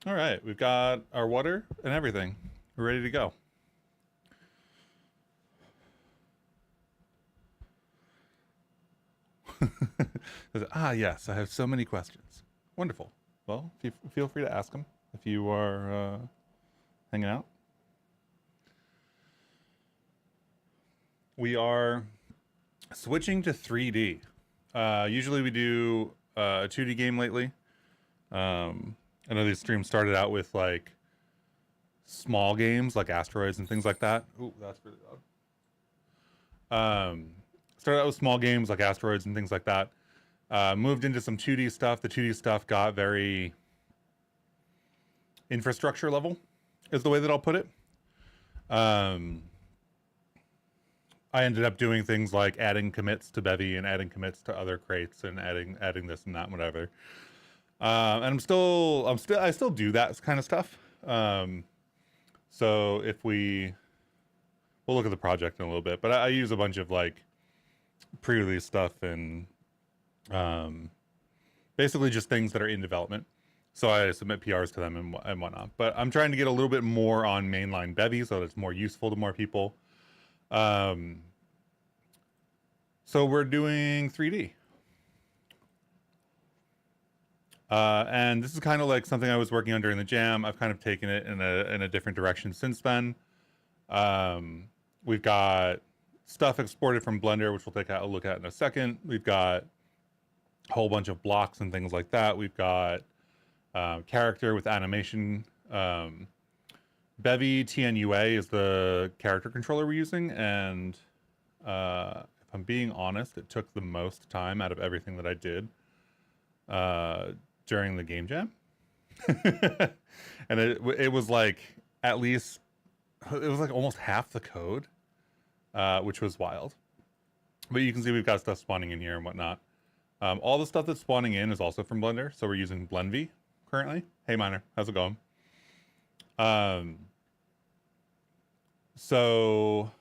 All right, we've got our water and everything. We're ready to go. Yes, I have so many questions. Wonderful. Well, feel free to ask them if you are hanging out. We are switching to 3D. Usually we do a 2D game lately. I know these streams started out with like small games like asteroids and things like that. Ooh, that's really loud. Started out with small games like asteroids and things like that. Moved into some 2D stuff. The 2D stuff got very infrastructure level, is the way that I'll put it. I ended up doing things like adding commits to Bevy and adding commits to other crates and adding this and that and whatever. And I still do that kind of stuff. So if we'll look at the project in a little bit, but I use a bunch of like pre-release stuff and basically just things that are in development. So I submit PRs to them and whatnot. But I'm trying to get a little bit more on mainline Bevy so that it's more useful to more people. So we're doing 3D. And this is kind of like something I was working on during the jam. I've kind of taken it in a different direction since then. We've got stuff exported from Blender, which we'll take a look at in a second. We've got a whole bunch of blocks and things like that. We've got character with animation. Bevy TNUA is the character controller we're using, and if I'm being honest, it took the most time out of everything that I did during the game jam. And it was like at least it was like almost half the code, which was wild. But you can see we've got stuff spawning in here and whatnot. All the stuff that's spawning in is also from Blender, so we're using blenvy currently. Hey Miner, how's it going? So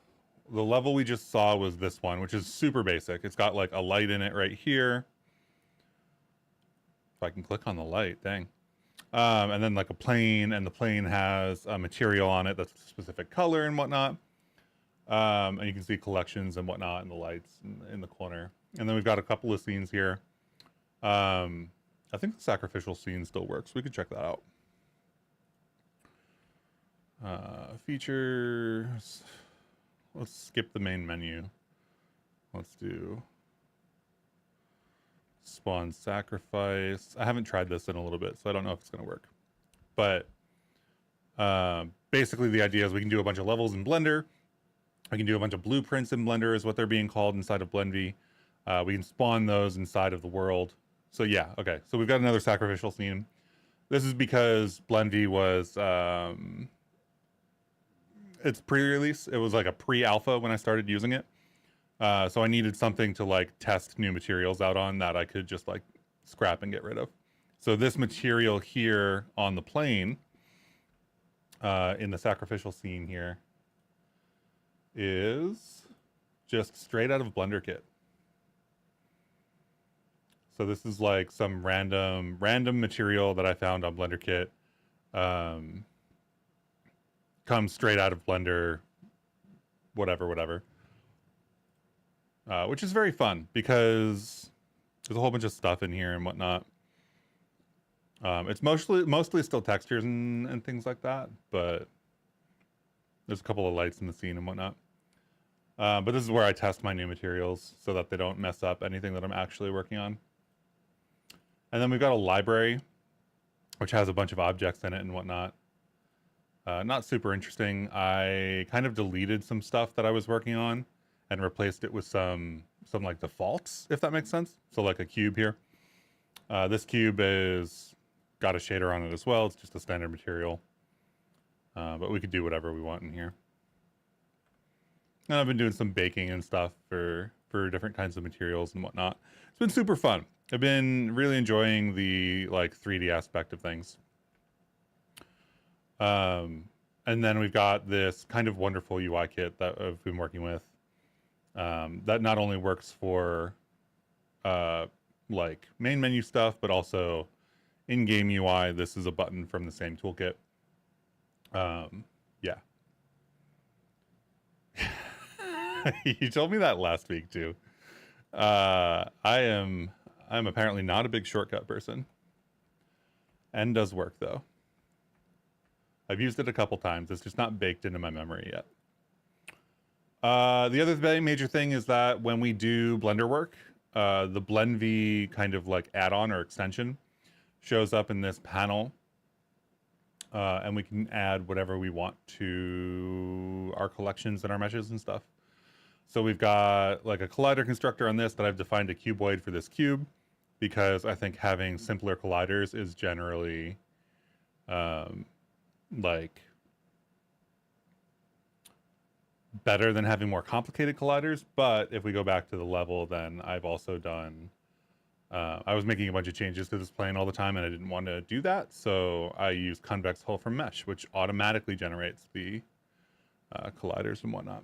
the level we just saw was this one, which is super basic. It's got like a light in it right here. If I can click on the light, dang. And then like a plane, and the plane has a material on it that's a specific color and whatnot. And you can see collections and whatnot and the lights in the corner. And then we've got a couple of scenes here. I think the sacrificial scene still works. We could check that out. Features. Let's skip the main menu. Let's do spawn sacrifice. I haven't tried this in a little bit, so I don't know if it's going to work. But basically the idea is we can do a bunch of levels in Blender. We can do a bunch of blueprints in Blender is what they're being called inside of blenvy. We can spawn those inside of the world. So yeah, okay. So we've got another sacrificial scene. This is because blenvy was it's pre-release. It was like a pre-alpha when I started using it. So I needed something to like test new materials out on that I could just like scrap and get rid of. So this material here on the plane, in the sacrificial scene here, is just straight out of Blender Kit. So this is like some random material that I found on Blender Kit. Comes straight out of Blender, whatever. Which is very fun because there's a whole bunch of stuff in here and whatnot. It's mostly still textures and things like that, but there's a couple of lights in the scene and whatnot. But this is where I test my new materials so that they don't mess up anything that I'm actually working on. And then we've got a library, which has a bunch of objects in it and whatnot. Not super interesting. I kind of deleted some stuff that I was working on and replaced it with some like defaults, if that makes sense. So like a cube here. This cube is got a shader on it as well. It's just a standard material. But we could do whatever we want in here. And I've been doing some baking and stuff for different kinds of materials and whatnot. It's been super fun. I've been really enjoying the like 3D aspect of things. And then we've got this kind of wonderful UI kit that I've been working with. That not only works for like main menu stuff, but also in-game UI, this is a button from the same toolkit. Yeah. You told me that last week too. I'm apparently not a big shortcut person. N does work though. I've used it a couple times. It's just not baked into my memory yet. The other major thing is that when we do Blender work, the blenvy kind of like add-on or extension shows up in this panel, and we can add whatever we want to our collections and our meshes and stuff. So we've got like a collider constructor on this that I've defined a cuboid for this cube, because I think having simpler colliders is generally like better than having more complicated colliders. But if we go back to the level, then I've also done I was making a bunch of changes to this plane all the time and I didn't want to do that, so I use convex hull from mesh, which automatically generates the colliders and whatnot.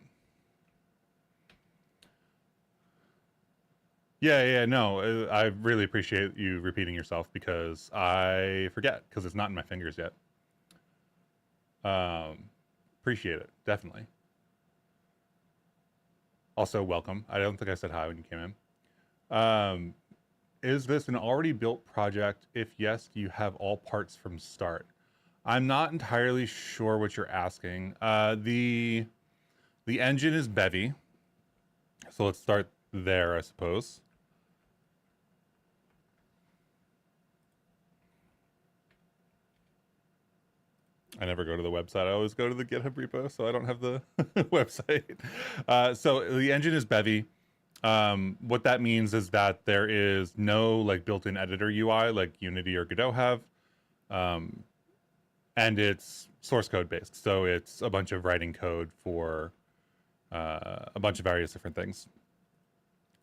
Yeah, no, I really appreciate you repeating yourself, because I forget, because it's not in my fingers yet. Appreciate it, definitely. Also, welcome. I don't think I said hi when you came in. Is this an already built project? If yes, do you have all parts from start? I'm not entirely sure what you're asking. The engine is Bevy, so let's start there, I suppose. I never go to the website. I always go to the GitHub repo, so I don't have the website. So the engine is Bevy. What that means is that there is no like built-in editor UI like Unity or Godot have. And it's source code based. So it's a bunch of writing code for a bunch of various different things.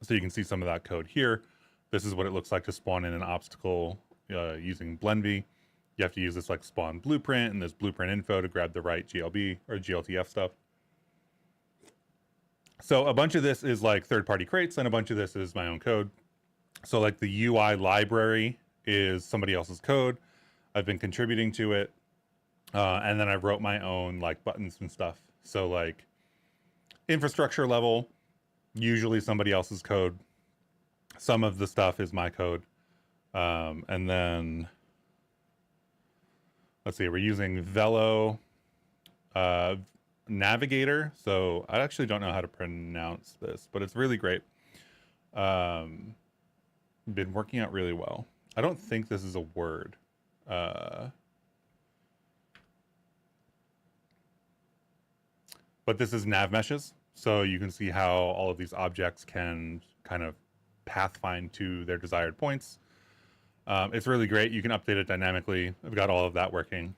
So you can see some of that code here. This is what it looks like to spawn in an obstacle using blenvy. You have to use this like spawn blueprint and this blueprint info to grab the right GLB or GLTF stuff. So a bunch of this is like third-party crates, and a bunch of this is my own code. So like the UI library is somebody else's code. I've been contributing to it. And then I wrote my own like buttons and stuff. So like infrastructure level, usually somebody else's code. Some of the stuff is my code. And then let's see, we're using Velo Navigator. So I actually don't know how to pronounce this, but it's really great. Been working out really well. I don't think this is a word. But this is nav meshes. So you can see how all of these objects can kind of pathfind to their desired points. It's really great. You can update it dynamically. I've got all of that working.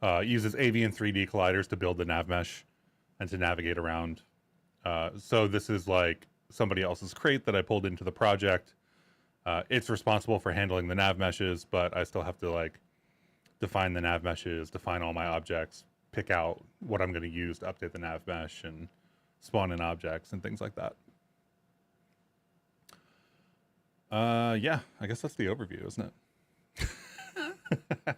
Uses AV and 3D colliders to build the nav mesh and to navigate around. So this is like somebody else's crate that I pulled into the project. It's responsible for handling the nav meshes, but I still have to like define the nav meshes, define all my objects, pick out what I'm going to use to update the nav mesh and spawn in objects and things like that. Yeah, I guess that's the overview, isn't it?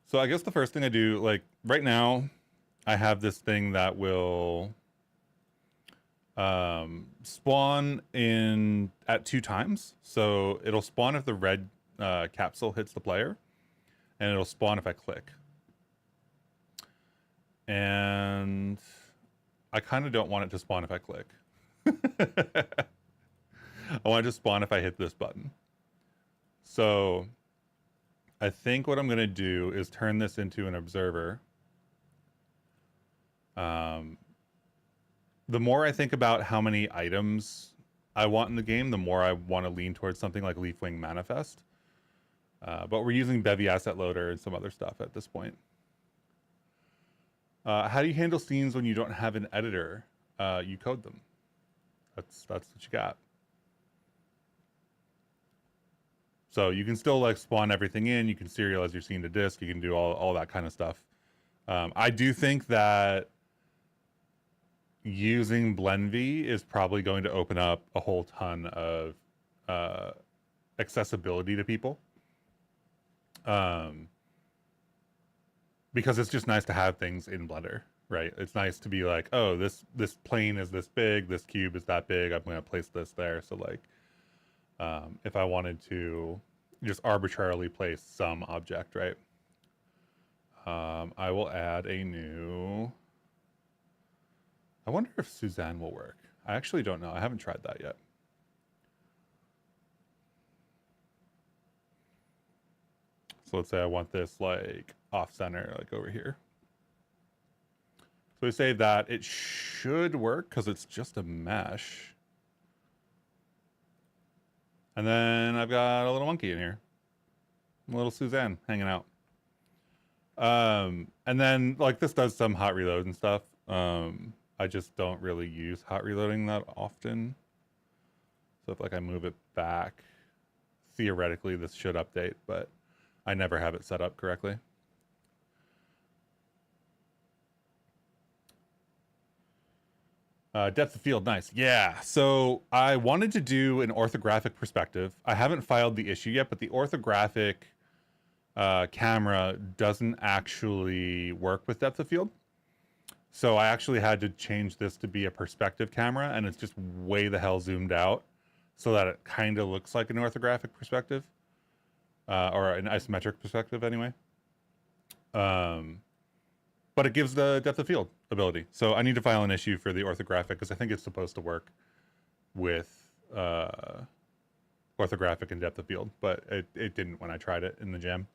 So I guess the first thing I do, like right now, I have this thing that will spawn in at 2 times. So it'll spawn if the red capsule hits the player, and it'll spawn if I click. And I kind of don't want it to spawn if I click. I want it to spawn if I hit this button. So I think what I'm going to do is turn this into an observer. The more I think about how many items I want in the game, the more I want to lean towards something like Leafwing Manifest. But we're using Bevy Asset Loader and some other stuff at this point. How do you handle scenes when you don't have an editor? You code them. That's what you got. So you can still like spawn everything in. You can serialize your scene to disk. You can do all that kind of stuff. I do think that using blenvy is probably going to open up a whole ton of accessibility to people. Because it's just nice to have things in Blender, right? It's nice to be like, oh, this plane is this big, this cube is that big, I'm going to place this there. So like, if I wanted to just arbitrarily place some object, right? I will add a new, I wonder if Suzanne will work. I actually don't know. I haven't tried that yet. So let's say I want this like off center, like over here. So we save that. It should work because it's just a mesh. And then I've got a little monkey in here. A little Suzanne hanging out. And then like this does some hot reload and stuff. I just don't really use hot reloading that often. So if like I move it back, theoretically this should update, but I never have it set up correctly. Depth of field, nice. Yeah, so I wanted to do an orthographic perspective. I haven't filed the issue yet, but the orthographic camera doesn't actually work with depth of field. So I actually had to change this to be a perspective camera, and it's just way the hell zoomed out so that it kind of looks like an orthographic perspective, or an isometric perspective anyway. But it gives the depth of field ability. So I need to file an issue for the orthographic because I think it's supposed to work with orthographic and depth of field, but it didn't when I tried it in the gem.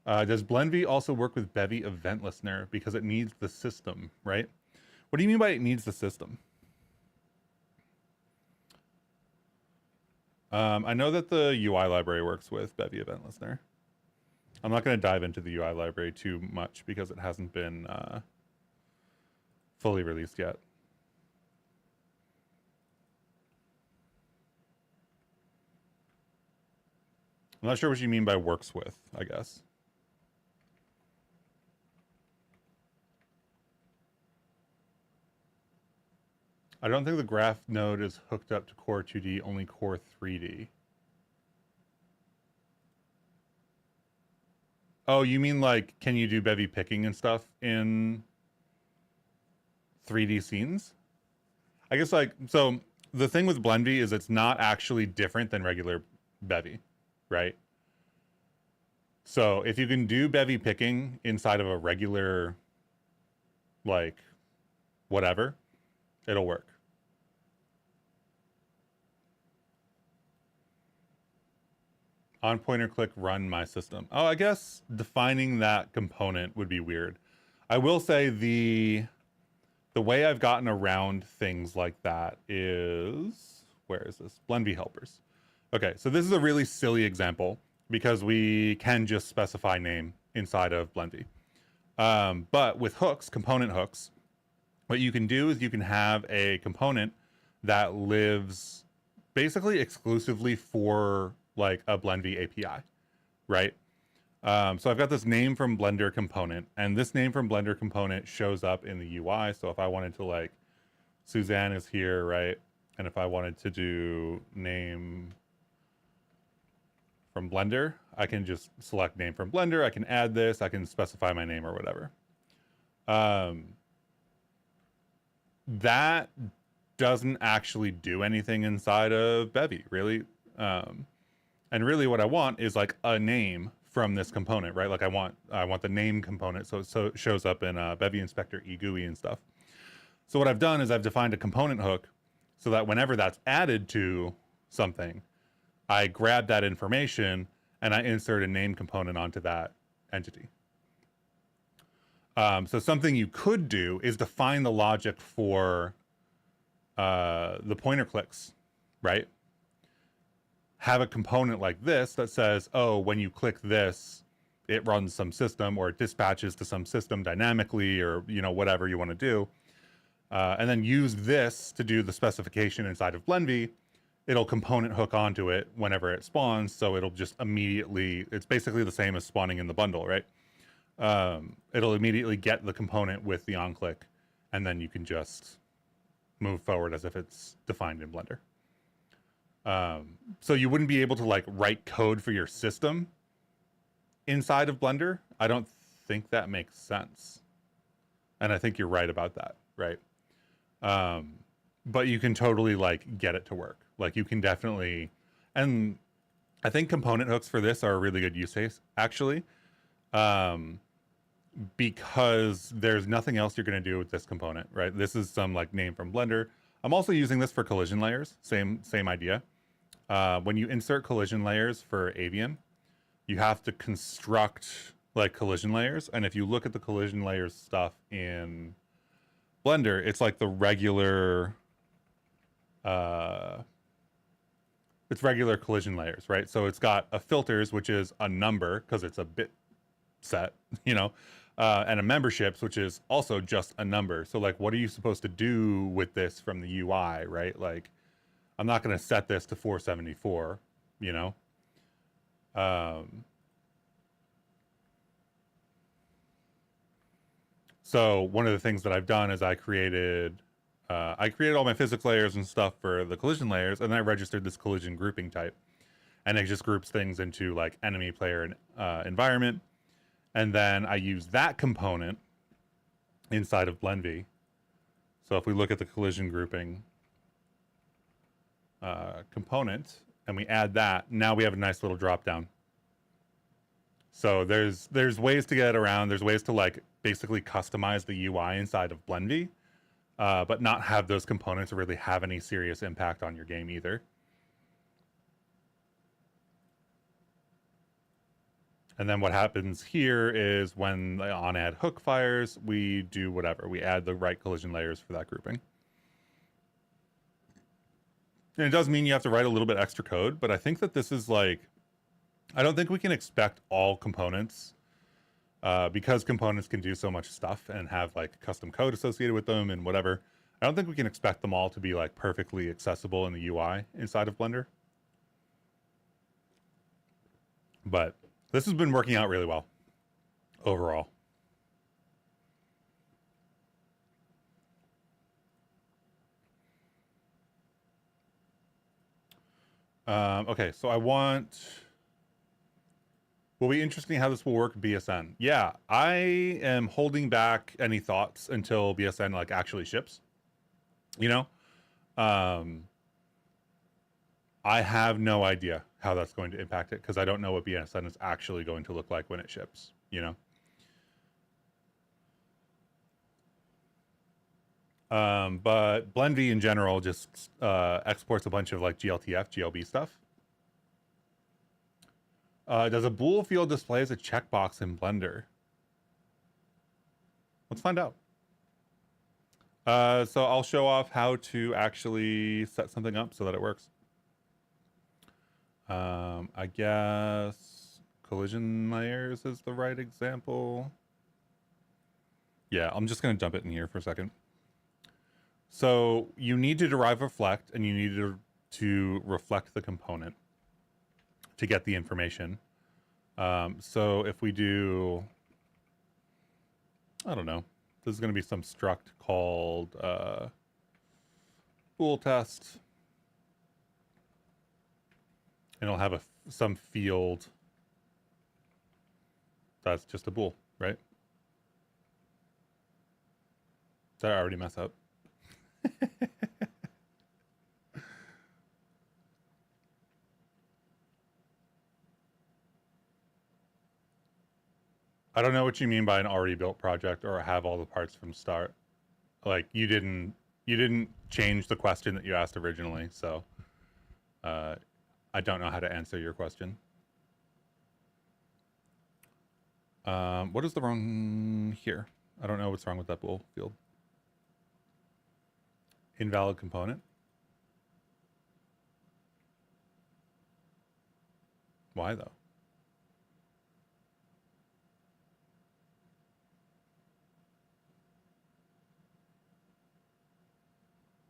Does blenvy also work with Bevy event listener because it needs the system, right? What do you mean by it needs the system? I know that the UI library works with Bevy event listener. I'm not going to dive into the UI library too much because it hasn't been fully released yet. I'm not sure what you mean by works with, I guess. I don't think the graph node is hooked up to Core 2D, only Core 3D. Oh, you mean like, can you do Bevy picking and stuff in 3D scenes? I guess like, so the thing with blenvy is it's not actually different than regular Bevy, right? So if you can do Bevy picking inside of a regular, like, whatever, it'll work. On pointer click run my system. Oh, I guess defining that component would be weird. I will say the way I've gotten around things like that is, where is this? blenvy helpers. Okay, so this is a really silly example because we can just specify name inside of blenvy. But with hooks, component hooks, what you can do is you can have a component that lives basically exclusively for like a blenvy API, right? So I've got this name from Blender component, and this name from Blender component shows up in the UI. So if I wanted to like, Suzanne is here, right? And if I wanted to do name from Blender, I can just select name from Blender. I can add this, I can specify my name or whatever. That doesn't actually do anything inside of Bevy, really. And really what I want is like a name from this component, right? Like I want the name component so it shows up in Bevy Inspector eGUI and stuff. So what I've done is I've defined a component hook so that whenever that's added to something, I grab that information and I insert a name component onto that entity. So something you could do is define the logic for the pointer clicks, right? Have a component like this that says, oh, when you click this, it runs some system or it dispatches to some system dynamically or, you know, whatever you want to do. And then use this to do the specification inside of blenvy. It'll component hook onto it whenever it spawns. So it'll just immediately, it's basically the same as spawning in the bundle, right? It'll immediately get the component with the onClick, and then you can just move forward as if it's defined in Blender. So you wouldn't be able to like write code for your system inside of Blender. I don't think that makes sense. And I think you're right about that, right? But you can totally like get it to work. Like you can definitely, and I think component hooks for this are a really good use case actually, because there's nothing else you're going to do with this component, right? This is some like name from Blender. I'm also using this for collision layers. Same idea. When you insert collision layers for Avian, you have to construct like collision layers. And if you look at the collision layers stuff in Blender, it's like the regular, it's regular collision layers, right? So it's got a filters, which is a number because it's a bit set, you know, and a memberships, which is also just a number. So like, what are you supposed to do with this from the UI, right? Like, I'm not going to set this to 474, you know? So one of the things that I've done is I created all my physics layers and stuff for the collision layers, and then I registered this collision grouping type, and it just groups things into like enemy, player, and environment. And then I use that component inside of blenvy. So if we look at the collision grouping component and we add that, now we have a nice little drop down. So there's ways to get around. There's ways to like basically customize the UI inside of blenvy, but not have those components really have any serious impact on your game either. And then what happens here is when the on-add hook fires, we do whatever. We add the right collision layers for that grouping. And it does mean you have to write a little bit extra code, but I think that this is like, I don't think we can expect all components because components can do so much stuff and have like custom code associated with them and whatever. I don't think we can expect them all to be like perfectly accessible in the UI inside of Blender. But this has been working out really well overall. Okay, so will be interesting how this will work BSN. Yeah, I am holding back any thoughts until BSN like actually ships. You know, I have no idea how that's going to impact it because I don't know what BSN is actually going to look like when it ships. You know. But blenvy in general just exports a bunch of like GLTF, GLB stuff. Does a bool field display as a checkbox in Blender? Let's find out. So I'll show off how to actually set something up so that it works. I guess collision layers is the right example. Yeah, I'm just going to dump it in here for a second. So you need to derive reflect, and you need to reflect the component to get the information. So if we do, I don't know, this is going to be some struct called bool test, and it'll have some field that's just a bool, right? Did I already mess up? I don't know what you mean by an already built project or have all the parts from start. Like you didn't change the question that you asked originally, so I don't know how to answer your question. What is the wrong here? I don't know what's wrong with that bool field. Invalid component. Why though?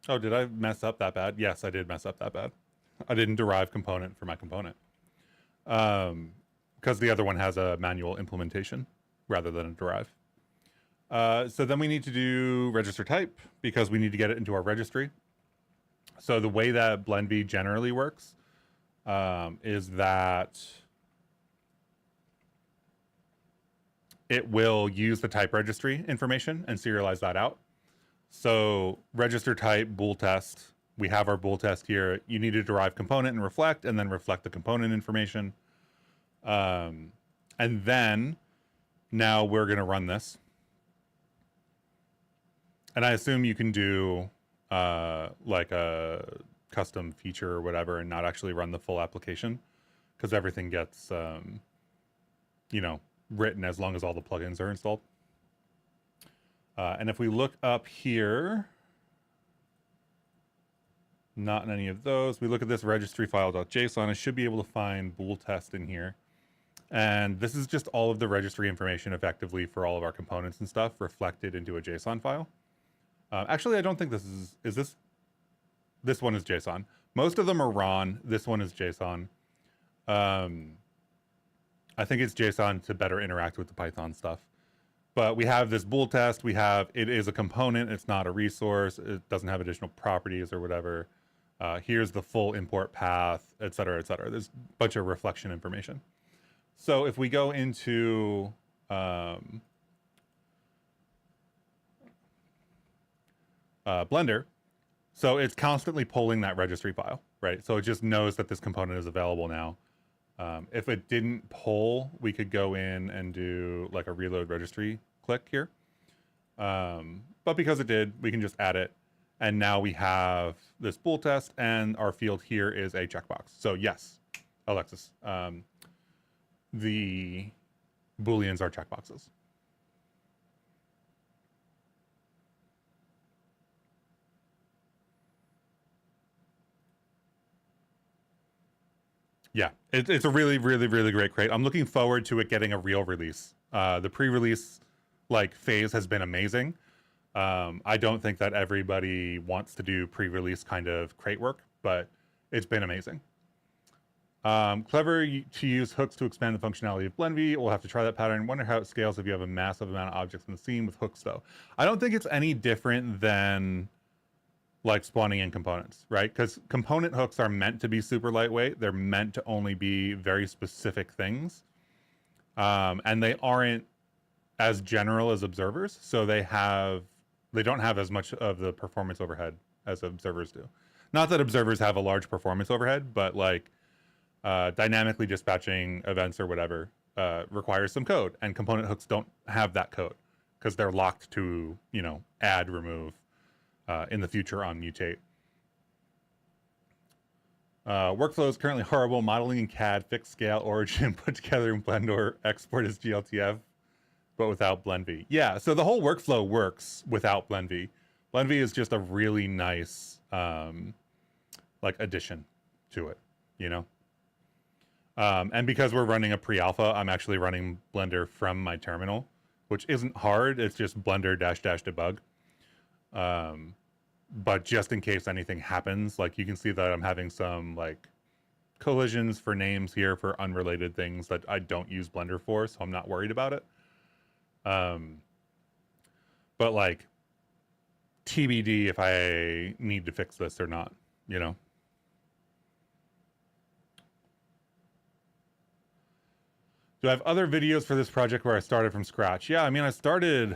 Oh, did I mess up that bad? Yes, I did mess up that bad. I didn't derive component for my component. Because the other one has a manual implementation rather than a derive. So then we need to do register type because we need to get it into our registry. So the way that blenvy generally works is that it will use the type registry information and serialize that out. So register type bool test. We have our bool test here. You need to derive component and then reflect the component information. And then now we're going to run this. And I assume you can do like a custom feature or whatever and not actually run the full application because everything gets, you know, written as long as all the plugins are installed. And if we look up here, not in any of those, we look at this registry file.json, I should be able to find bool test in here. And this is just all of the registry information effectively for all of our components and stuff reflected into a JSON file. Actually, I don't think this this one is JSON. Most of them are RON. This one is JSON. I think it's JSON to better interact with the Python stuff. But we have this bool test. It is a component. It's not a resource. It doesn't have additional properties or whatever. Here's the full import path, et cetera, et cetera. There's a bunch of reflection information. So if we go into Blender, so it's constantly pulling that registry file, right? So it just knows that this component is available now. If it didn't pull, we could go in and do like a reload registry click here. But because it did, we can just add it. And now we have this bool test and our field here is a checkbox. So yes, Alexis, the Booleans are checkboxes. Yeah, it's a really, really, really great crate. I'm looking forward to it getting a real release. The pre-release like phase has been amazing. I don't think that everybody wants to do pre-release kind of crate work, but it's been amazing. Clever to use hooks to expand the functionality of blenvy. We'll have to try that pattern. Wonder how it scales if you have a massive amount of objects in the scene with hooks, though. I don't think it's any different than like spawning in components, right? Because component hooks are meant to be super lightweight. They're meant to only be very specific things. And they aren't as general as observers. So they don't have as much of the performance overhead as observers do. Not that observers have a large performance overhead, but like dynamically dispatching events or whatever requires some code. And component hooks don't have that code because they're locked to, you know, add, remove, in the future on mutate. Workflow is currently horrible. Modeling in CAD, fixed scale, origin, put together in Blender, export as GLTF, but without blenvy. Yeah, so the whole workflow works without blenvy. Blenvy is just a really nice like addition to it, you know? And because we're running a pre-alpha, I'm actually running Blender from my terminal, which isn't hard. It's just blender --debug. But just in case anything happens, like you can see that I'm having some like collisions for names here for unrelated things that I don't use Blender for, so I'm not worried about it. But like TBD if I need to fix this or not, you know? Do I have other videos for this project where I started from scratch? Yeah, I mean, I started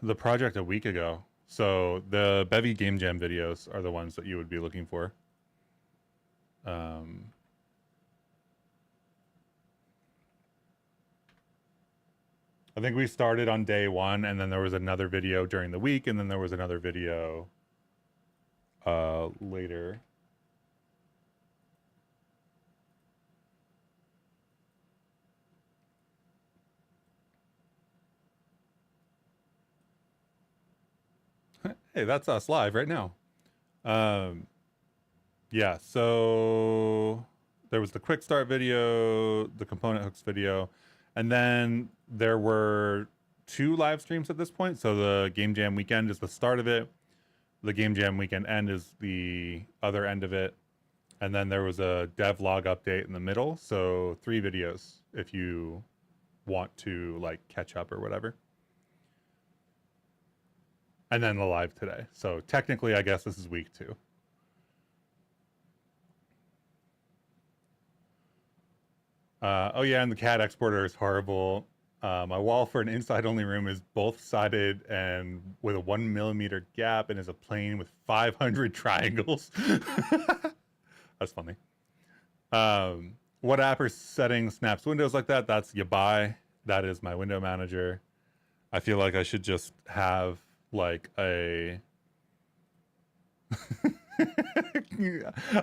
the project a week ago. So the Bevy Game Jam videos are the ones that you would be looking for. I think we started on day one, and then there was another video during the week, and then there was another video later. Hey, that's us live right now. Yeah, so there was the quick start video, the component hooks video, and then there were 2 live streams at this point. So the Game Jam weekend is the start of it. The Game Jam weekend end is the other end of it. And then there was a devlog update in the middle. So 3 videos if you want to like catch up or whatever. And then the live today. So technically, I guess this is week 2. Oh yeah, and the CAD exporter is horrible. My wall for an inside-only room is both-sided and with a 1 millimeter gap and is a plane with 500 triangles. That's funny. What app or setting snaps windows like that? That's Yabai. That is my window manager. I feel like I should just have like a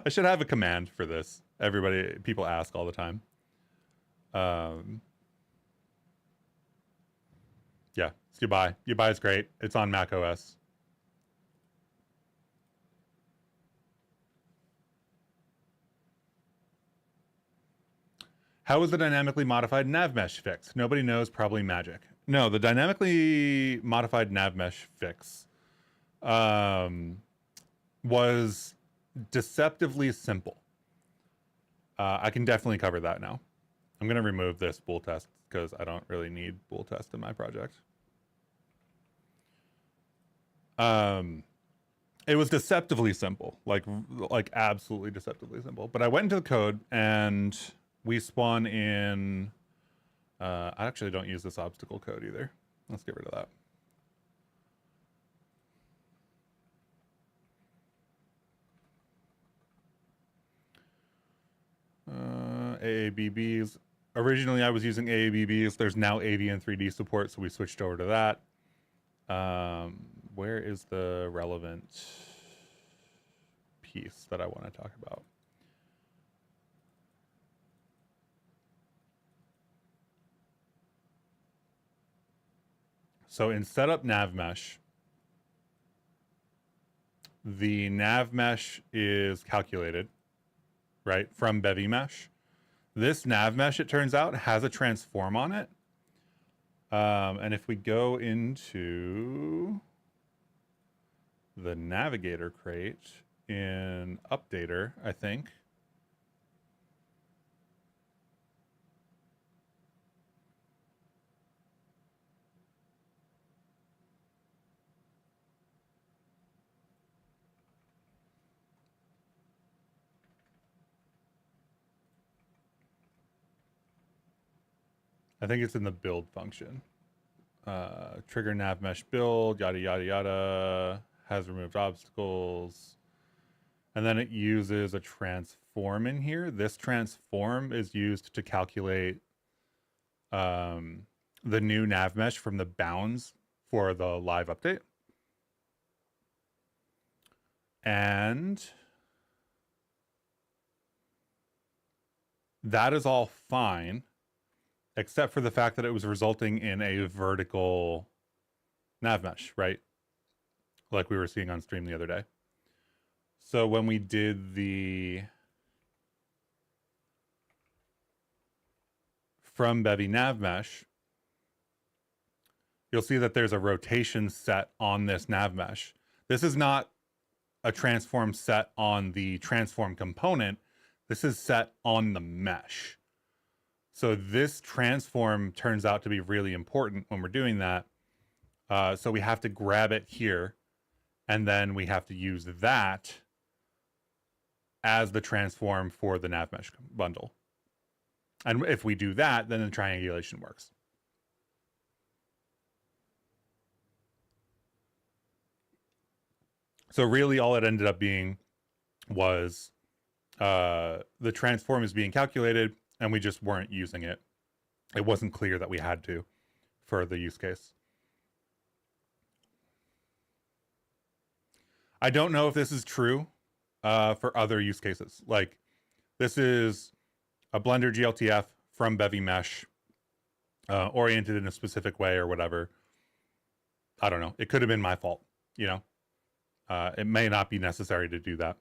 I should have a command for this. People ask all the time. Um, yeah, it's Yabai. Yabai is great. It's on Mac OS. How was the dynamically modified nav mesh fixed? Nobody knows, probably magic. No, the dynamically modified nav mesh fix was deceptively simple. I can definitely cover that now. I'm going to remove this bool test because I don't really need bool test in my project. It was deceptively simple, like absolutely deceptively simple. But I went into the code and we spawn in. I actually don't use this obstacle code either. Let's get rid of that. AABBs. Originally, I was using AABBs. There's now avian 3D support, so we switched over to that. Where is the relevant piece that I want to talk about? So in setup nav mesh, the nav mesh is calculated, right, from Bevy mesh. This nav mesh, it turns out, has a transform on it. And if we go into the navigator crate in updater, I think. I think it's in the build function. Trigger nav mesh build, yada, yada, yada, has removed obstacles. And then it uses a transform in here. This transform is used to calculate the new nav mesh from the bounds for the live update. And that is all fine, except for the fact that it was resulting in a vertical nav mesh, right? Like we were seeing on stream the other day. So when we did the from Bevy nav mesh, you'll see that there's a rotation set on this nav mesh. This is not a transform set on the transform component. This is set on the mesh. So this transform turns out to be really important when we're doing that. So we have to grab it here, and then we have to use that as the transform for the nav mesh bundle. And if we do that, then the triangulation works. So really all it ended up being was the transform is being calculated and we just weren't using it. It wasn't clear that we had to for the use case. I don't know if this is true for other use cases. Like this is a Blender GLTF from Bevy Mesh, oriented in a specific way or whatever. I don't know. It could have been my fault, you know? It may not be necessary to do that,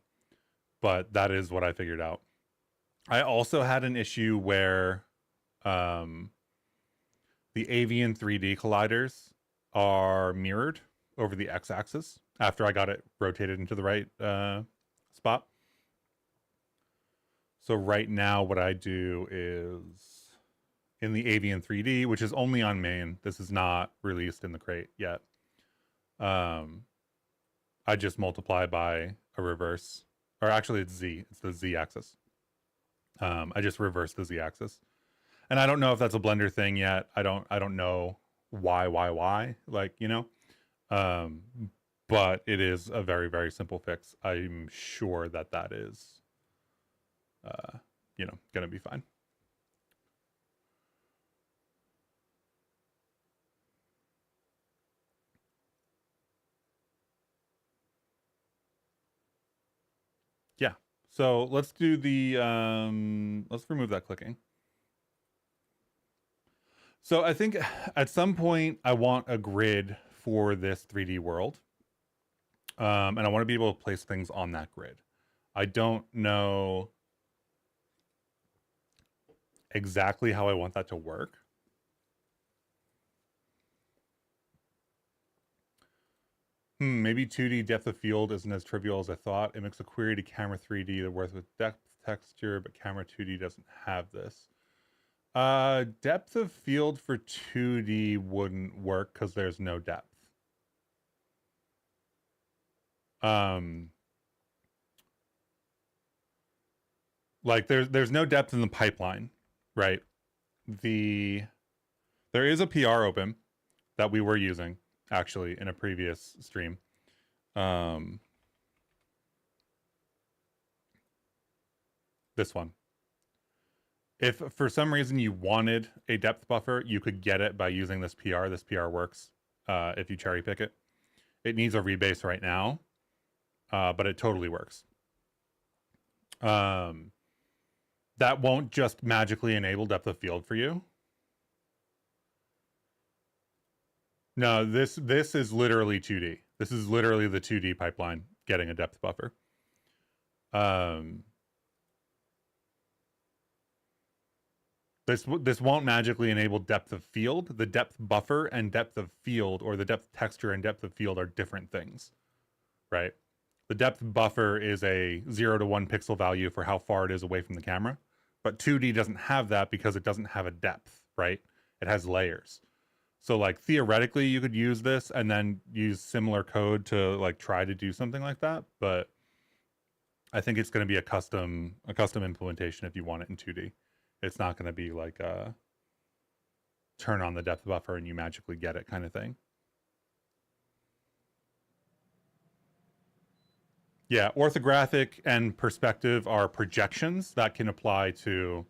but that is what I figured out. I also had an issue where the avian 3D colliders are mirrored over the x-axis after I got it rotated into the right spot. So right now what I do is in the avian 3D, which is only on main, this is not released in the crate yet. I just multiply by a reverse, or actually it's Z, it's the Z axis. I just reverse the Z axis And I don't know if that's a Blender thing yet. I don't know why, like, you know. Um, but it is a very, very simple fix. I'm sure that that is, you know, gonna be fine. Yeah. So let's do the, let's remove that clicking. So I think at some point I want a grid for this 3D world. And I want to be able to place things on that grid. I don't know exactly how I want that to work. Maybe 2D depth of field isn't as trivial as I thought. It makes a query to camera 3D that works with depth texture, but camera 2D doesn't have this. Depth of field for 2D wouldn't work because there's no depth. Like there's no depth in the pipeline, right? There is a PR open that we were using actually in a previous stream. This one. If for some reason you wanted a depth buffer, you could get it by using this PR. This PR works if you cherry pick it. It needs a rebase right now, but it totally works. That won't just magically enable depth of field for you. No, this is literally 2D. This is literally the 2D pipeline getting a depth buffer. This won't magically enable depth of field. The depth buffer and depth of field, or the depth texture and depth of field, are different things, right? The depth buffer is a 0 to 1 pixel value for how far it is away from the camera, but 2D doesn't have that because it doesn't have a depth, right? It has layers. So like theoretically you could use this and then use similar code to like try to do something like that, but I think it's going to be a custom implementation if you want it in 2D. It's not going to be like a turn on the depth buffer and you magically get it kind of thing. Yeah, orthographic and perspective are projections that can apply to,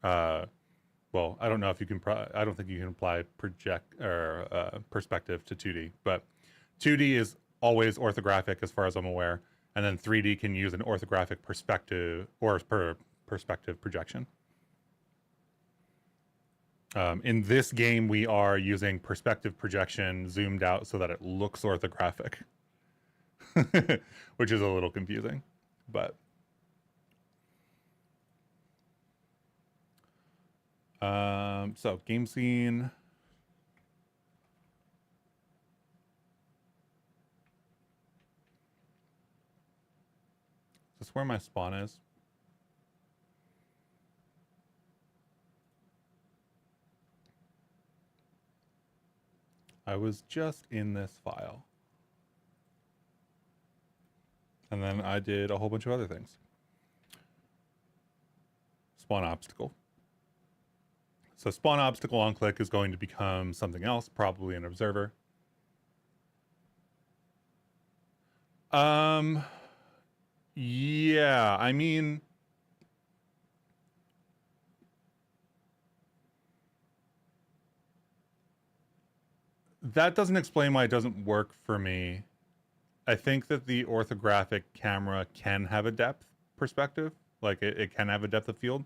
well, I don't know if you can, I don't think you can apply project or perspective to 2D, but 2D is always orthographic as far as I'm aware. And then 3D can use an orthographic perspective or perspective projection. In this game, we are using perspective projection zoomed out so that it looks orthographic, which is a little confusing, but so game scene. Is this where my spawn is? I was just in this file. And then I did a whole bunch of other things. Spawn obstacle. So spawn obstacle on click is going to become something else, probably an observer. Yeah, I mean, that doesn't explain why it doesn't work for me. I think that the orthographic camera can have a depth perspective, like it can have a depth of field.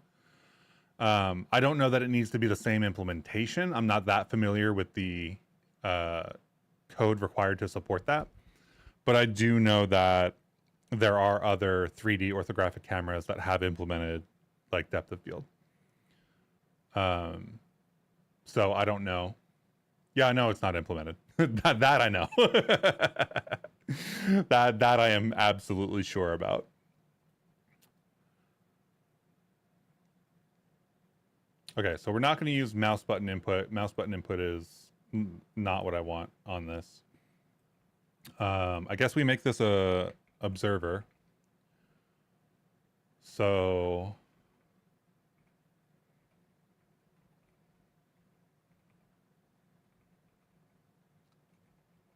I don't know that it needs to be the same implementation. I'm not that familiar with the code required to support that, but I do know that there are other 3D orthographic cameras that have implemented like depth of field. So I don't know. Yeah, I know it's not implemented. that I know. that I am absolutely sure about. Okay, so we're not going to use mouse button input. Mouse button input is not what I want on this. I guess we make this a observer. So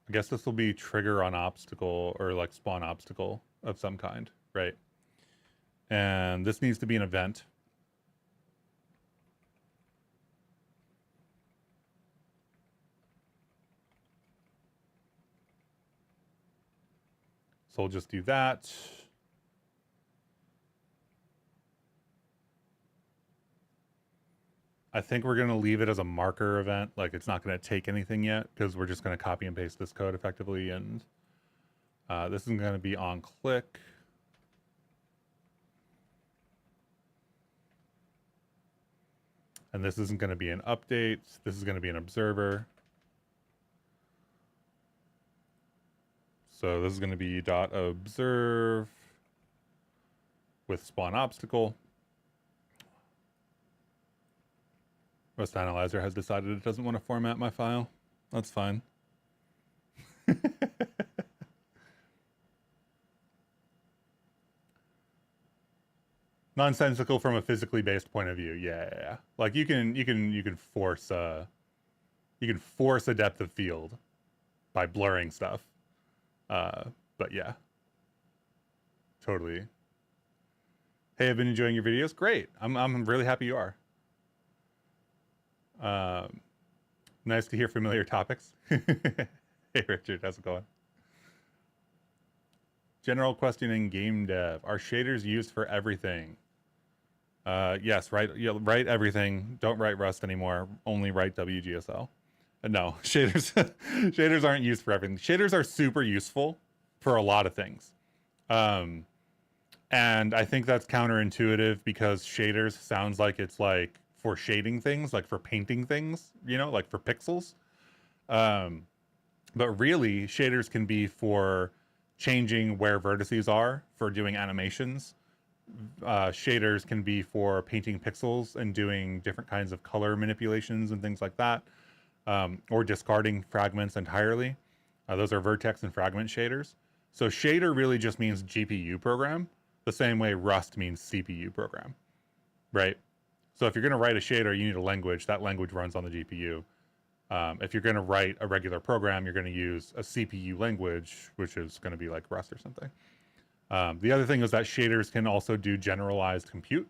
I guess this will be trigger on obstacle or like spawn obstacle of some kind, right? And this needs to be an event. So we'll just do that. I think we're going to leave it as a marker event. Like it's not going to take anything yet because we're just going to copy and paste this code effectively. And this is going to be on click. And this isn't going to be an update. This is going to be an observer. So this is going to be dot observe with spawn obstacle. Rust Analyzer has decided it doesn't want to format my file. That's fine. Nonsensical from a physically based point of view. Yeah. Like you can force a depth of field by blurring stuff. But yeah. Totally. Hey, I've been enjoying your videos. Great. I'm really happy you are. Nice to hear familiar topics. Hey Richard, how's it going? General question in game dev. Are shaders used for everything? Yes, write everything. Don't write Rust anymore. Only write WGSL. No, shaders aren't used for everything. Shaders are super useful for a lot of things. And I think that's counterintuitive because shaders sounds like it's like for shading things, like for painting things, you know, like for pixels. But really, shaders can be for changing where vertices are, for doing animations. Shaders can be for painting pixels and doing different kinds of color manipulations and things like that, or discarding fragments entirely. Those are vertex and fragment shaders. So shader really just means GPU program, the same way Rust means CPU program, right? So if you're going to write a shader, you need a language. That language runs on the GPU. If you're going to write a regular program, you're going to use a CPU language, which is going to be like Rust or something. The other thing is that shaders can also do generalized compute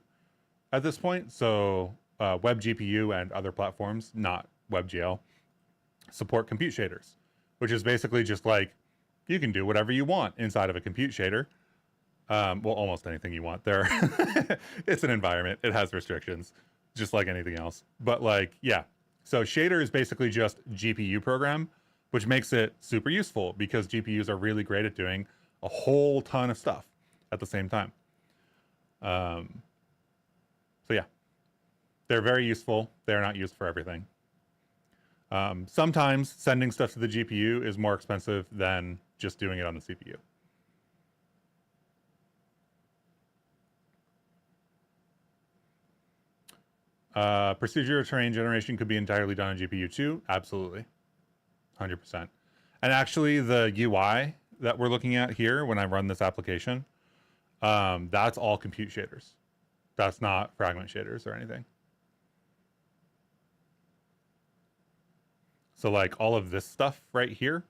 at this point. So WebGPU and other platforms, not WebGL, support compute shaders, which is basically just like you can do whatever you want inside of a compute shader. Well, almost anything you want there. It's an environment. It has restrictions, just like anything else. But like, yeah. So shader is basically just GPU program, which makes it super useful because GPUs are really great at doing a whole ton of stuff at the same time. So yeah, they're very useful. They're not used for everything. Sometimes sending stuff to the GPU is more expensive than just doing it on the CPU. Procedural terrain generation could be entirely done on GPU too. Absolutely. 100%. And actually the UI that we're looking at here when I run this application, that's all compute shaders. That's not fragment shaders or anything. So like all of this stuff right here,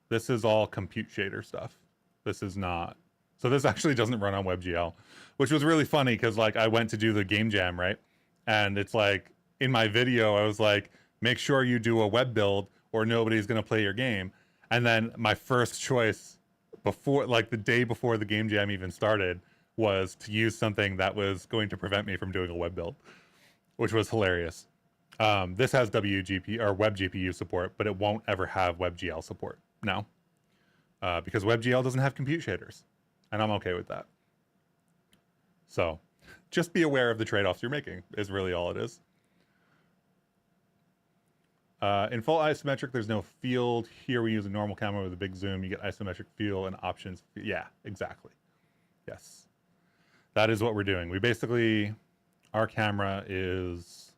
this is all compute shader stuff. This is not. So this actually doesn't run on WebGL, which was really funny because like I went to do the game jam, right? And it's like in my video, I was like, make sure you do a web build or nobody's going to play your game. And then my first choice before, like the day before the game jam even started, was to use something that was going to prevent me from doing a web build, which was hilarious. This has WGP or web GPU support, but it won't ever have WebGL support now because WebGL doesn't have compute shaders, and I'm okay with that. So just be aware of the trade-offs you're making is really all it is. In full isometric, there's no field. Here we use a normal camera with a big zoom. You get isometric field and options. Yeah, exactly. Yes. That is what we're doing. We basically, our camera is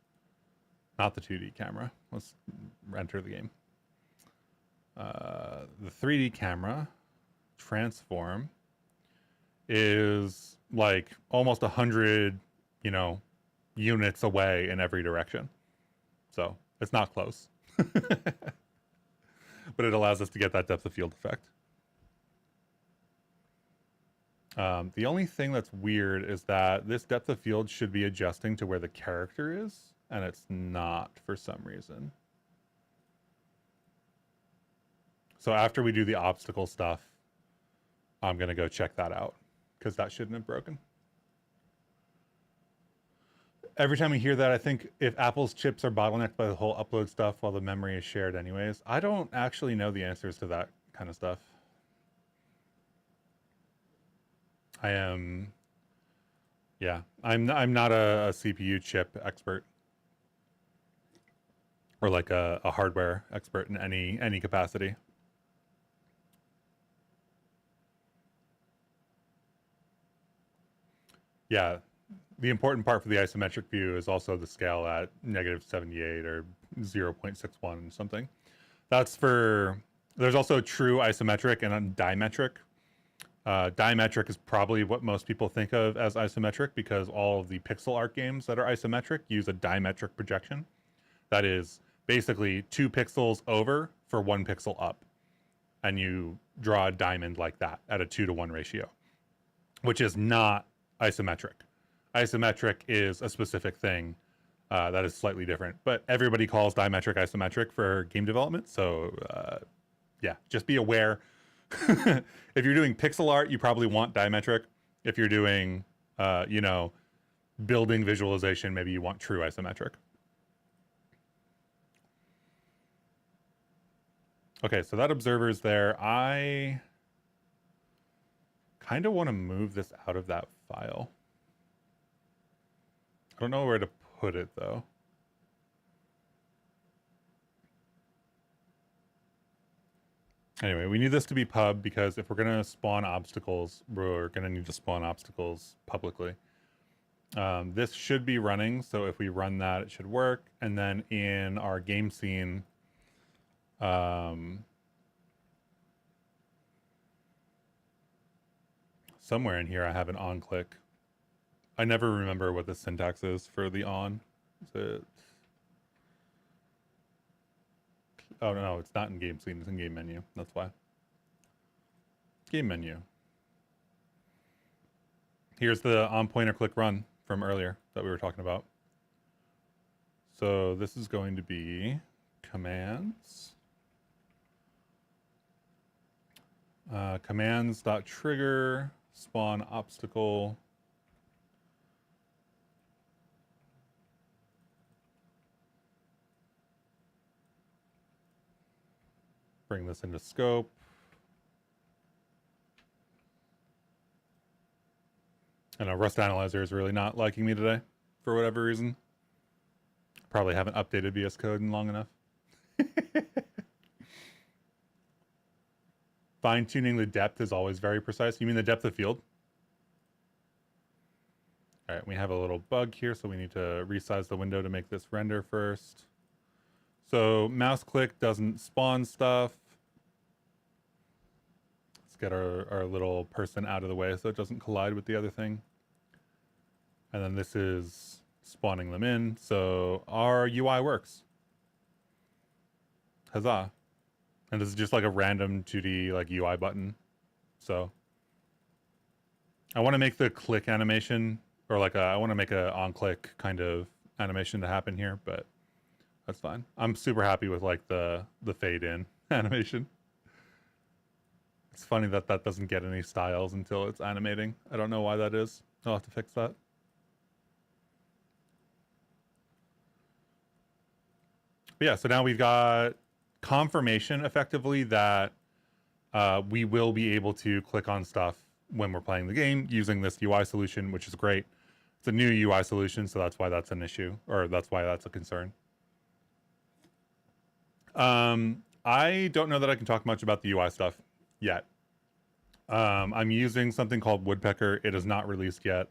not the 2D camera. Let's enter the game. The 3D camera transform is like almost 100, you know, units away in every direction. So it's not close. but it allows us to get that depth of field effect. The only thing that's weird is that this depth of field should be adjusting to where the character is, and it's not for some reason. So after we do the obstacle stuff, I'm going to go check that out, because that shouldn't have broken. Every time we hear that, I think if Apple's chips are bottlenecked by the whole upload stuff while the memory is shared anyways, I don't actually know the answers to that kind of stuff. I'm not a CPU chip expert or like a hardware expert in any capacity. Yeah, the important part for the isometric view is also the scale at -78 or 0.61 something. That's for, there's also true isometric and dimetric. Dimetric is probably what most people think of as isometric because all of the pixel art games that are isometric use a dimetric projection. That is basically 2 pixels over for 1 pixel up. And you draw a diamond like that at a 2-to-1 ratio, which is not isometric. Isometric is a specific thing that is slightly different, but everybody calls dimetric isometric for game development. So yeah, just be aware. If you're doing pixel art, you probably want dimetric. If you're doing, you know, building visualization, maybe you want true isometric. Okay, so that observer's there. I kind of want to move this out of that file. I don't know where to put it, though. Anyway, we need this to be pub because if we're going to spawn obstacles, we're going to need to spawn obstacles publicly. This should be running, so if we run that, it should work. And then in our game scene, somewhere in here I have an on click. I never remember what the syntax is for the on. Is it... Oh, no, it's not in game scene. It's in game menu. That's why. Game menu. Here's the on pointer click run from earlier that we were talking about. So this is going to be commands. Commands.trigger spawn obstacle. Bring this into scope. I know Rust Analyzer is really not liking me today for whatever reason. Probably haven't updated VS Code in long enough. Fine-tuning the depth is always very precise. You mean the depth of field? All right, we have a little bug here, so we need to resize the window to make this render first. So mouse click doesn't spawn stuff. Let's get our little person out of the way so it doesn't collide with the other thing. And then this is spawning them in. So our UI works. Huzzah. And this is just like a random 2D like UI button. So I want to make the click animation or like I want to make a on click kind of animation to happen here, but that's fine. I'm super happy with like the fade in animation. It's funny that that doesn't get any styles until it's animating. I don't know why that is. I'll have to fix that. But yeah, so now we've got confirmation effectively that we will be able to click on stuff when we're playing the game using this UI solution, which is great. It's a new UI solution, so that's why that's an issue, or that's why that's a concern. I don't know that I can talk much about the UI stuff yet. I'm using something called Woodpecker. It is not released yet.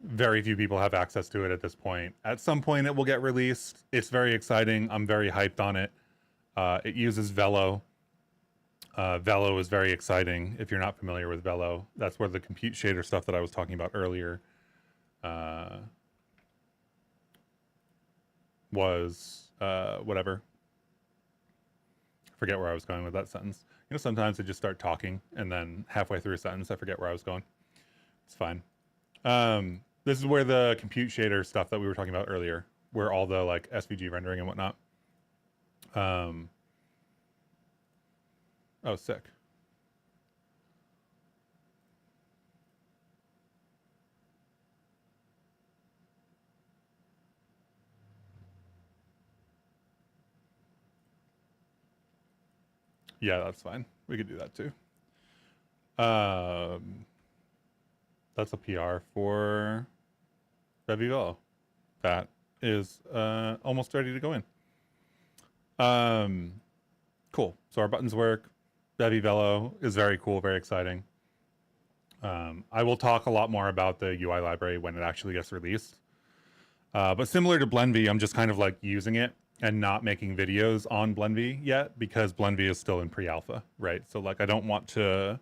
Very few people have access to it at this point. At some point it will get released. It's very exciting. I'm very hyped on it. It uses Velo. Velo is very exciting if you're not familiar with Velo. That's where the compute shader stuff that I was talking about earlier was whatever. Forget where I was going with that sentence. You know, sometimes I just start talking and then halfway through a sentence I forget where I was going. It's fine. This is where the compute shader stuff that we were talking about earlier, where all the like SVG rendering and whatnot. Oh, sick. Yeah, that's fine. We could do that too. That's a PR for Bevy. That is almost ready to go in. Cool. So our buttons work. Bevy Velo is very cool, very exciting. I will talk a lot more about the UI library when it actually gets released. But similar to blenvy, I'm just kind of like using it and not making videos on blenvy yet because blenvy is still in pre-alpha, right? So like I don't want to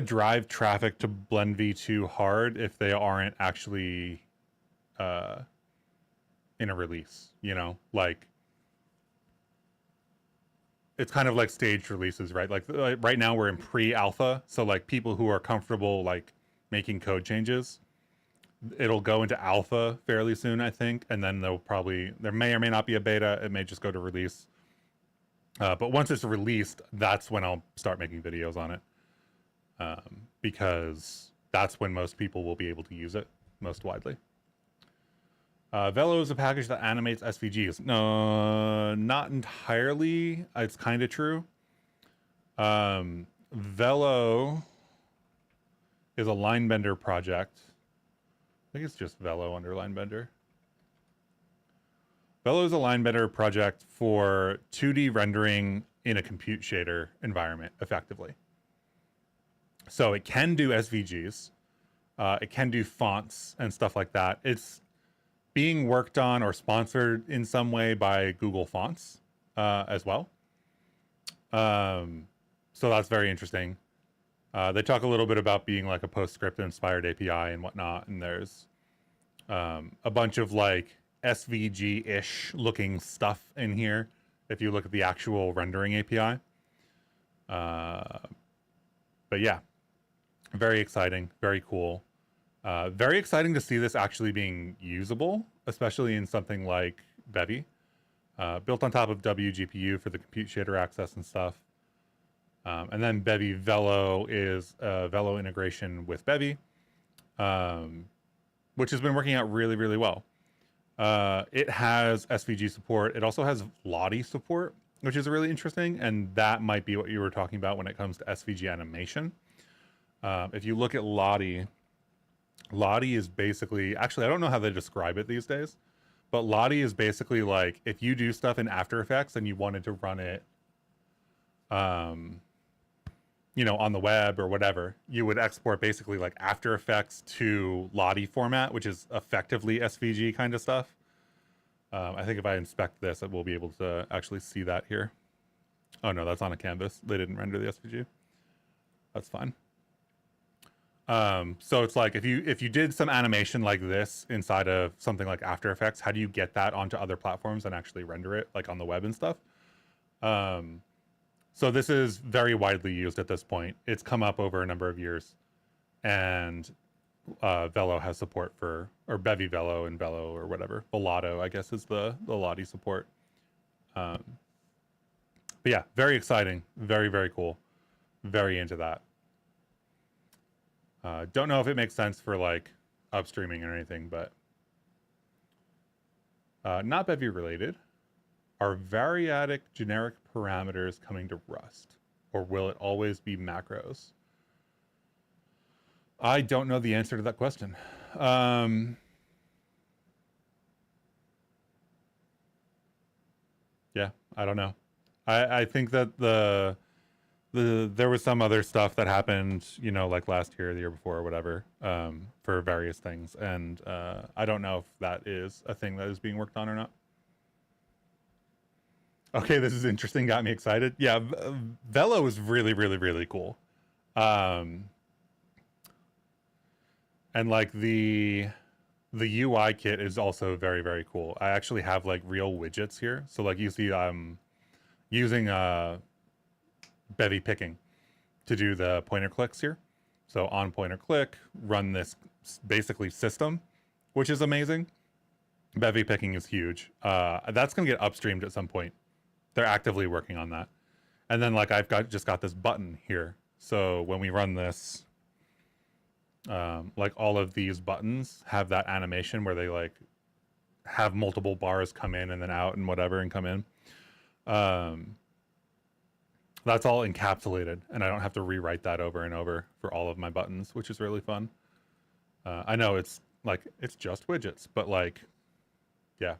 drive traffic to blenvy too hard if they aren't actually in a release, you know? Like it's kind of like staged releases, right? Like right now we're in pre-alpha, so like people who are comfortable like making code changes, it'll go into alpha fairly soon, I think, and then there may or may not be a beta. It may just go to release. But once it's released, that's when I'll start making videos on it, because that's when most people will be able to use it most widely. Velo is a package that animates SVGs. No, not entirely. It's kind of true. Velo is a line bender project. I think it's just Velo under line bender. Velo is a line bender project for 2D rendering in a compute shader environment, effectively. So it can do SVGs. It can do fonts and stuff like that. It's being worked on or sponsored in some way by Google Fonts as well. So that's very interesting. They talk a little bit about being like a PostScript inspired API and whatnot. And there's a bunch of like SVG-ish looking stuff in here if you look at the actual rendering API. But yeah, very exciting, very cool. Very exciting to see this actually being usable, especially in something like Bevy. Built on top of WGPU for the compute shader access and stuff. And then Bevy Velo is Velo integration with Bevy, which has been working out really, really well. It has SVG support. It also has Lottie support, which is really interesting. And that might be what you were talking about when it comes to SVG animation. If you look at Lottie is basically, actually, I don't know how they describe it these days, but Lottie is basically like if you do stuff in After Effects and you wanted to run it, you know, on the web or whatever, you would export basically like After Effects to Lottie format, which is effectively SVG kind of stuff. I think if I inspect this, I will be able to actually see that here. Oh no, that's on a canvas. They didn't render the SVG. That's fine. So it's like if you did some animation like this inside of something like After Effects, how do you get that onto other platforms and actually render it like on the web and stuff? So this is very widely used at this point. It's come up over a number of years, and Velo has support for, or Bevy Velo and Velo or whatever. Velato, I guess, is the Lottie support. But yeah, very exciting, very, very cool. Very into that. Don't know if it makes sense for like upstreaming or anything, but not Bevy related. Are variadic generic parameters coming to Rust, or will it always be macros? I don't know the answer to that question. Yeah, I don't know. I think that there was some other stuff that happened, you know, like last year or the year before or whatever, for various things. And I don't know if that is a thing that is being worked on or not. Okay, this is interesting. Got me excited. Yeah, Velo is really, really, really cool. And like the UI kit is also very, very cool. I actually have like real widgets here. So like you see using Bevy picking to do the pointer clicks here. So on pointer click, run this basically system, which is amazing. Bevy picking is huge. That's going to get upstreamed at some point. They're actively working on that. And then like I've just got this button here. So when we run this, like all of these buttons have that animation where they like have multiple bars come in and then out and whatever and come in. That's all encapsulated, and I don't have to rewrite that over and over for all of my buttons, which is really fun. I know it's like, it's just widgets, but like, yeah.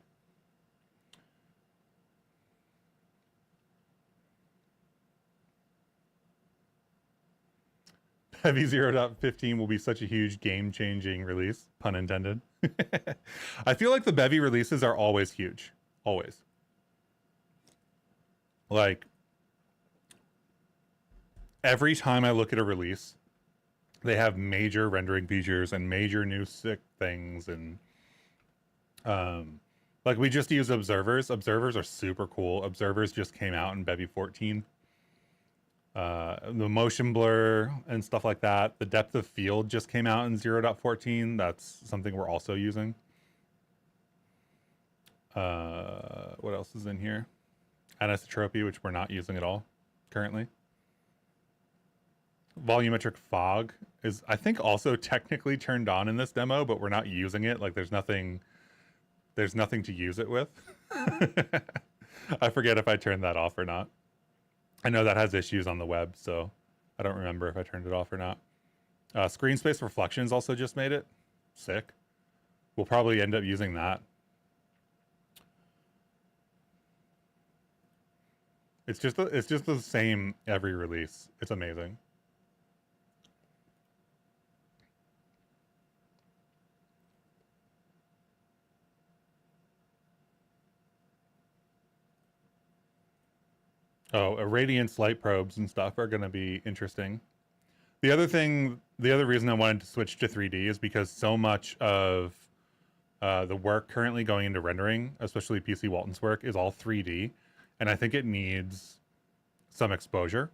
Bevy 0.15 will be such a huge game-changing release, pun intended. I feel like the Bevy releases are always huge, always. Like, every time I look at a release, they have major rendering features and major new sick things, and like we just use observers. Observers are super cool. Observers just came out in Bevy 14. The motion blur and stuff like that. The depth of field just came out in 0.14. That's something we're also using. What else is in here? Anisotropy, which we're not using at all currently. Volumetric fog is, I think, also technically turned on in this demo, but we're not using it. Like there's nothing to use it with. I forget if I turned that off or not. I know that has issues on the web, so I don't remember if I turned it off or not. Screen space reflections also just made it. Sick. We'll probably end up using that. It's just the same every release. It's amazing. Oh, irradiance light probes and stuff are going to be interesting. The other reason I wanted to switch to 3D is because so much of the work currently going into rendering, especially PC Walton's work, is all 3D. And I think it needs some exposure.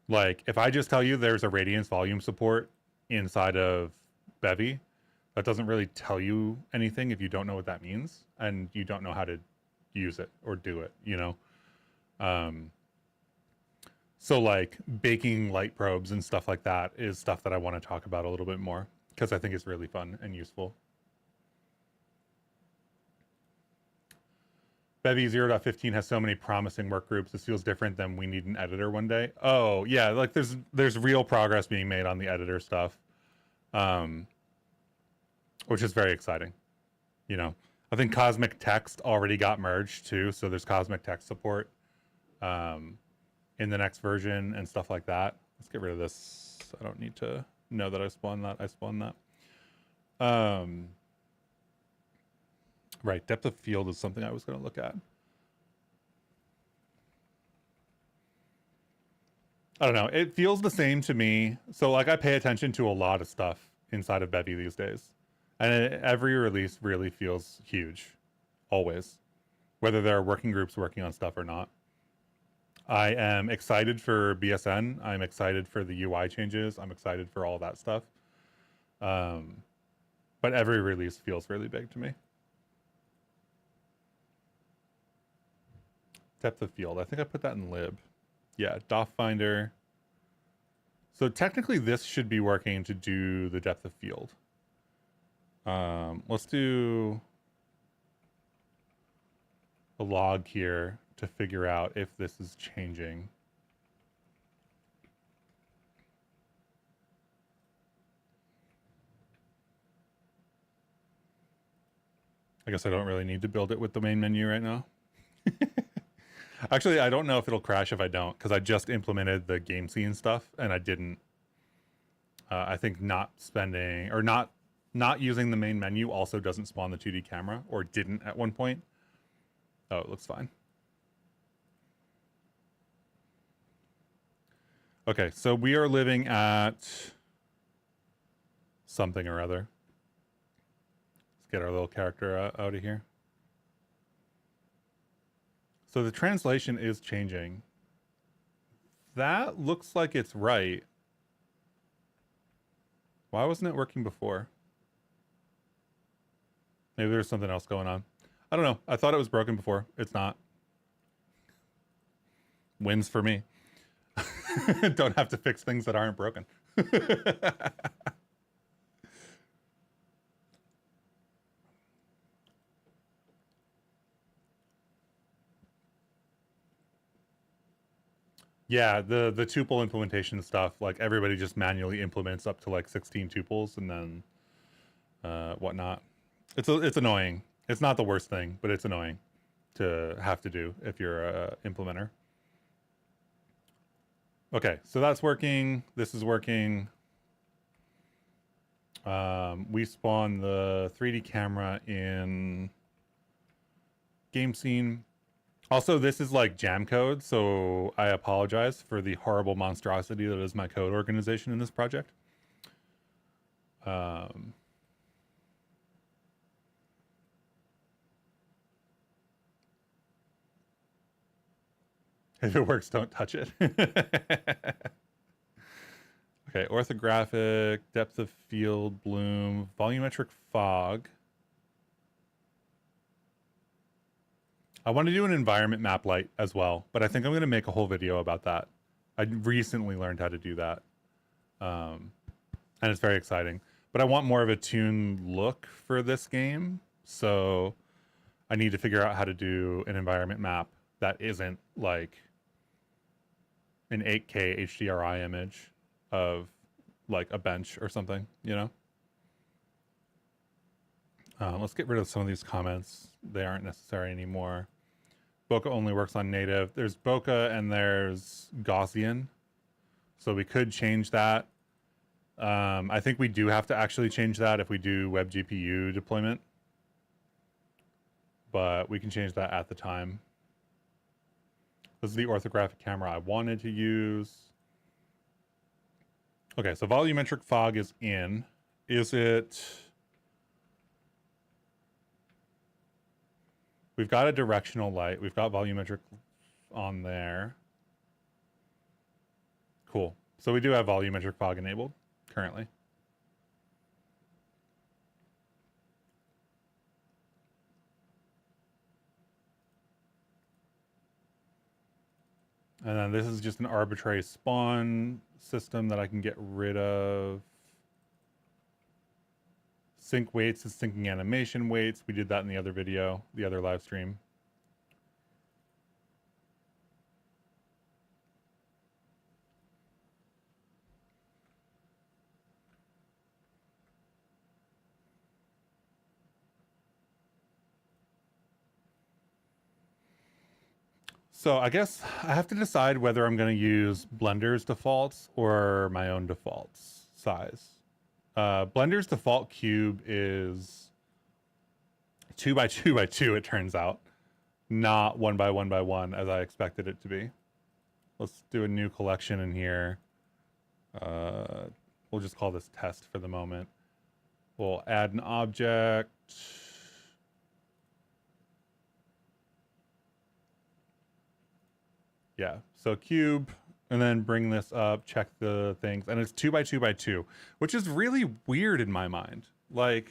Like, if I just tell you there's a radiance volume support inside of Bevy, that doesn't really tell you anything if you don't know what that means and you don't know how to use it or do it, you know? So like baking light probes and stuff like that is stuff that I want to talk about a little bit more because I think it's really fun and useful. Bevy 0.15 has so many promising work groups. This feels different than we need an editor one day. Oh yeah, like there's real progress being made on the editor stuff, which is very exciting. You know, I think Cosmic Text already got merged too, so there's Cosmic Text support in the next version and stuff like that. Let's get rid of this. I don't need to know that I spawned that. I spawned that. Right, depth of field is something I was going to look at. I don't know. It feels the same to me. So like I pay attention to a lot of stuff inside of Bevy these days. And every release really feels huge. Always. Whether there are working groups working on stuff or not. I am excited for BSN. I'm excited for the UI changes. I'm excited for all that stuff. But every release feels really big to me. Depth of field. I think I put that in lib. Yeah, DOF Finder. So technically this should be working to do the depth of field. Let's do a log here to figure out if this is changing. I guess I don't really need to build it with the main menu right now. Actually, I don't know if it'll crash if I don't, because I just implemented the game scene stuff and I didn't. I think not spending or not using the main menu also doesn't spawn the 2D camera, or didn't at one point. Oh, it looks fine. Okay, so we are living at something or other. Let's get our little character out of here. So the translation is changing. That looks like it's right. Why wasn't it working before? Maybe there's something else going on. I don't know. I thought it was broken before. It's not. Wins for me. Don't have to fix things that aren't broken. Yeah, the tuple implementation stuff, like everybody just manually implements up to like 16 tuples and then whatnot. It's annoying. It's not the worst thing, but it's annoying to have to do if you're a implementer. Okay, so that's working. This is working. We spawn the 3D camera in game scene. Also, this is like jam code, so I apologize for the horrible monstrosity that is my code organization in this project. If it works, don't touch it. Okay, orthographic, depth of field, bloom, volumetric fog. I want to do an environment map light as well, but I think I'm going to make a whole video about that. I recently learned how to do that. And it's very exciting. But I want more of a toon look for this game, so I need to figure out how to do an environment map that isn't like an 8K HDRI image of like a bench or something, you know? Let's get rid of some of these comments. They aren't necessary anymore. Bokeh only works on native. There's Bokeh and there's Gaussian. So we could change that. I think we do have to actually change that if we do web GPU deployment. But we can change that at the time. This is the orthographic camera I wanted to use. Okay, so volumetric fog is in. Is it... We've got a directional light. We've got volumetric on there. Cool. So we do have volumetric fog enabled currently. And then this is just an arbitrary spawn system that I can get rid of. Sync weights is syncing animation weights. We did that in the other video, the other live stream. So I guess I have to decide whether I'm going to use Blender's defaults or my own defaults size. Blender's default cube is 2 by 2 by 2, it turns out, not 1 by 1 by 1 as I expected it to be. Let's do a new collection in here. We'll just call this test for the moment. We'll add an object. Yeah, so cube, and then bring this up, check the things, and it's 2 by 2 by 2, which is really weird in my mind. Like,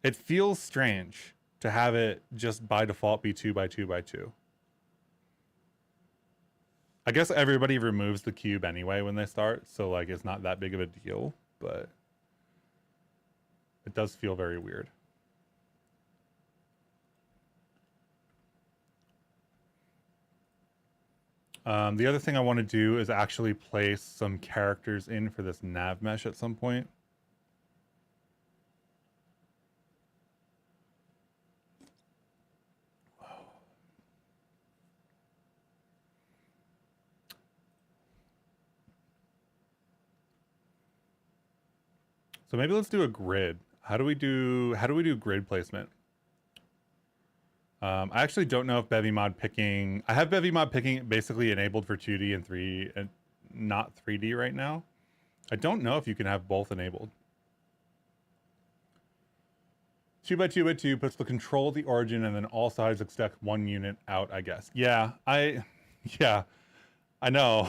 it feels strange to have it just by default be 2 by 2 by 2. I guess everybody removes the cube anyway when they start, so like it's not that big of a deal, but it does feel very weird. The other thing I want to do is actually place some characters in for this nav mesh at some point. So maybe let's do a grid. How do we do grid placement? I actually don't know if Bevy mod picking... I have Bevy mod picking basically enabled for 2D and 3 and not 3D right now. I don't know if you can have both enabled. 2 by 2 by 2 puts the control at the origin and then all sides except one unit out, I guess. Yeah, yeah, I know.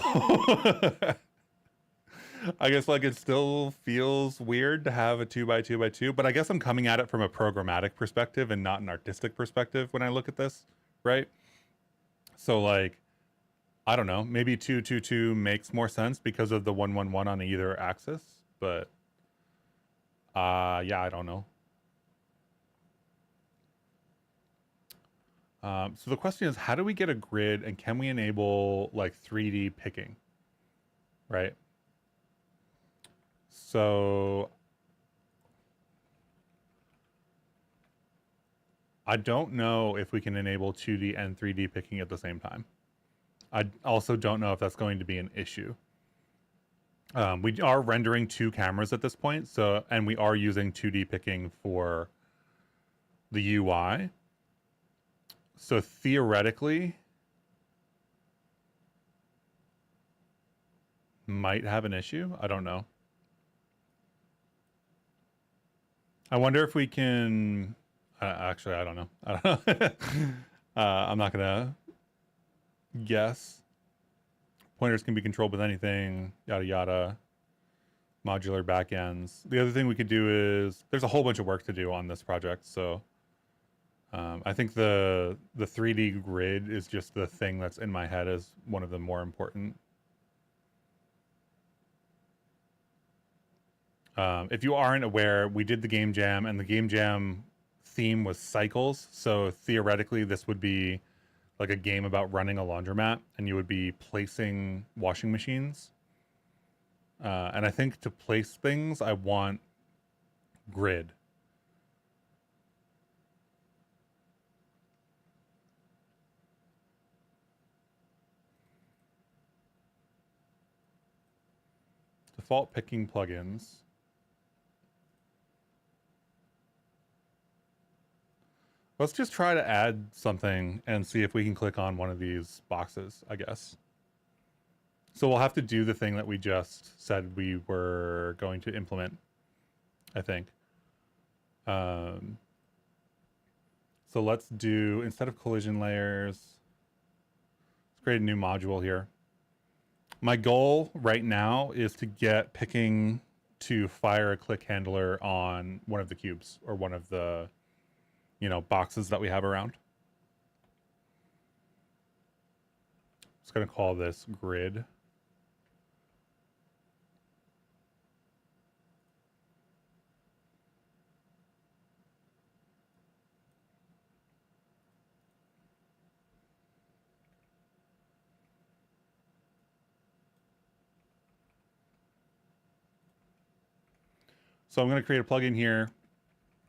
I guess like it still feels weird to have a 2 by 2 by 2, but I guess I'm coming at it from a programmatic perspective and not an artistic perspective when I look at this, right? So like, I don't know, maybe 2 2 2 makes more sense because of the 1 1 1 on either axis, but yeah, I don't know. So the question is, how do we get a grid and can we enable like 3D picking, right? So I don't know if we can enable 2D and 3D picking at the same time. I also don't know if that's going to be an issue. We are rendering 2 cameras at this point, so and we are using 2D picking for the UI. So theoretically, might have an issue. I don't know. I wonder if we can. Actually, I don't know. I don't know. I'm not gonna guess. Pointers can be controlled with anything. Yada yada. Modular backends. The other thing we could do is there's a whole bunch of work to do on this project, so. I think the 3D grid is just the thing that's in my head as one of the more important. If you aren't aware, we did the game jam, and the game jam theme was cycles. So theoretically, this would be like a game about running a laundromat, and you would be placing washing machines. And I think to place things, I want grid. Default picking plugins. Let's just try to add something and see if we can click on one of these boxes, I guess. So we'll have to do the thing that we just said we were going to implement, I think. So let's do, instead of collision layers, let's create a new module here. My goal right now is to get picking to fire a click handler on one of the cubes or one of the, boxes that we have around. Just going to call this grid. So I'm going to create a plugin here.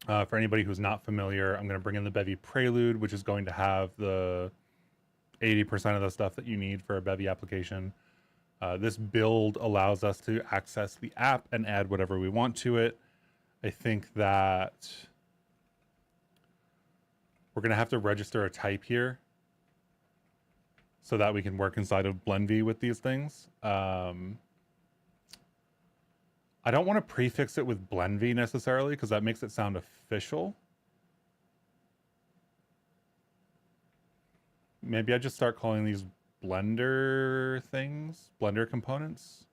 For anybody who's not familiar, I'm going to bring in the Bevy Prelude, which is going to have the 80% of the stuff that you need for a Bevy application. This build allows us to access the app and add whatever we want to it. I think that we're going to have to register a type here so that we can work inside of blenvy with these things. I don't want to prefix it with blenvy necessarily because that makes it sound official. Maybe I just start calling these Blender things, Blender components.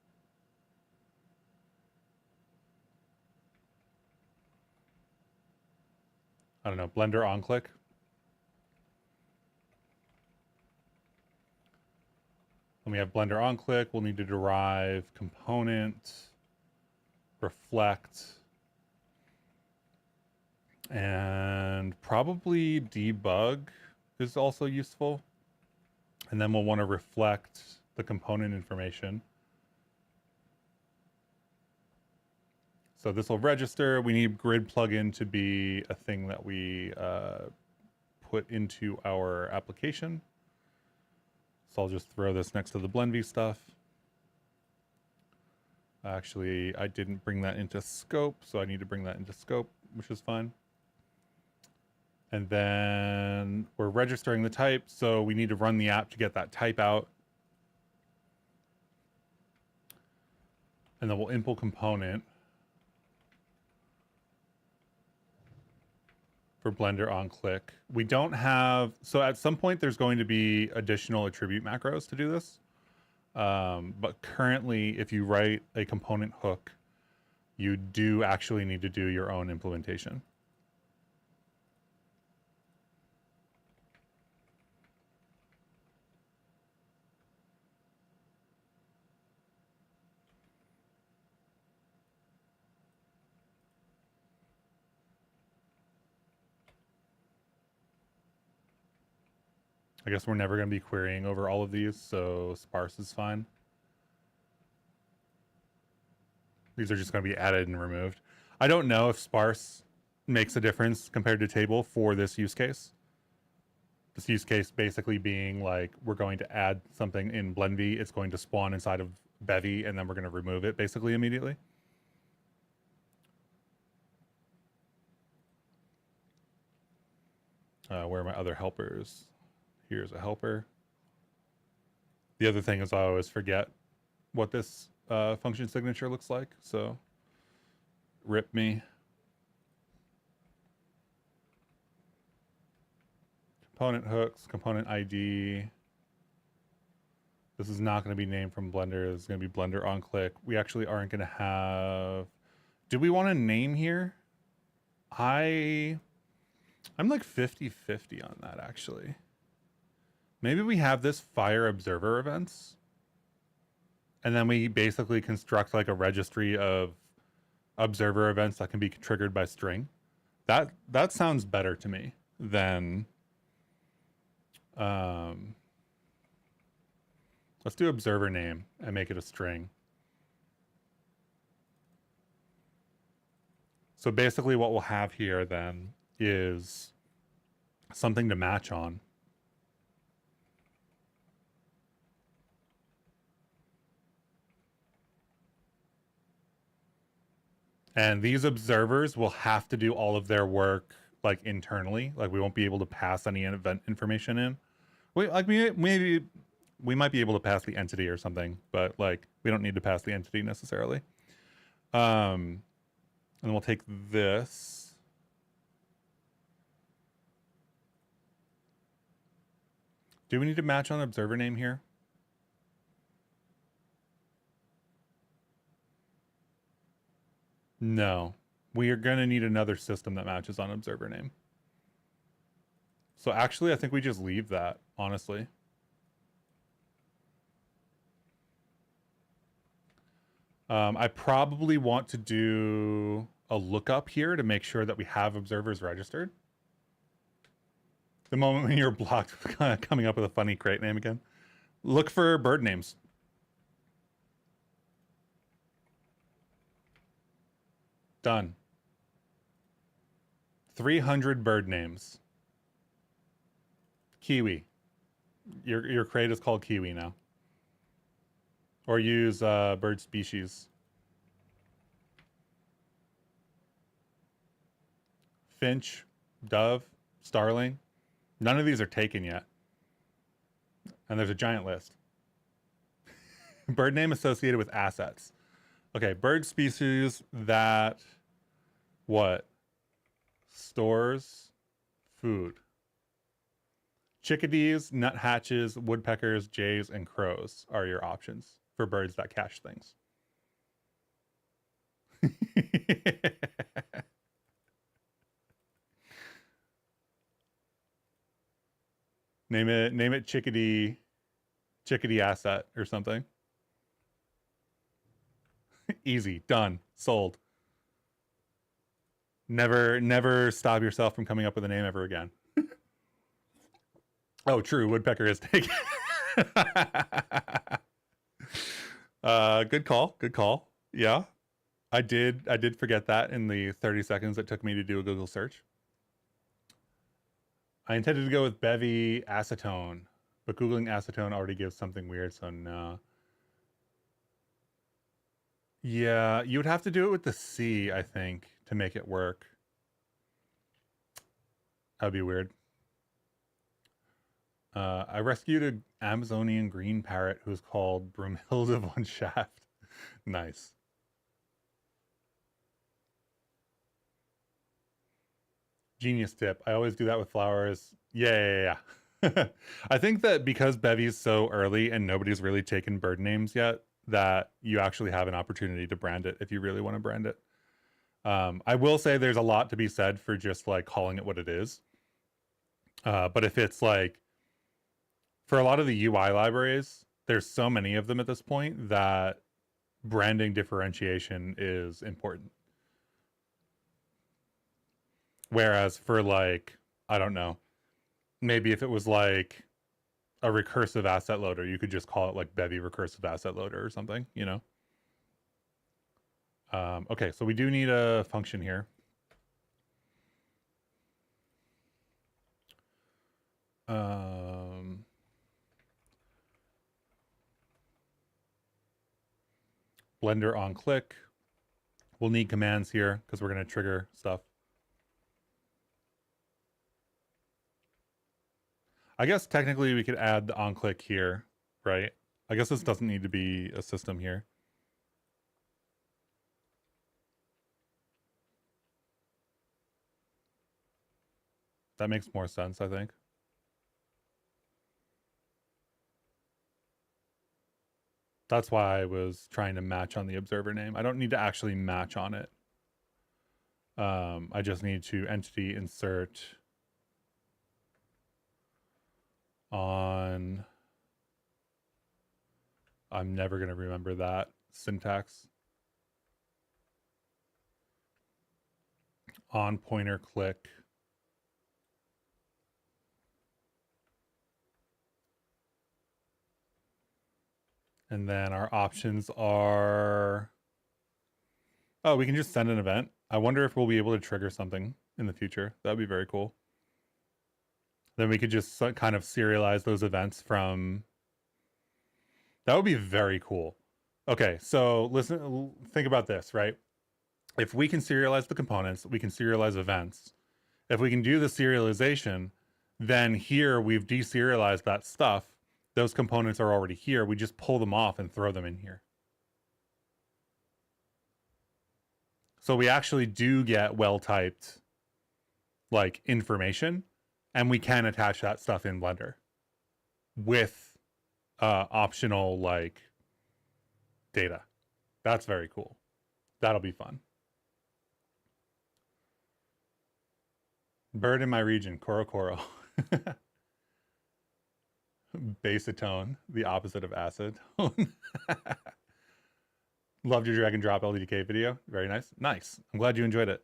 I don't know, Blender on click. When we have Blender on click, we'll need to derive component, reflect, and probably debug is also useful. And then we'll want to reflect the component information. So this will register. We need grid plugin to be a thing that we put into our application. So I'll just throw this next to the blenvy stuff. Actually, I didn't bring that into scope, so I need to bring that into scope, which is fine. And then we're registering the type, so we need to run the app to get that type out. And then we'll import component. for Blender on click. We don't have, so at some point there's going to be additional attribute macros to do this. But currently, if you write a component hook, you do actually need to do your own implementation. I guess we're never going to be querying over all of these, so sparse is fine. These are just going to be added and removed. I don't know if sparse makes a difference compared to table for this use case. This use case basically being like, we're going to add something in blenvy, it's going to spawn inside of bevy, and then we're going to remove it basically immediately. Where are my other helpers? Here's a helper. The other thing is I always forget what this function signature looks like, so rip me. Component hooks, component ID. This is not going to be named from Blender. This is going to be Blender on click. We actually aren't going to have... Do we want a name here? I'm like 50-50 on that, actually. Maybe we have this fire observer events, and then we basically construct like a registry of observer events that can be triggered by string. That sounds better to me than let's do observer name and make it a string. So basically what we'll have here then is something to match on. And these observers will have to do all of their work like internally. Like we won't be able to pass any event information in. Maybe we might be able to pass the entity or something, but like we don't need to pass the entity necessarily. And then we'll take this. Do we need to match on observer name here? No, we are going to need another system that matches on observer name. So actually, I think we just leave that, honestly. I probably want to do a lookup here to make sure that we have observers registered. The moment when you're blocked coming up with a funny crate name again. Look for bird names. Done. 300 bird names. Kiwi. Your crate is called Kiwi now. Or use bird species. Finch, dove, starling. None of these are taken yet. And there's a giant list. Bird name associated with assets. Okay, bird species that what? Stores food. Chickadees, nuthatches, woodpeckers, jays, and crows are your options for birds that cache things. Name it chickadee asset or something. Easy, done, sold. Never stop yourself from coming up with a name ever again. Oh, true, woodpecker is taken. Good call. Yeah, I did forget that in the 30 seconds it took me to do a Google search. I intended to go with bevy acetone, but Googling acetone already gives something weird, so no. Yeah, you would have to do it with the C, I think, to make it work. That'd be weird. I rescued an Amazonian green parrot who's called Brumhilde von Shaft. Nice. Genius tip. I always do that with flowers. Yeah. I think that because Bevy's so early and nobody's really taken bird names yet, that you actually have an opportunity to brand it if you really want to brand it. I will say there's a lot to be said for just like calling it what it is. But if it's like, for a lot of the UI libraries, there's so many of them at this point that branding differentiation is important. Whereas for like, I don't know, maybe if it was like a recursive asset loader, you could just call it like Bevy recursive asset loader or something, you know? Okay, so we do need a function here. Blender on click. We'll need commands here because we're going to trigger stuff. I guess technically we could add the on click here, right? I guess this doesn't need to be a system here. That makes more sense, I think. That's why I was trying to match on the observer name. I don't need to actually match on it. I just need to entity insert on. I'm never going to remember that syntax. On pointer click. And then our options are, oh, we can just send an event. I wonder if we'll be able to trigger something in the future. That'd be very cool. Then we could just kind of serialize those events from, that would be very cool. Okay, so listen, think about this, right? If we can serialize the components, we can serialize events. If we can do the serialization, then here we've deserialized that stuff. Those components are already here. We just pull them off and throw them in here. So we actually do get well-typed like information, and we can attach that stuff in Blender with optional like data. That's very cool. That'll be fun. Bird in my region, Coro Coro. Basatone, the opposite of acid. Loved your drag and drop LDK video. Very nice. Nice. I'm glad you enjoyed it.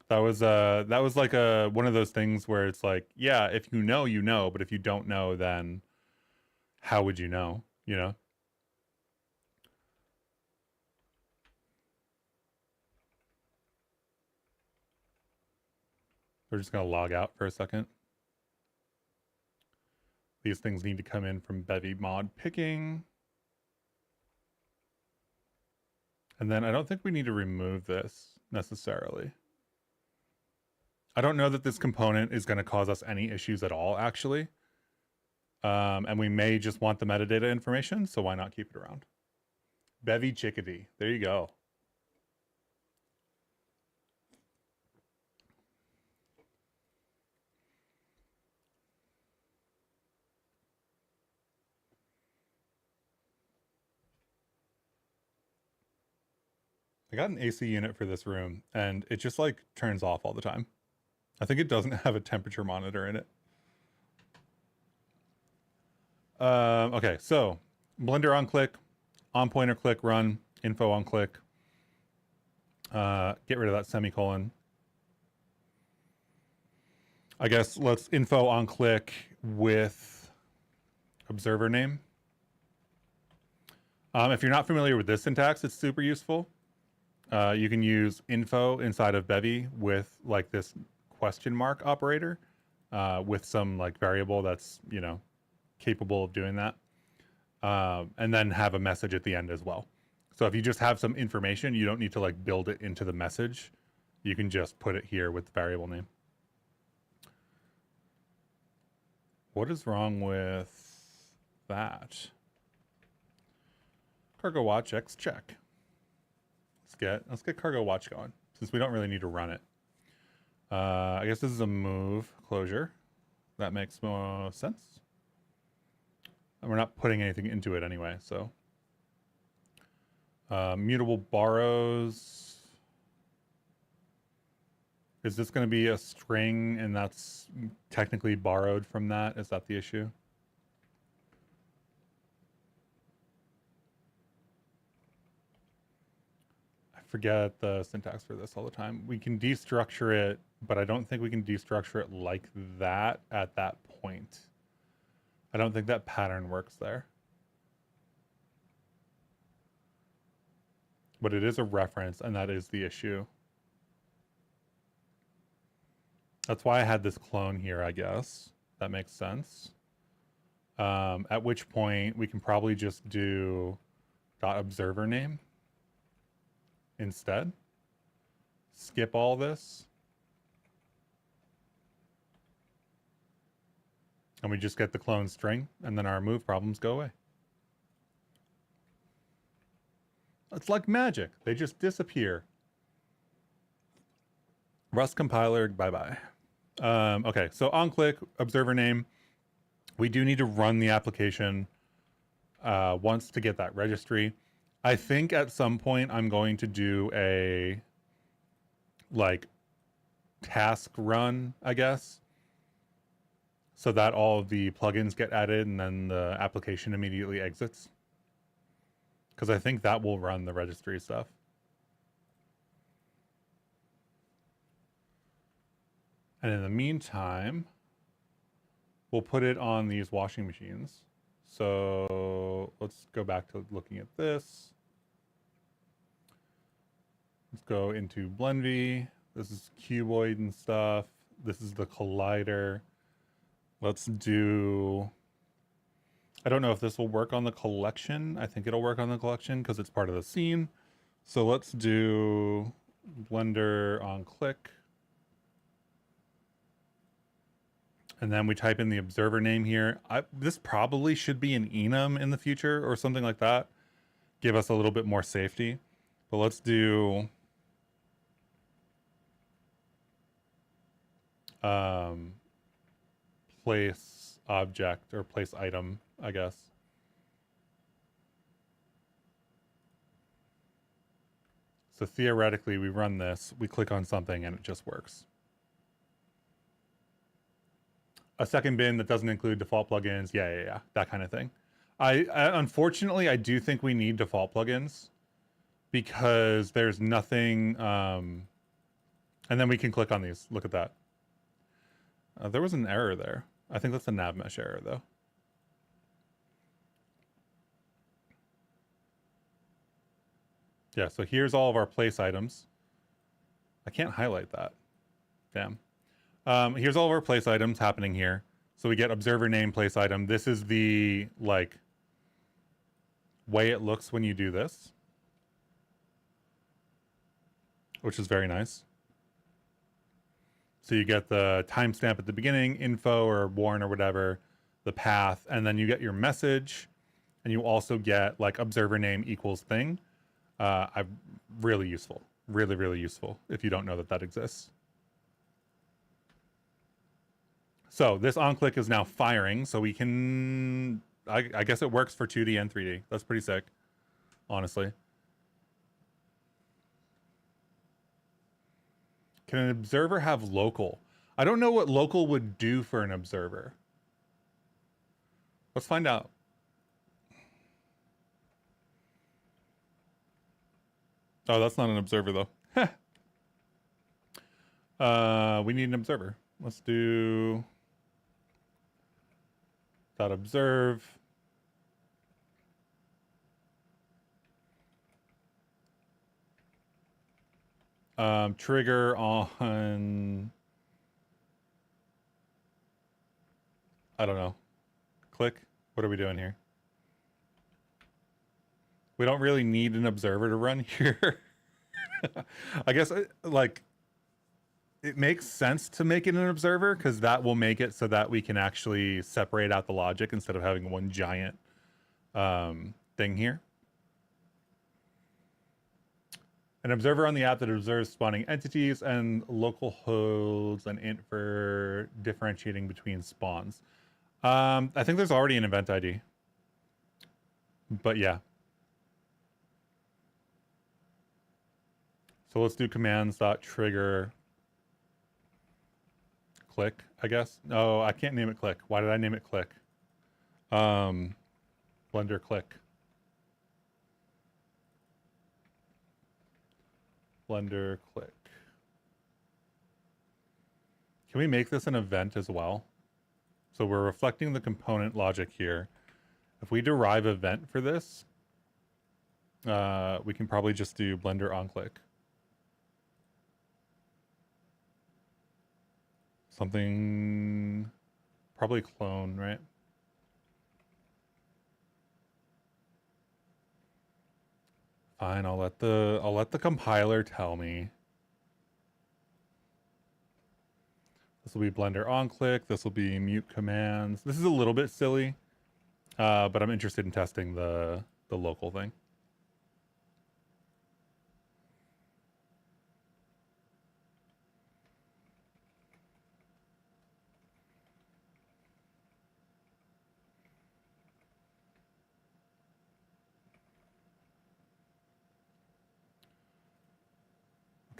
That was like one of those things where it's like, yeah, if you know, you know, but if you don't know, then how would you know? You know? We're just gonna log out for a second. These things need to come in from Bevy mod picking. And then I don't think we need to remove this necessarily. I don't know that this component is going to cause us any issues at all, actually. And we may just want the metadata information, so why not keep it around? Bevy chickadee. There you go. I got an AC unit for this room, and it just like turns off all the time. I think it doesn't have a temperature monitor in it. Okay, so Blender on click, on pointer click, run, info on click. Get rid of that semicolon. I guess let's info on click with observer name. If you're not familiar with this syntax, it's super useful. You can use info inside of Bevy with like this question mark operator with some like variable that's, you know, capable of doing that. And then have a message at the end as well. So if you just have some information, you don't need to like build it into the message. You can just put it here with the variable name. What is wrong with that? Cargo watch X check. Let's get cargo watch going, since we don't really need to run it. I guess this is a move closure. That makes more sense. And we're not putting anything into it anyway, so. Mutable borrows. Is this going to be a string and that's technically borrowed from that? Is that the issue? I forget the syntax for this all the time. We can destructure it, but I don't think we can destructure it like that at that point. I don't think that pattern works there. But it is a reference, and that is the issue. That's why I had this clone here, I guess. That makes sense. At which point we can probably just do .observer name instead. Skip all this. And we just get the clone string, and then our move problems go away. It's like magic. They just disappear. Rust compiler, bye-bye. Okay, so on click, observer name. We do need to run the application once to get that registry. I think at some point I'm going to do a like task run, I guess, so that all of the plugins get added and then the application immediately exits. Because I think that will run the registry stuff. And in the meantime, we'll put it on these washing machines. So let's go back to looking at this. Let's go into blenvy. This is cuboid and stuff. This is the collider. Let's do... I don't know if this will work on the collection. I think it'll work on the collection because it's part of the scene. So let's do Blender on click. And then we type in the observer name here. This probably should be an enum in the future or something like that. Give us a little bit more safety. But let's do... place object or place item, I guess. So theoretically, we run this, we click on something, and it just works. A second bin that doesn't include default plugins, yeah, that kind of thing. I unfortunately, I do think we need default plugins because there's nothing, and then we can click on these. Look at that. There was an error there. I think that's a nav mesh error, though. Yeah, so here's all of our place items. I can't highlight that. Damn. Here's all of our place items happening here. So we get observer name place item. This is the, like, way it looks when you do this, which is very nice. So you get the timestamp at the beginning, info or warn or whatever, the path, and then you get your message, and you also get like observer name equals thing. Really useful, really useful if you don't know that that exists. So this on click is now firing, so we can, I guess it works for 2D and 3D. That's pretty sick, honestly. Can an observer have local? I don't know what local would do for an observer. Let's find out. Oh, that's not an observer though. We need an observer. Let's do dot observe. Trigger on, I don't know. Click. What are we doing here? We don't really need an observer to run here. I guess like it makes sense to make it an observer because that will make it so that we can actually separate out the logic instead of having one giant thing here. An observer on the app that observes spawning entities and local holds an int for differentiating between spawns. I think there's already an event ID. But yeah. So let's do commands.trigger click, I guess. No, I can't name it click. Why did I name it click? Blender click. Blender click. Can we make this an event as well? So we're reflecting the component logic here. If we derive event for this, we can probably just do Blender onClick. Something, probably clone, right? Fine, I'll let the compiler tell me. This will be Blender onClick. This will be mute commands. This is a little bit silly, but I'm interested in testing the local thing.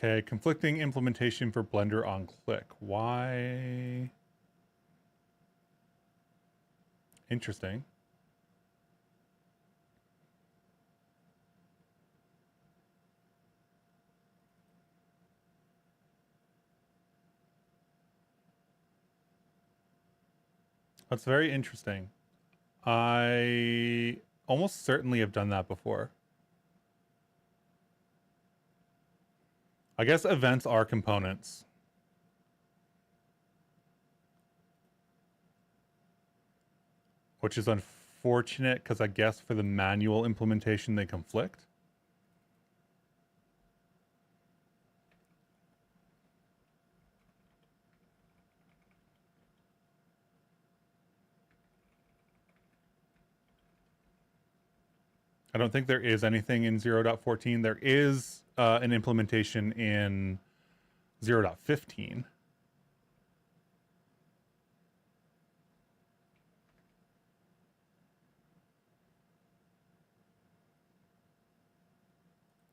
Okay, conflicting implementation for Blender onClick. Why? Interesting. That's very interesting. I almost certainly have done that before. I guess events are components. Which is unfortunate because I guess for the manual implementation they conflict. I don't think there is anything in 0.14. There is an implementation in 0.15.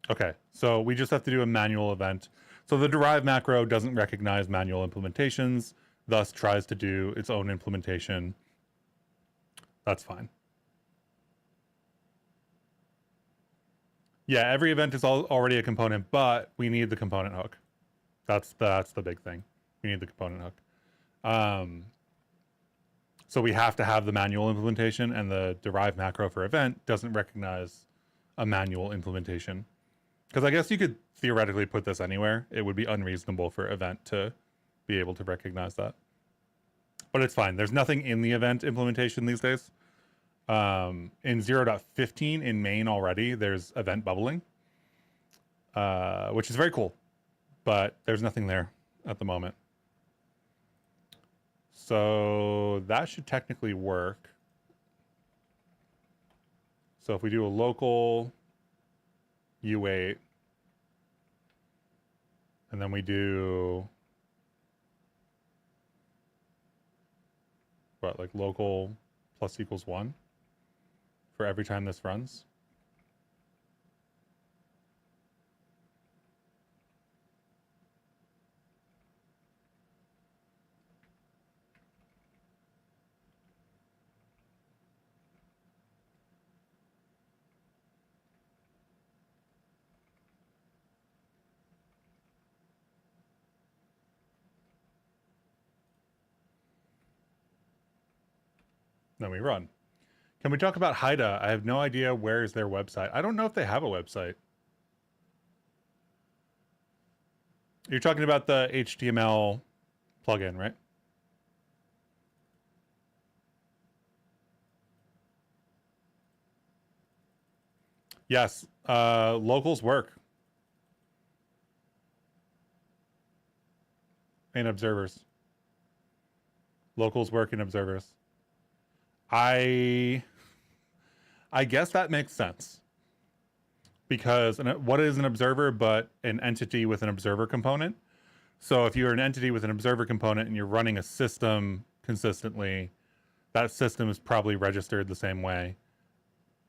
Okay, so we just have to do a manual event. So the derive macro doesn't recognize manual implementations, thus tries to do its own implementation. That's fine. Yeah, every event is already a component, but we need the component hook. That's the big thing. We need the component hook. So we have to have the manual implementation, and the derive macro for event doesn't recognize a manual implementation. Because I guess you could theoretically put this anywhere. It would be unreasonable for event to be able to recognize that. But it's fine. There's nothing in the event implementation these days. In 0.15 in main already, there's event bubbling, which is very cool. But there's nothing there at the moment. So that should technically work. So if we do a local U8, and then we do what, like local plus equals 1 for every time this runs. Then we run. Can we talk about Haida? I have no idea where is their website. I don't know if they have a website. You're talking about the HTML plugin, right? Yes, locals work. In observers. Locals work in observers. I guess that makes sense. because what is an observer but an entity with an observer component? So if you're an entity with an observer component and you're running a system consistently, that system is probably registered the same way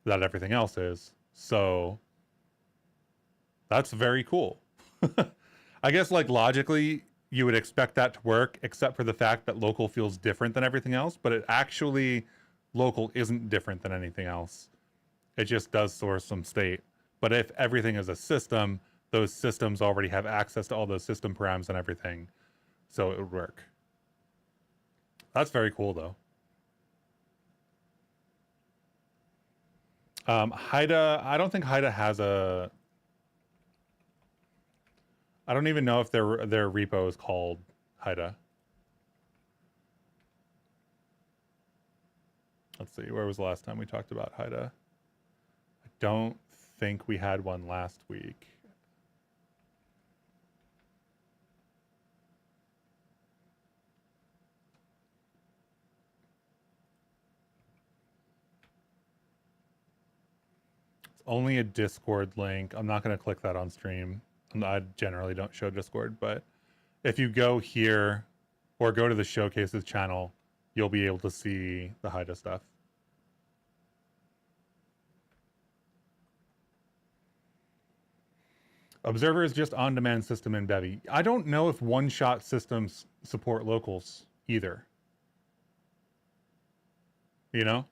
that everything else is. So that's very cool. I guess like logically you would expect that to work, except for the fact that local feels different than everything else, but it actually, local isn't different than anything else. It just does store some state. But if everything is a system, those systems already have access to all those system params and everything. So it would work. That's very cool though. Haida, I don't think Haida has a, I don't even know if their repo is called Haida. Let's see, where was the last time we talked about Haida? I don't think we had one last week. It's only a Discord link. I'm not going to click that on stream. I generally don't show Discord, but if you go here or go to the Showcases channel, you'll be able to see the Haida stuff. Observer is just on-demand system in Bevy. I don't know if one-shot systems support locals either. You know?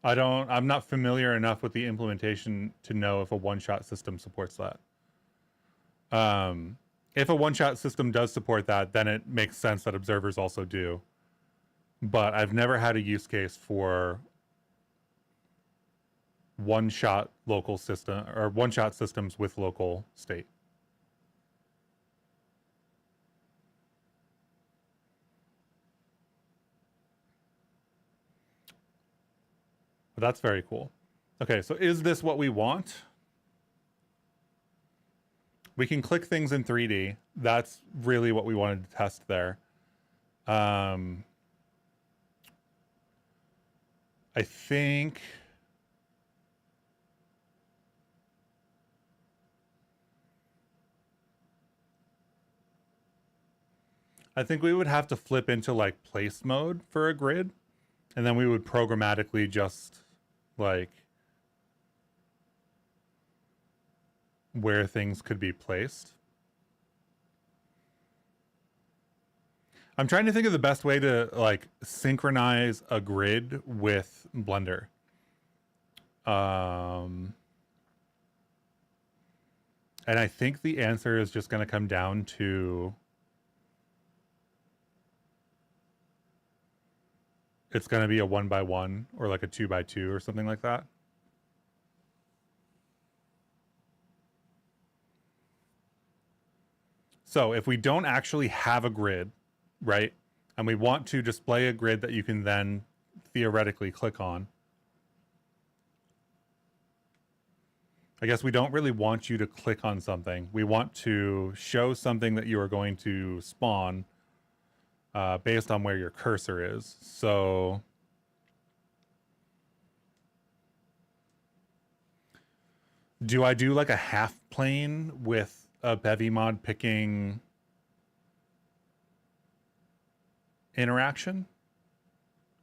I'm not familiar enough with the implementation to know if a one-shot system supports that. If a one-shot system does support that, then it makes sense that observers also do. But I've never had a use case for one-shot local system or one-shot systems with local state. But that's very cool. Okay, so is this what we want? We can click things in 3D. That's really what we wanted to test there. I think we would have to flip into like place mode for a grid, and then we would programmatically just like where things could be placed. I'm trying to think of the best way to like synchronize a grid with Blender. And I think the answer is just going to come down to it's going to be a 1x1 or like a 2x2 or something like that. So if we don't actually have a grid, right, and we want to display a grid that you can then theoretically click on, I guess we don't really want you to click on something. We want to show something that you are going to spawn based on where your cursor is. So do I do like a half plane with a Bevy mod picking interaction?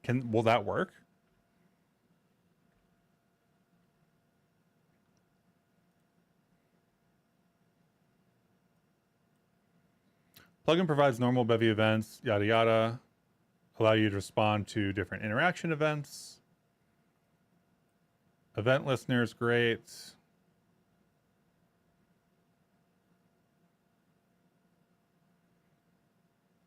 Will that work? Plugin provides normal Bevy events, yada yada. Allow you to respond to different interaction events. Event listeners, great.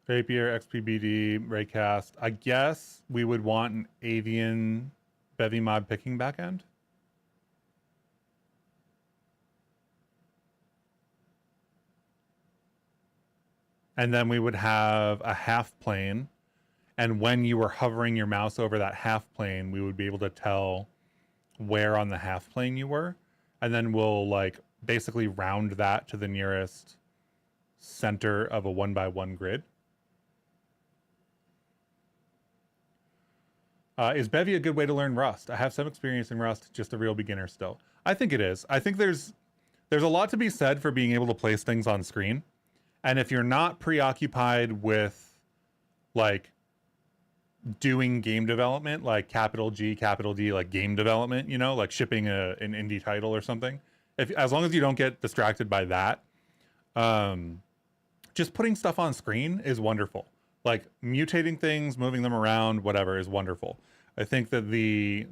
Rapier, XPBD, Raycast. I guess we would want an avian Bevy mod picking backend. And then we would have a half plane. And when you were hovering your mouse over that half plane, we would be able to tell where on the half plane you were. And then we'll like basically round that to the nearest center of a 1x1 grid. Is Bevy a good way to learn Rust? I have some experience in Rust, just a real beginner still. I think it is. I think there's a lot to be said for being able to place things on screen. And if you're not preoccupied with like doing game development, like capital G, capital D, like game development, you know, like shipping an indie title or something. If as long as you don't get distracted by that, just putting stuff on screen is wonderful. Like mutating things, moving them around, whatever is wonderful. I think that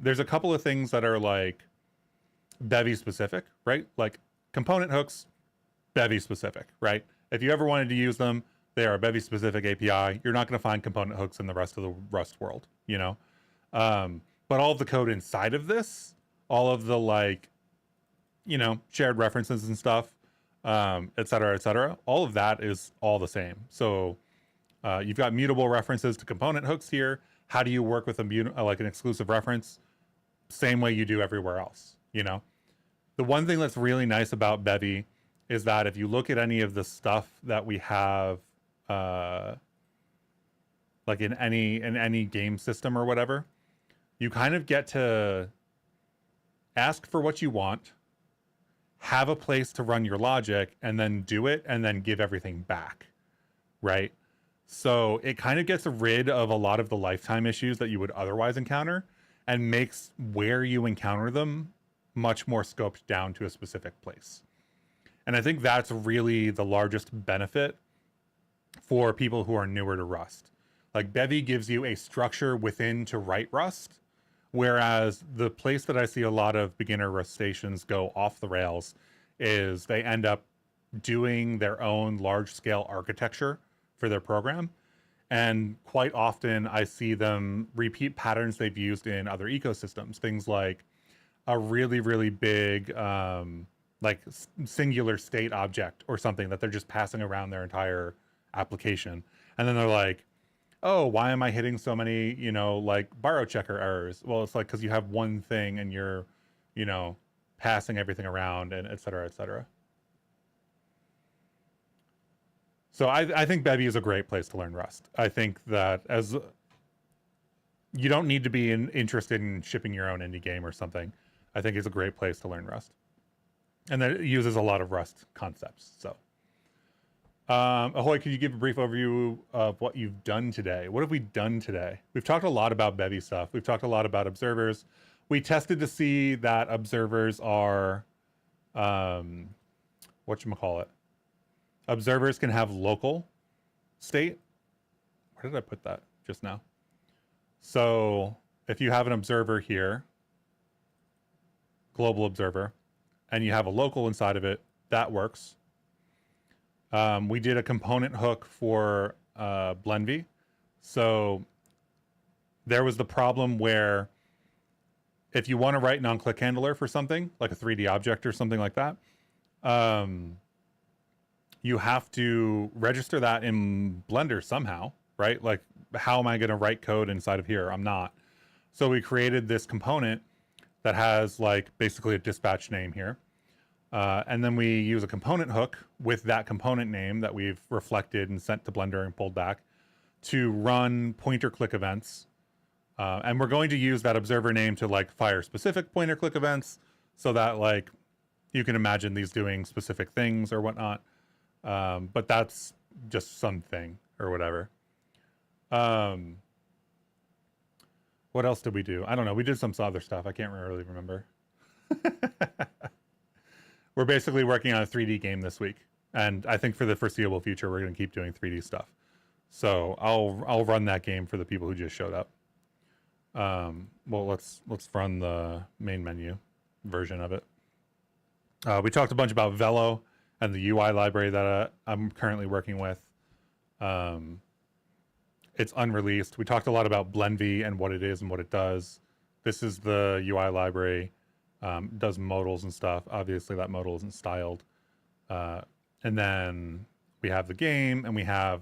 there's a couple of things that are like Bevy specific, right? Like component hooks, Bevy specific, right? If you ever wanted to use them, they are a Bevy specific API. You're not going to find component hooks in the rest of the Rust world, you know? But all of the code inside of this, all of the like, you know, shared references and stuff, et cetera, all of that is all the same. So you've got mutable references to component hooks here. How do you work with like an exclusive reference? Same way you do everywhere else, you know? The one thing that's really nice about Bevy is that if you look at any of the stuff that we have, like in any game system or whatever, you kind of get to ask for what you want, have a place to run your logic, and then do it, and then give everything back, right? So it kind of gets rid of a lot of the lifetime issues that you would otherwise encounter and makes where you encounter them much more scoped down to a specific place. And I think that's really the largest benefit for people who are newer to Rust. Like Bevy gives you a structure within to write Rust, whereas the place that I see a lot of beginner Rust stations go off the rails is they end up doing their own large scale architecture for their program. And quite often I see them repeat patterns they've used in other ecosystems, things like a really, really big, like singular state object or something that they're just passing around their entire application. And then they're like, oh, why am I hitting so many, you know, like borrow checker errors? Well, it's like, cause you have one thing and you're, you know, passing everything around and et cetera, et cetera. So I think Bevy is a great place to learn Rust. I think that as you don't need to be interested in shipping your own indie game or something. I think it's a great place to learn Rust. And that it uses a lot of Rust concepts. So, Ahoy, could you give a brief overview of what you've done today? What have we done today? We've talked a lot about Bevy stuff. We've talked a lot about observers. We tested to see that observers are, whatchamacallit? Observers can have local state. Where did I put that just now? So if you have an observer here, global observer, and you have a local inside of it, that works. We did a component hook for blenvy. So there was the problem where if you want to write non-click handler for something, like a 3D object or something like that, you have to register that in Blender somehow, right? Like, how am I going to write code inside of here? I'm not. So we created this component that has like basically a dispatch name here. And then we use a component hook with that component name that we've reflected and sent to Blender and pulled back to run pointer click events. And we're going to use that observer name to like fire specific pointer click events so that like you can imagine these doing specific things or whatnot. But that's just something or whatever. What else did we do? I don't know. We did some other stuff. I can't really remember. We're basically working on a 3D game this week. And I think for the foreseeable future, we're going to keep doing 3D stuff. So I'll run that game for the people who just showed up. Well, let's run the main menu version of it. We talked a bunch about Velo and the UI library that I'm currently working with. It's unreleased. We talked a lot about blenvy and what it is and what it does. This is the UI library. Does modals and stuff. Obviously that modal isn't styled. And then we have the game and we have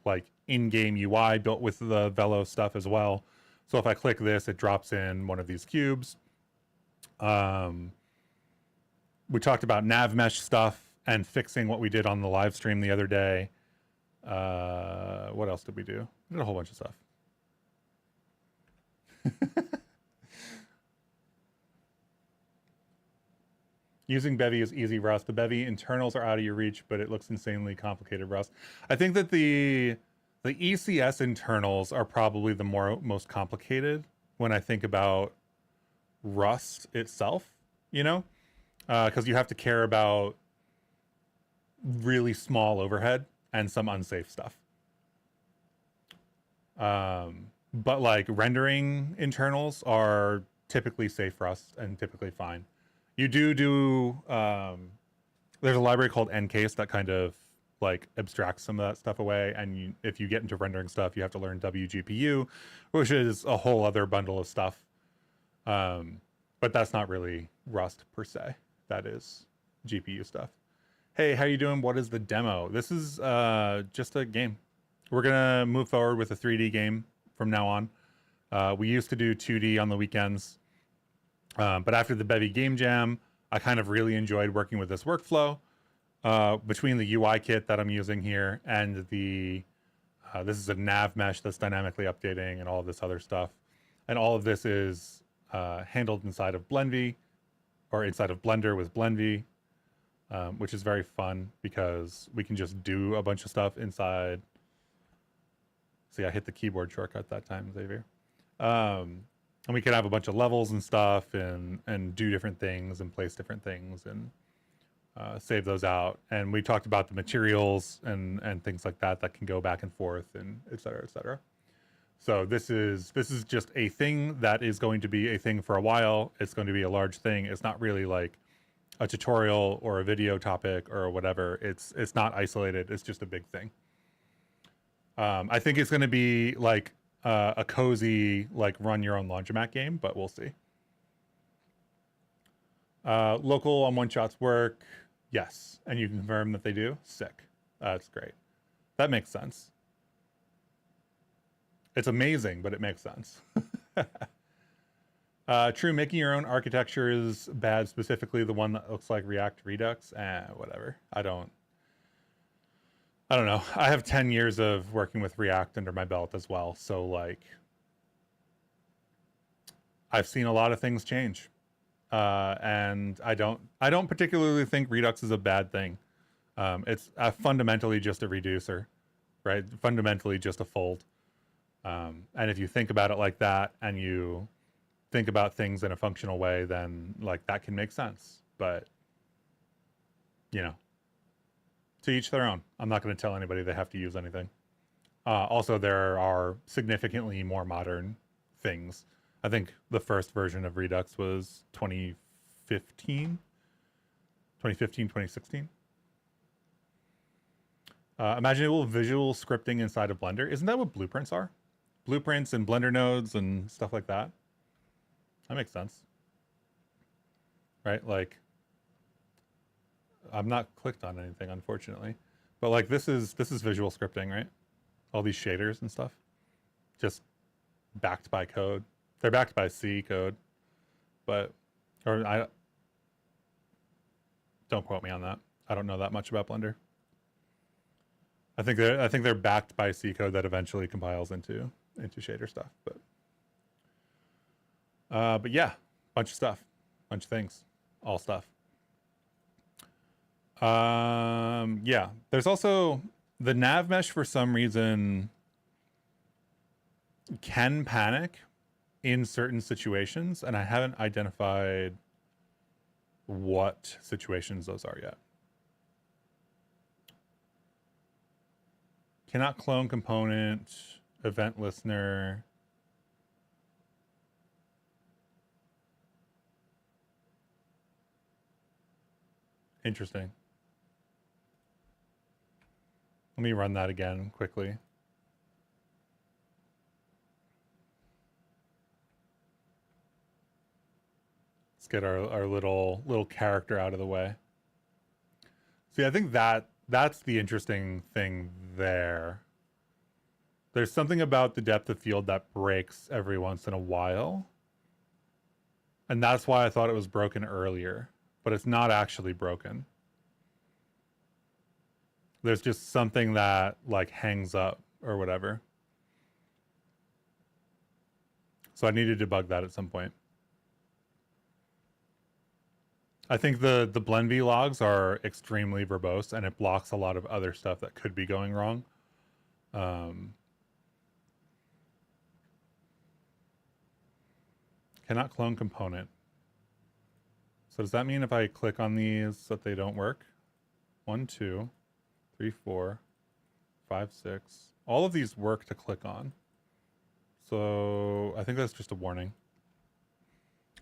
like in-game UI built with the Velo stuff as well. So if I click this, it drops in one of these cubes. We talked about nav mesh stuff and fixing what we did on the live stream the other day. What else did we do? We did a whole bunch of stuff. Using Bevy is easy, Rust. The Bevy internals are out of your reach, but it looks insanely complicated, Rust. I think that the ECS internals are probably the most complicated when I think about Rust itself, you know? Because you have to care about really small overhead and some unsafe stuff. But like rendering internals are typically safe Rust and typically fine. You do there's a library called Ncase that kind of like abstracts some of that stuff away, and if you get into rendering stuff, you have to learn WGPU, which is a whole other bundle of stuff. But that's not really Rust per se. That is GPU stuff. Hey, how you doing? What is the demo? This is just a game. We're gonna move forward with a 3D game from now on. We used to do 2D on the weekends, but after the Bevy Game Jam, I kind of really enjoyed working with this workflow. Between the UI kit that I'm using here and the this is a nav mesh that's dynamically updating and all of this other stuff, and all of this is handled inside of blenvy or inside of Blender with blenvy, which is very fun because we can just do a bunch of stuff inside. See, I hit the keyboard shortcut that time, Xavier. And we can have a bunch of levels and stuff and do different things and place different things and save those out. And we talked about the materials and things like that that can go back and forth and et cetera, et cetera. So this is just a thing that is going to be a thing for a while. It's going to be a large thing. It's not really like a tutorial or a video topic or whatever. It's not isolated. It's just a big thing. I think it's going to be like a cozy, like run your own laundromat game, but we'll see. Local on one-shots work. Yes. And you confirm that they do? Sick. That's great. That makes sense. It's amazing, but it makes sense. True, making your own architecture is bad, specifically the one that looks like React Redux. Whatever. I don't know. I have 10 years of working with React under my belt as well. So like, I've seen a lot of things change. And I don't particularly think Redux is a bad thing. It's fundamentally just a reducer, right? Fundamentally just a fold. And if you think about it like that and you think about things in a functional way, then like that can make sense. But, you know, to each their own. I'm not going to tell anybody they have to use anything. Also, there are significantly more modern things. I think the first version of Redux was 2015, 2016. Imaginable visual scripting inside of Blender. Isn't that what blueprints are? Blueprints and Blender nodes and stuff like that. That makes sense. Right? Like, I'm not clicked on anything, unfortunately. But like this is visual scripting, right? All these shaders and stuff. Just backed by code. They're backed by C code. But don't quote me on that. I don't know that much about Blender. I think they're backed by C code that eventually compiles into shader stuff. But yeah, bunch of stuff, bunch of things, all stuff. Yeah, there's also the nav mesh for some reason can panic in certain situations, and I haven't identified what situations those are yet. Cannot clone component, event listener. Interesting. Let me run that again quickly. Let's get our little character out of the way. See, I think that's the interesting thing there. There's something about the depth of field that breaks every once in a while. And that's why I thought it was broken earlier, but it's not actually broken. There's just something that like hangs up or whatever. So I need to debug that at some point. I think the blenvy logs are extremely verbose, and it blocks a lot of other stuff that could be going wrong. Cannot clone component. So does that mean if I click on these that they don't work? 1, 2, 3, 4, 5, 6. All of these work to click on. So I think that's just a warning.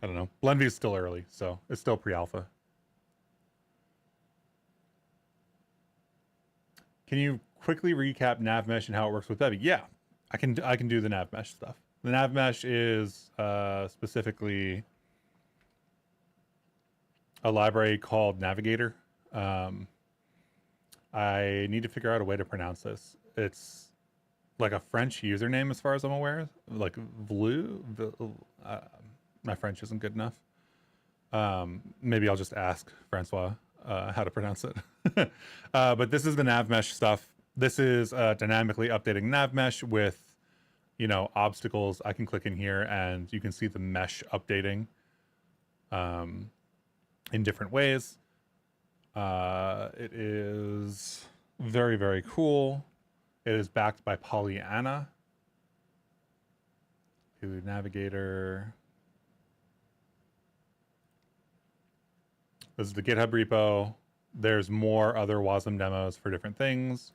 I don't know. blenvy is still early, so it's still pre-alpha. Can you quickly recap nav mesh and how it works with Bevy? Yeah, I can do the nav mesh stuff. The nav mesh is specifically a library called Navigator. I need to figure out a way to pronounce this. It's like a French username as far as I'm aware. Like Vlu. My French isn't good enough. Maybe I'll just ask Francois how to pronounce it. But this is the nav mesh stuff. This is dynamically updating nav mesh with, you know, obstacles. I can click in here and you can see the mesh updating in different ways. It is very, very cool. It is backed by Pollyanna. Navigator. This is the GitHub repo. There's more other WASM demos for different things.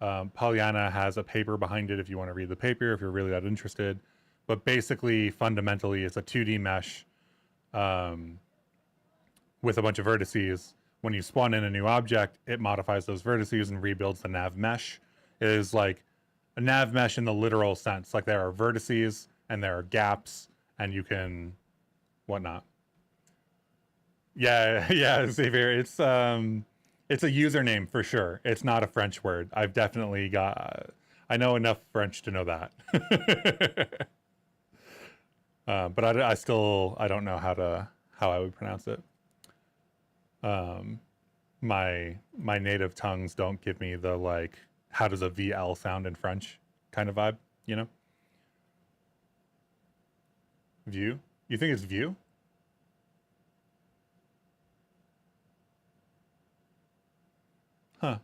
Pollyanna has a paper behind it if you want to read the paper, if you're really that interested. But basically, fundamentally, it's a 2D mesh with a bunch of vertices. When you spawn in a new object, it modifies those vertices and rebuilds the nav mesh. It is like a nav mesh in the literal sense. Like there are vertices and there are gaps and you can whatnot. Yeah, yeah, Xavier. It's a username for sure. It's not a French word. I've definitely got. I know enough French to know that. But I still don't know how I would pronounce it. My native tongues don't give me the like how does a VL sound in French kind of vibe, you know? View? You think it's view? Huh.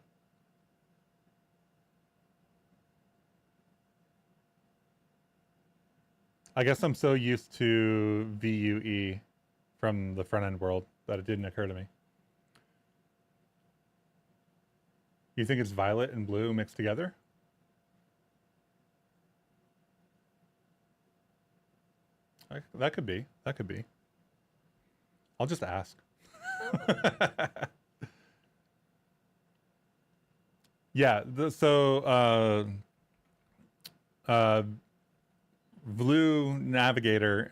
I guess I'm so used to VUE from the front end world that it didn't occur to me. You think it's violet and blue mixed together? That could be. That could be. I'll just ask. Yeah. Blue Navigator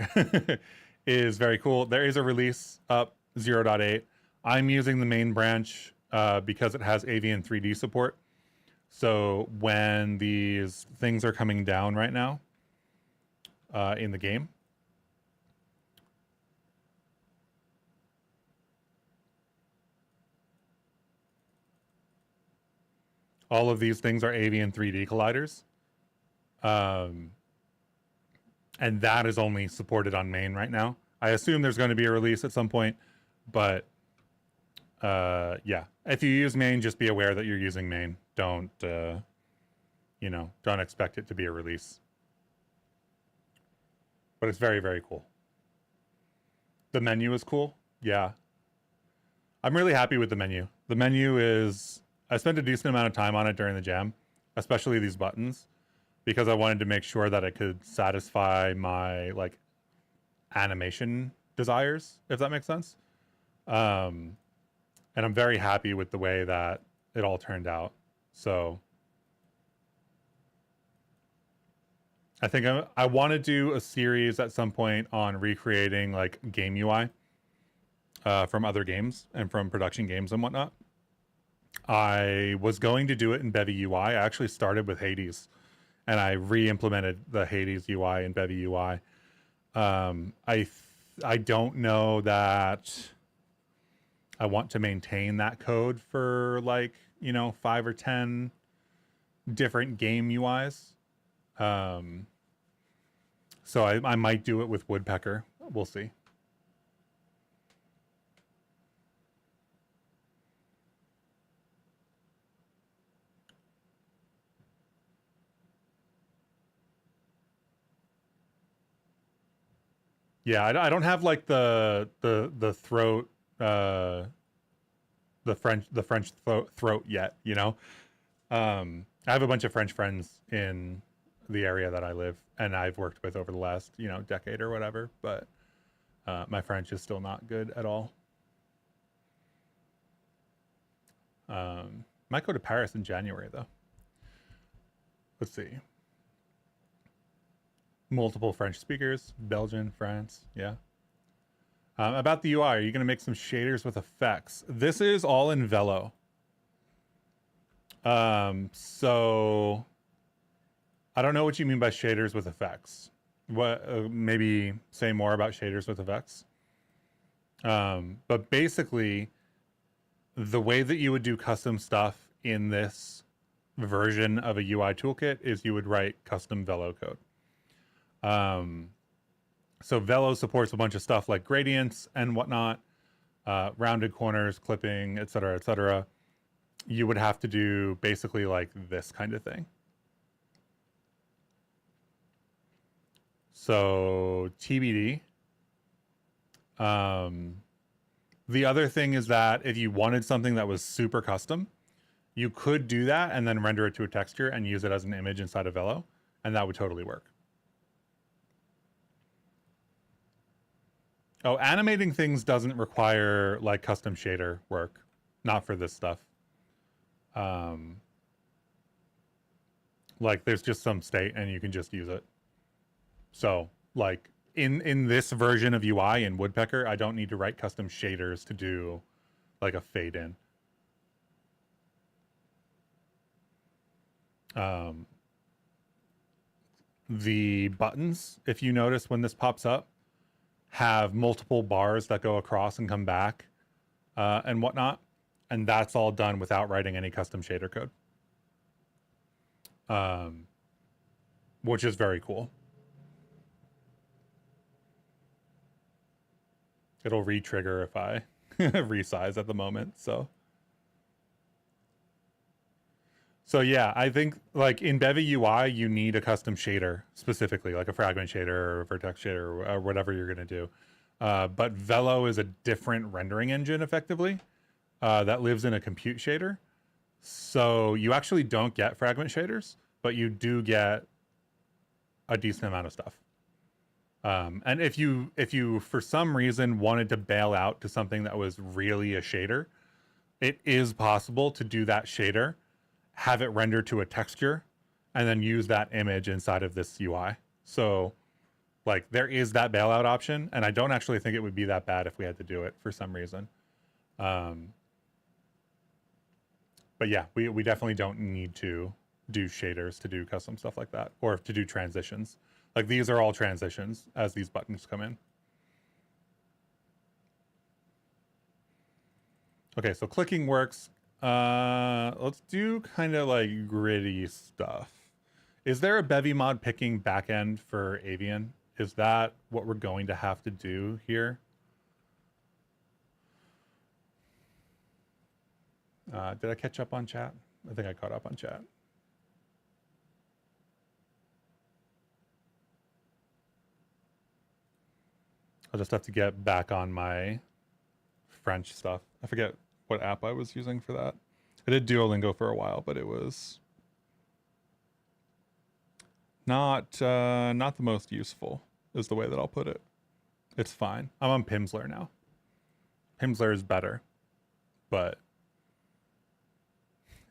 is very cool. There is a release up 0.8. I'm using the main branch because it has avian 3D support. So when these things are coming down right now in the game, all of these things are avian 3D colliders. And that is only supported on main right now. I assume there's going to be a release at some point, but yeah. If you use main, just be aware that you're using main. Don't, you know, don't expect it to be a release. But it's very, very cool. The menu is cool. Yeah. I'm really happy with the menu. The menu is, I spent a decent amount of time on it during the jam, especially these buttons, because I wanted to make sure that it could satisfy my like animation desires, if that makes sense. And I'm very happy with the way that it all turned out. So I think I want to do a series at some point on recreating like game UI from other games and from production games and whatnot. I was going to do it in Bevy UI. I actually started with Hades and I re-implemented the Hades UI in Bevy UI. I don't know that I want to maintain that code for like, you know, 5 or 10 different game UIs. So I might do it with woodpecker. We'll see. Yeah, I don't have like the throat, the French throat yet. You know, I have a bunch of French friends in the area that I live, and I've worked with over the last decade or whatever. But my French is still not good at all. Might go to Paris in January though. Let's see. Multiple French speakers, Belgian, France, yeah. About the UI, are you going to make some shaders with effects? This is all in Velo. So I don't know what you mean by shaders with effects. What? Maybe say more about shaders with effects. But basically, the way that you would do custom stuff in this version of a UI toolkit is you would write custom Velo code. So Velo supports a bunch of stuff like gradients and whatnot, rounded corners, clipping, etc., etc. You would have to do basically like this kind of thing. So TBD. The other thing is that if you wanted something that was super custom, you could do that and then render it to a texture and use it as an image inside of Velo, and that would totally work. Oh, animating things doesn't require like custom shader work. Not for this stuff. Like there's just some state and you can just use it. So like in this version of UI in Woodpecker, I don't need to write custom shaders to do like a fade in. The buttons, if you notice when this pops up, have multiple bars that go across and come back and whatnot. And that's all done without writing any custom shader code. Which is very cool. It'll re-trigger if I resize at the moment, so yeah, I think like in Bevy UI, you need a custom shader specifically, like a fragment shader or a vertex shader or whatever you're gonna do. But Velo is a different rendering engine effectively that lives in a compute shader. So you actually don't get fragment shaders, but you do get a decent amount of stuff. And if you for some reason wanted to bail out to something that was really a shader, it is possible to do that shader, have it render to a texture, and then use that image inside of this UI. So like there is that bailout option, and I don't actually think it would be that bad if we had to do it for some reason. But yeah, we definitely don't need to do shaders to do custom stuff like that, or to do transitions. Like these are all transitions as these buttons come in. Okay, so clicking works. Let's do kind of like gritty stuff. Is there a Bevy mod picking backend for Avian? Is that what we're going to have to do here? Did I catch up on chat? I think I caught up on chat. I'll just have to get back on my French stuff. I forget what app I was using for that. I did Duolingo for a while, but it was not the most useful, is the way that I'll put it. It's fine. I'm on Pimsleur now. Pimsleur is better, but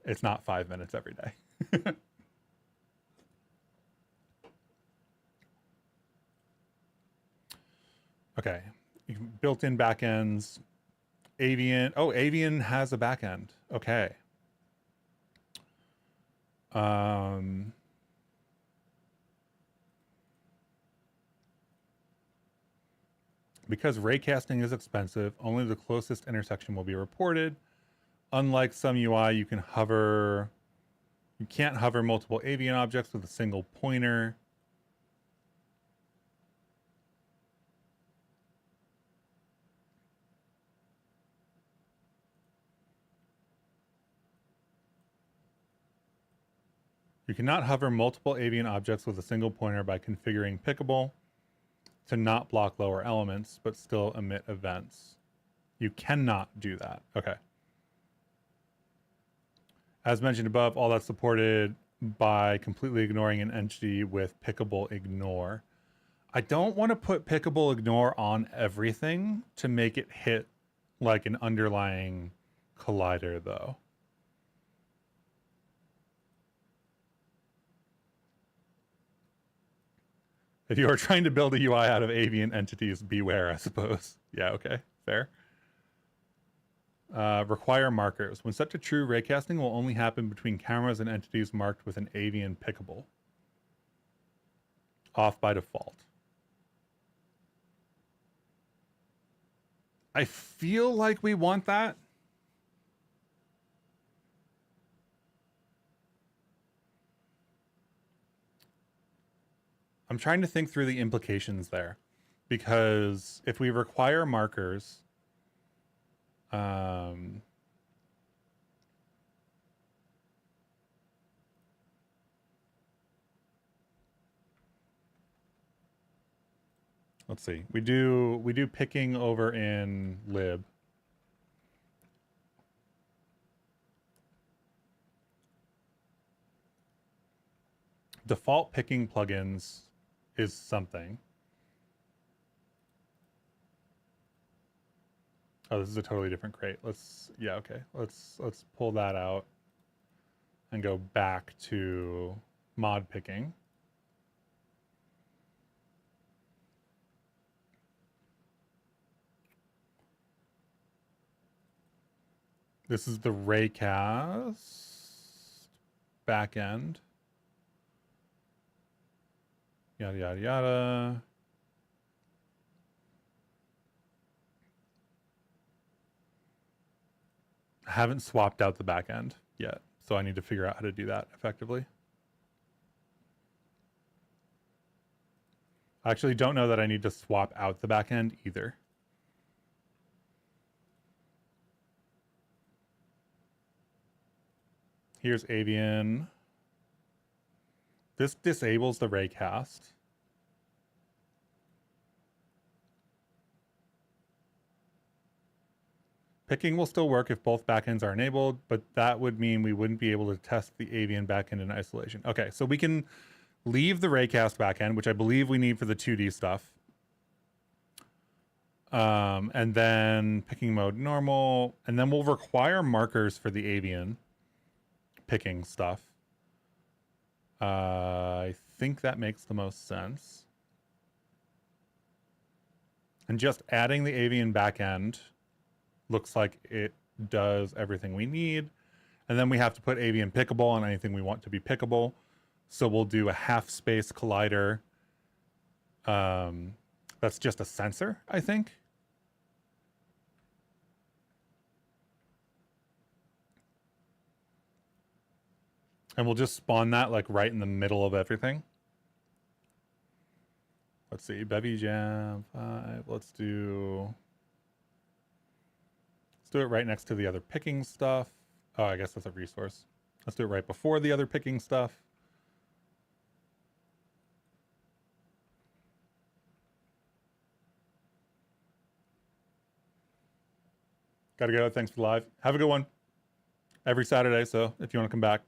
it's not 5 minutes every day. Okay, built-in backends. Avian. Oh, Avian has a backend. Okay. Because raycasting is expensive, only the closest intersection will be reported. Unlike some UI, you can hover. You can't hover multiple Avian objects with a single pointer. You cannot hover multiple avian objects with a single pointer by configuring pickable to not block lower elements, but still emit events. You cannot do that. Okay. As mentioned above, all that's supported by completely ignoring an entity with pickable ignore. I don't want to put pickable ignore on everything to make it hit like an underlying collider, though. If you are trying to build a UI out of avian entities, beware, I suppose. Yeah, okay, fair. Require markers. When set to true, raycasting will only happen between cameras and entities marked with an avian pickable. Off by default. I feel like we want that. I'm trying to think through the implications there, because if we require markers, let's see. We do picking over in lib. Default picking plugins is something. Oh, this is a totally different crate. Yeah, okay. Let's pull that out and go back to mod picking. This is the raycast backend. Yada, yada, yada. I haven't swapped out the backend yet, so I need to figure out how to do that effectively. I actually don't know that I need to swap out the backend either. Here's avian. This disables the raycast. Picking will still work if both backends are enabled, but that would mean we wouldn't be able to test the avian backend in isolation. Okay, so we can leave the raycast backend, which I believe we need for the 2D stuff. And then picking mode normal, and then we'll require markers for the avian picking stuff. I think that makes the most sense. And just adding the avian backend looks like it does everything we need. And then we have to put avian pickable on anything we want to be pickable. So we'll do a half space collider. That's just a sensor, I think. And we'll just spawn that like right in the middle of everything. Let's see, Bevy Jam 5. Let's do it right next to the other picking stuff. Oh, I guess that's a resource. Let's do it right before the other picking stuff. Gotta go. Thanks for the live. Have a good one. Every Saturday, so if you want to come back.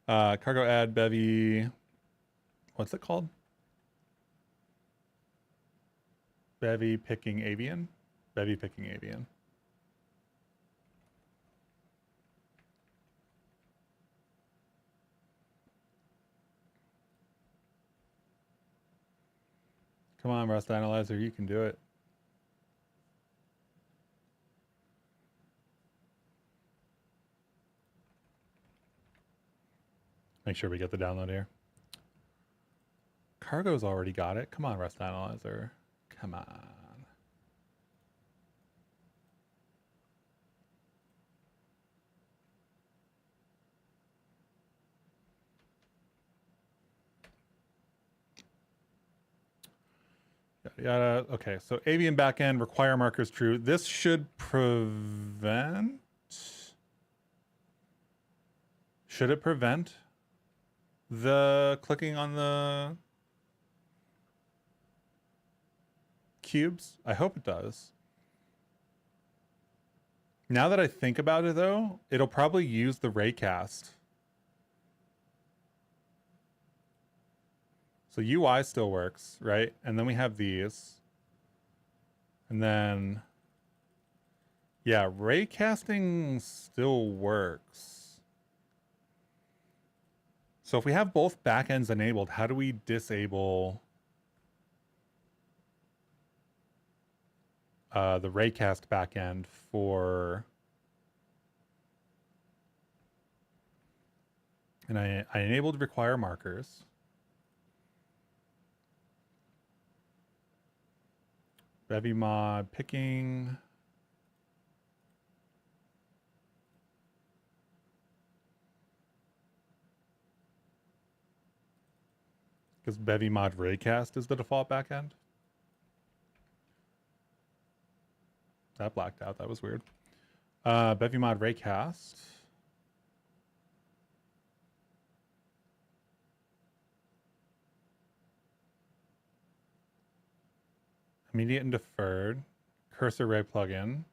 Cargo ad Bevy. What's it called? Bevy picking avian. Bevy picking avian. Come on, Rust Analyzer, you can do it. Make sure we get the download here. Cargo's already got it. Come on, Rust Analyzer. Come on. Yada, yada. Okay, so avian backend, require markers true. This should Should it prevent the clicking on the cubes? I hope it does. Now that I think about it though, it'll probably use the raycast. So UI still works, right? And then we have these. And then, yeah, raycasting still works. So if we have both backends enabled, how do we disable the raycast backend for... And I enabled require markers. Bevy mod picking. Because Bevy mod raycast is the default backend. That blacked out. That was weird. Bevy mod raycast. Immediate and deferred. Cursor ray plugin.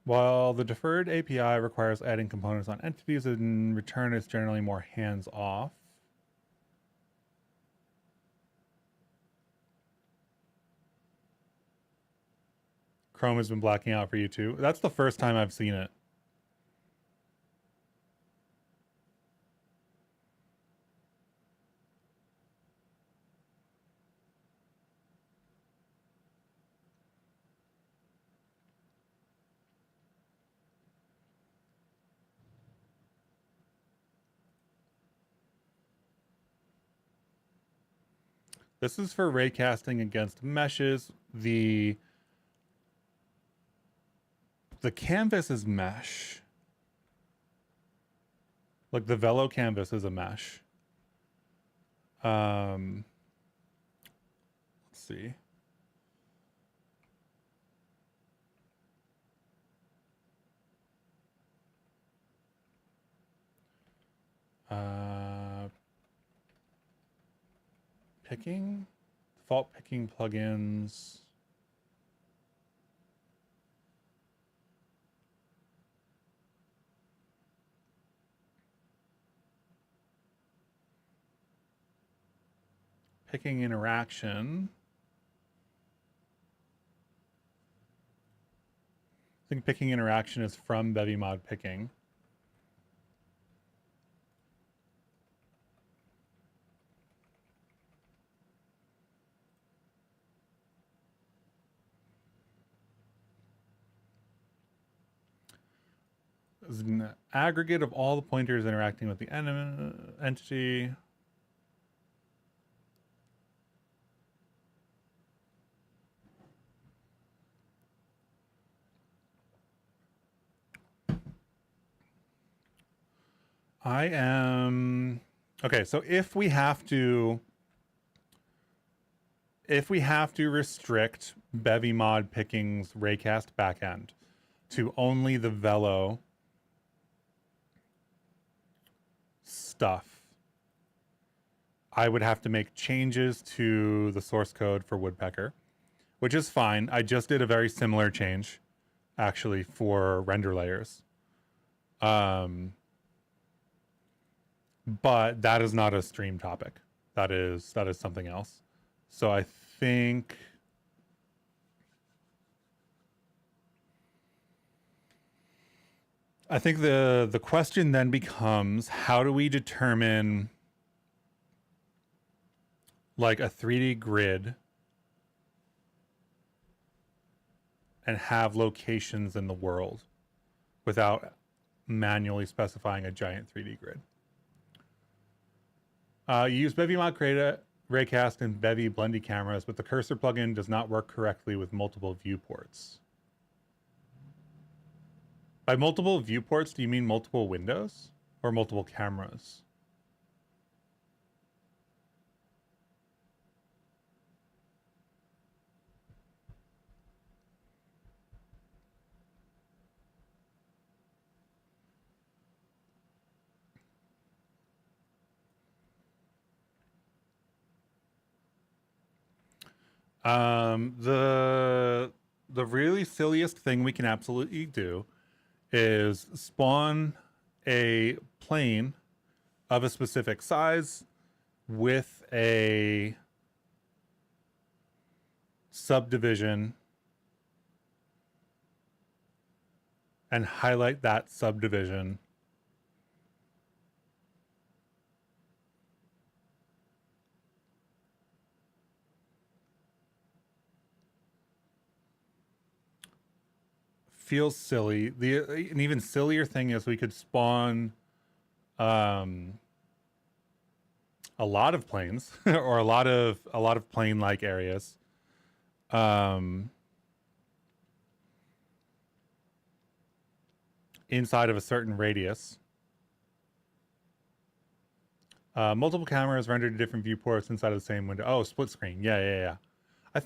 While the deferred API requires adding components on entities, in return it's generally more hands-off. Chrome has been blacking out for you too. That's the first time I've seen it. This is for raycasting against meshes. The canvas is mesh. Like the Velo canvas is a mesh. Let's see. Picking, default picking plugins. Picking interaction. I think picking interaction is from Bevy mod picking. Is an aggregate of all the pointers interacting with the entity. I am okay. So if we have to restrict Bevy mod picking's raycast backend to only the Velo stuff, I would have to make changes to the source code for Woodpecker, which is fine. I just did a very similar change actually for render layers. But that is not a stream topic. That is something else. So I think the question then becomes, how do we determine like a 3D grid and have locations in the world without manually specifying a giant 3D grid? You use Bevy mod create raycast and Bevy blendy cameras, but the cursor plugin does not work correctly with multiple viewports. By multiple viewports, do you mean multiple windows or multiple cameras? The really silliest thing we can absolutely do is spawn a plane of a specific size with a subdivision and highlight that subdivision. Feels silly. An even sillier thing is we could spawn a lot of planes or a lot of plane like areas. Inside of a certain radius. Multiple cameras rendered to different viewports inside of the same window. Oh, split screen. Yeah. I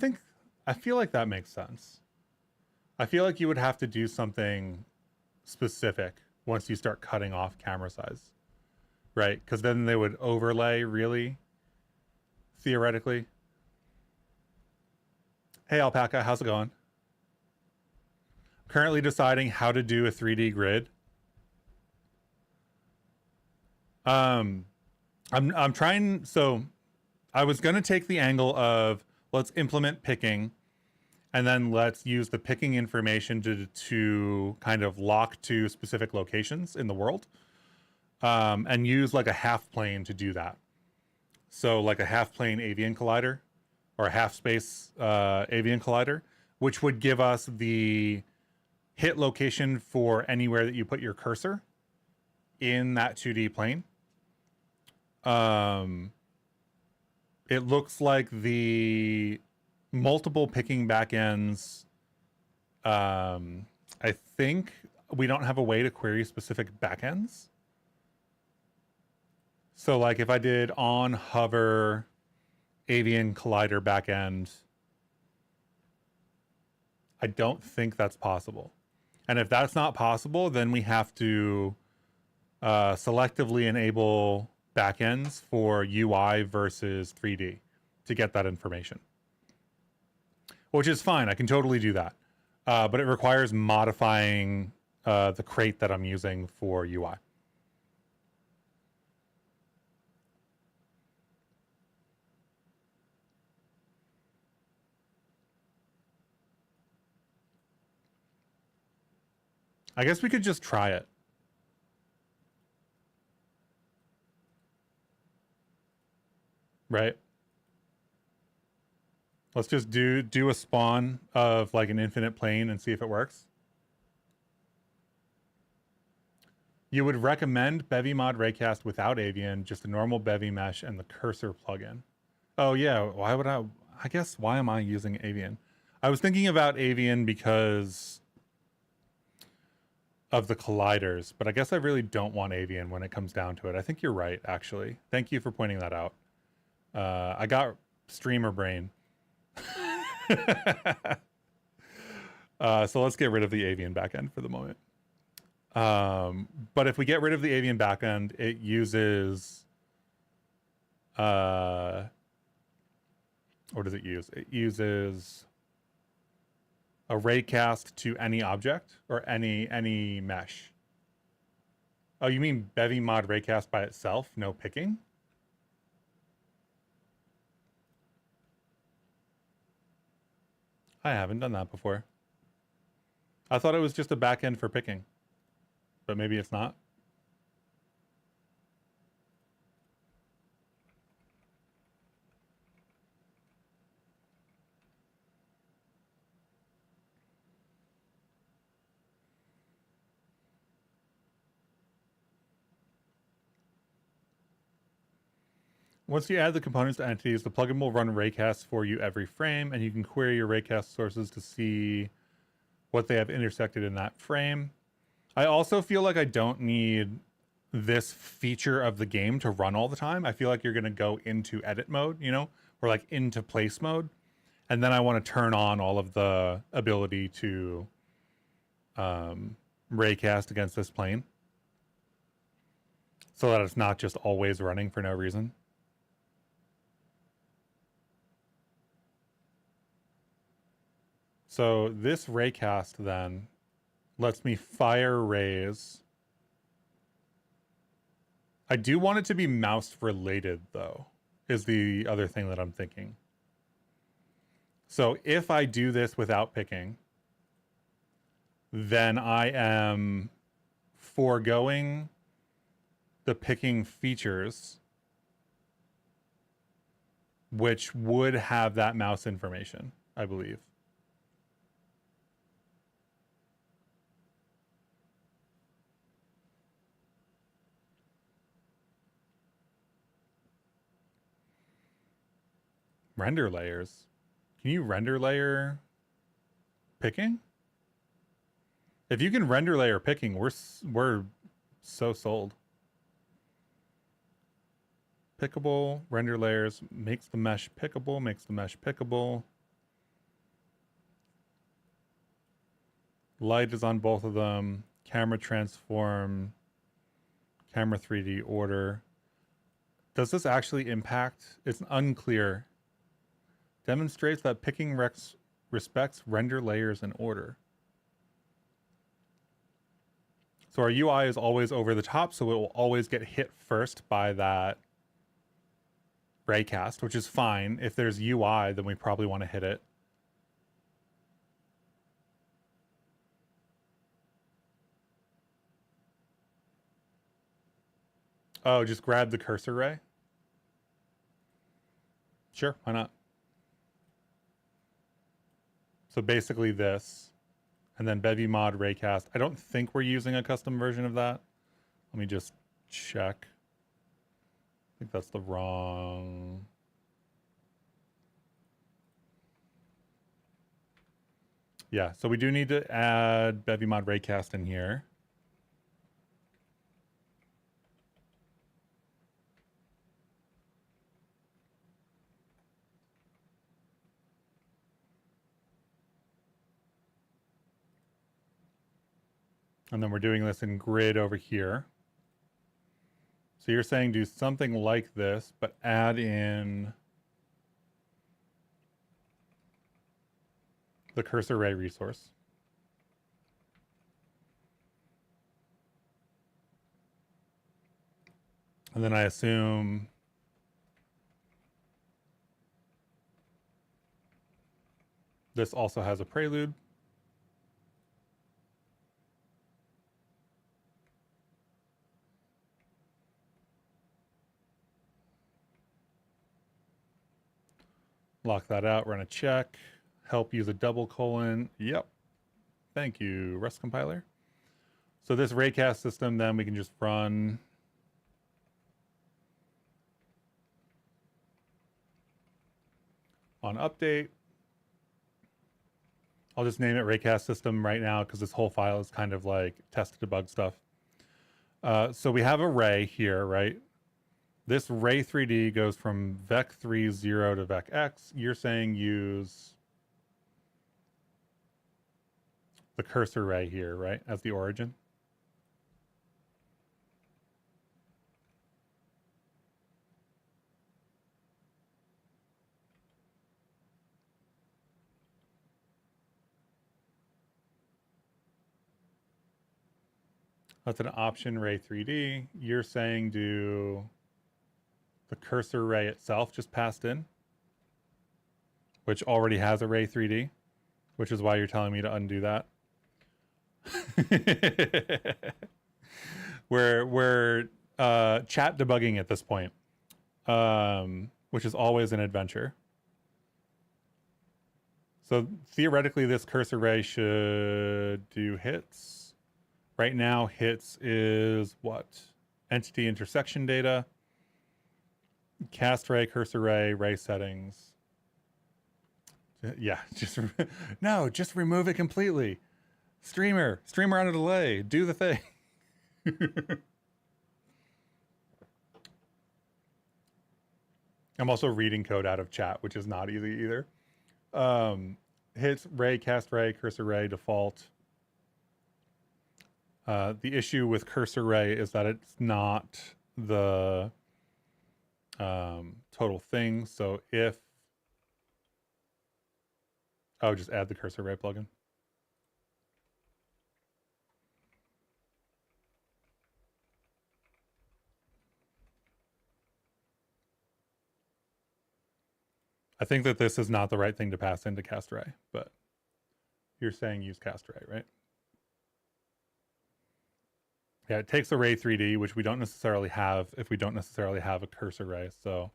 feel like that makes sense. I feel like you would have to do something specific once you start cutting off camera size, right? Because then they would overlay, really, theoretically. Hey, Alpaca, how's it going? Currently deciding how to do a 3D grid. I'm trying. So I was going to take the angle of let's implement picking, and then let's use the picking information to kind of lock to specific locations in the world, and use like a half plane to do that. So like a half plane avian collider or a half space avian collider, which would give us the hit location for anywhere that you put your cursor in that 2D plane. It looks like the multiple picking backends. I think we don't have a way to query specific backends. So like if I did on hover avian collider backend, I don't think that's possible. And if that's not possible, then we have to selectively enable backends for UI versus 3D to get that information, which is fine. I can totally do that. But it requires modifying the crate that I'm using for UI. I guess we could just try it. Right? Let's just do a spawn of like an infinite plane and see if it works. You would recommend Bevy mod raycast without avian, just a normal Bevy mesh and the cursor plugin. Oh yeah, why would I guess why am I using avian? I was thinking about avian because of the colliders, but I guess I really don't want avian when it comes down to it. I think you're right, actually. Thank you for pointing that out. I got streamer brain. So let's get rid of the avian backend for the moment. But if we get rid of the avian backend, it uses what does it use? It uses a raycast to any object or any mesh. Oh, you mean Bevy mod raycast by itself? No picking? I haven't done that before. I thought it was just a backend for picking, but maybe it's not. Once you add the components to entities, the plugin will run raycasts for you every frame, and you can query your raycast sources to see what they have intersected in that frame. I also feel like I don't need this feature of the game to run all the time. I feel like you're going to go into edit mode, you know, or like into place mode. And then I want to turn on all of the ability to raycast against this plane so that it's not just always running for no reason. So this raycast then lets me fire rays. I do want it to be mouse related though, is the other thing that I'm thinking. So if I do this without picking, then I am foregoing the picking features, which would have that mouse information, I believe. Render layers. Can you render layer picking? If you can render layer picking, we're so sold. Pickable, render layers, makes the mesh pickable, makes the mesh pickable. Light is on both of them. Camera transform, camera 3D order. Does this actually impact? It's unclear. Demonstrates that picking respects render layers in order. So our UI is always over the top, so it will always get hit first by that raycast, which is fine. If there's UI, then we probably want to hit it. Oh, just grab the cursor ray? Sure, why not? So basically this, and then Bevy mod raycast. I don't think we're using a custom version of that. Let me just check. I think that's the wrong. Yeah, so we do need to add Bevy mod raycast in here. And then we're doing this in grid over here. So you're saying do something like this, but add in the cursor ray resource. And then I assume this also has a prelude. Lock that out, run a check, help use a double colon. Yep. Thank you, Rust compiler. So this raycast system, then we can just run on update. I'll just name it raycast system right now because this whole file is kind of like test debug stuff. So we have a ray here, right? This ray 3D goes from vec3 0 to vec x. You're saying use the cursor ray here, right? As the origin. That's an option ray 3D. You're saying do the cursor ray itself just passed in, which already has a ray 3D, which is why you're telling me to undo that. we're chat debugging at this point, which is always an adventure. So theoretically, this cursor ray should do hits. Right now, hits is what? Entity intersection data. Cast ray, cursor ray, ray settings. Yeah, just no, just remove it completely. Streamer on a delay. Do the thing. I'm also reading code out of chat, which is not easy either. Hits ray, cast ray, cursor ray, default. The issue with cursor ray is that it's not the total thing. So if Oh, just add the cursor array plugin. I think that this is not the right thing to pass into cast array, but you're saying use cast array, right? Yeah, it takes array 3D, which we don't necessarily have if we don't necessarily have a cursor array. So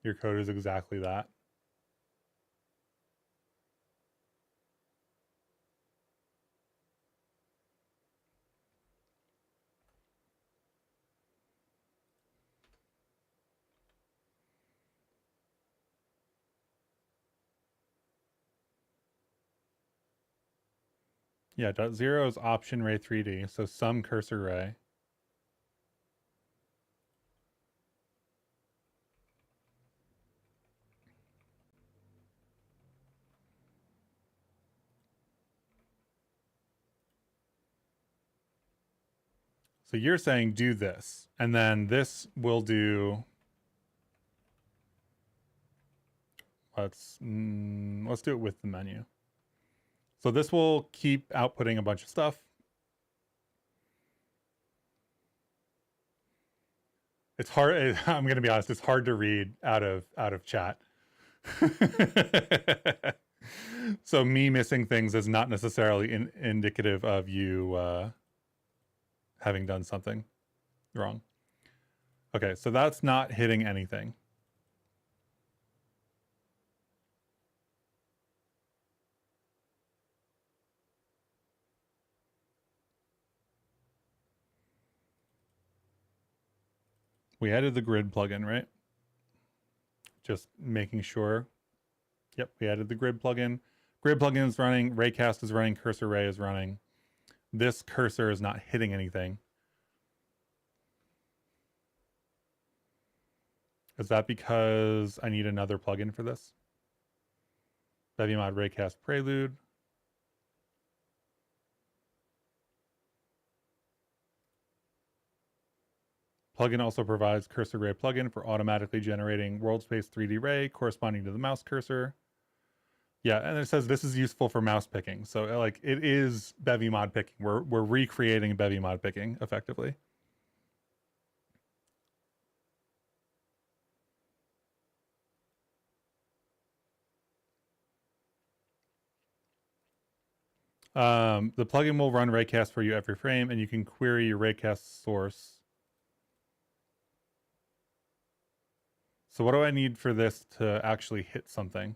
your code is exactly that. Yeah, dot zero is option array 3D, so some cursor array. So you're saying do this, and then this will do. Let's do it with the menu. So this will keep outputting a bunch of stuff. It's hard. I'm going to be honest. It's hard to read out of chat. So me missing things is not necessarily indicative of you having done something wrong. Okay, so that's not hitting anything. We added the grid plugin, right? Just making sure. Yep, we added the grid plugin. Grid plugin is running, raycast is running, cursor array is running. This cursor is not hitting anything. Is that because I need another plugin for this? BevyMod Raycast Prelude. Plugin also provides cursor array plugin for automatically generating world space 3D ray corresponding to the mouse cursor. Yeah, and it says this is useful for mouse picking. So like it is BevyMod picking. We're recreating BevyMod picking effectively. The plugin will run raycast for you every frame, and you can query your raycast source. So what do I need for this to actually hit something?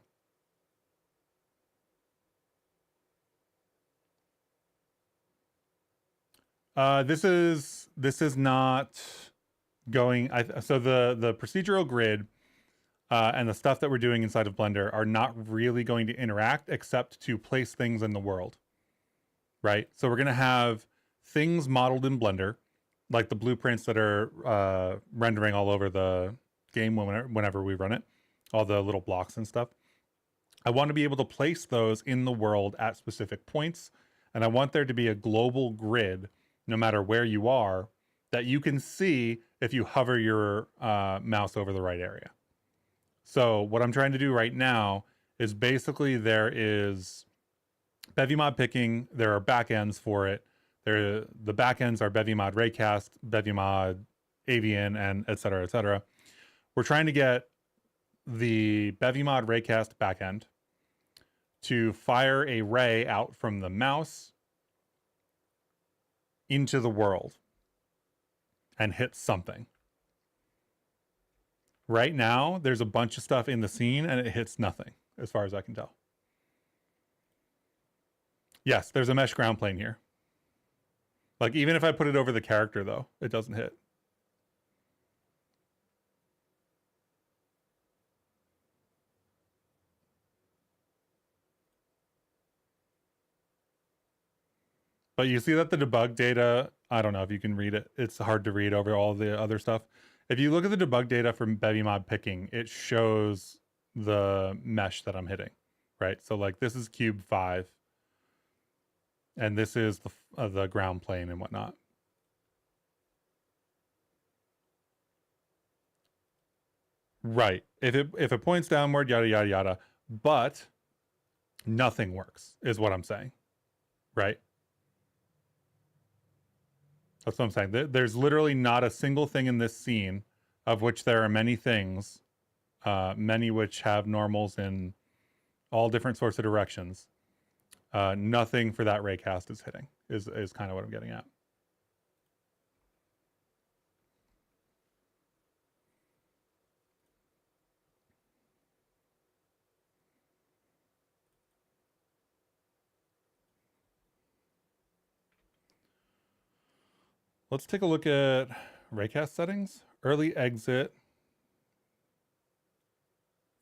This is not going. So the procedural grid and the stuff that we're doing inside of Blender are not really going to interact except to place things in the world, right? So we're going to have things modeled in Blender, like the blueprints that are rendering all over the game whenever we run it, all the little blocks and stuff. I want to be able to place those in the world at specific points, and I want there to be a global grid, no matter where you are, that you can see if you hover your mouse over the right area. So what I'm trying to do right now is basically there is BevyMod picking. There are backends for it. The backends are BevyMod Raycast, BevyMod Avian, and et cetera, et cetera. We're trying to get the BevyMod Raycast backend to fire a ray out from the mouse into the world and hit something. Right now, there's a bunch of stuff in the scene and it hits nothing, as far as I can tell. Yes, there's a mesh ground plane here. Like, even if I put it over the character, though, it doesn't hit. But you see that the debug data, I don't know if you can read it. It's hard to read over all the other stuff. If you look at the debug data from BevyMod picking, it shows the mesh that I'm hitting, right? So like this is cube 5. And this is the ground plane and whatnot. Right. If it points downward, yada yada yada, but nothing works, is what I'm saying. Right. That's what I'm saying. There's literally not a single thing in this scene, of which there are many things, many which have normals in all different sorts of directions. Nothing for that raycast is hitting, is kind of what I'm getting at. Let's take a look at raycast settings. Early exit,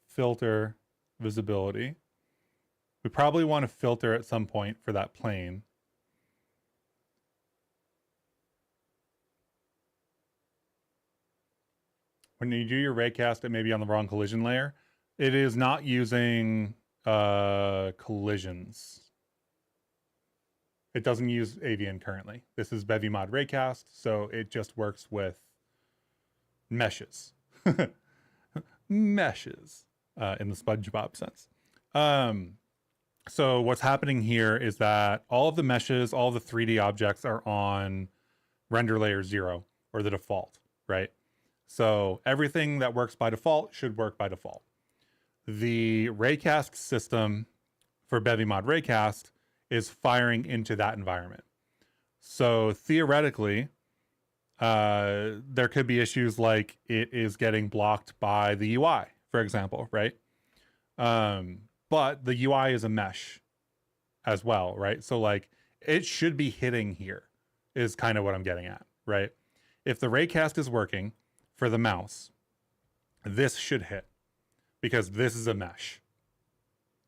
filter, visibility. We probably want to filter at some point for that plane. When you do your raycast, it may be on the wrong collision layer. It is not using collisions. It doesn't use avian currently. This is Bevy mod raycast, so it just works with meshes. Meshes in the SpongeBob sense. So what's happening here is that all of the meshes, all the 3D objects are on render layer 0 or the default, right? So everything that works by default should work by default. The raycast system for Bevy mod raycast is firing into that environment. So theoretically, there could be issues like it is getting blocked by the UI, for example, right? But the UI is a mesh as well, right? So like it should be hitting here is kind of what I'm getting at, right? If the raycast is working for the mouse, this should hit because this is a mesh,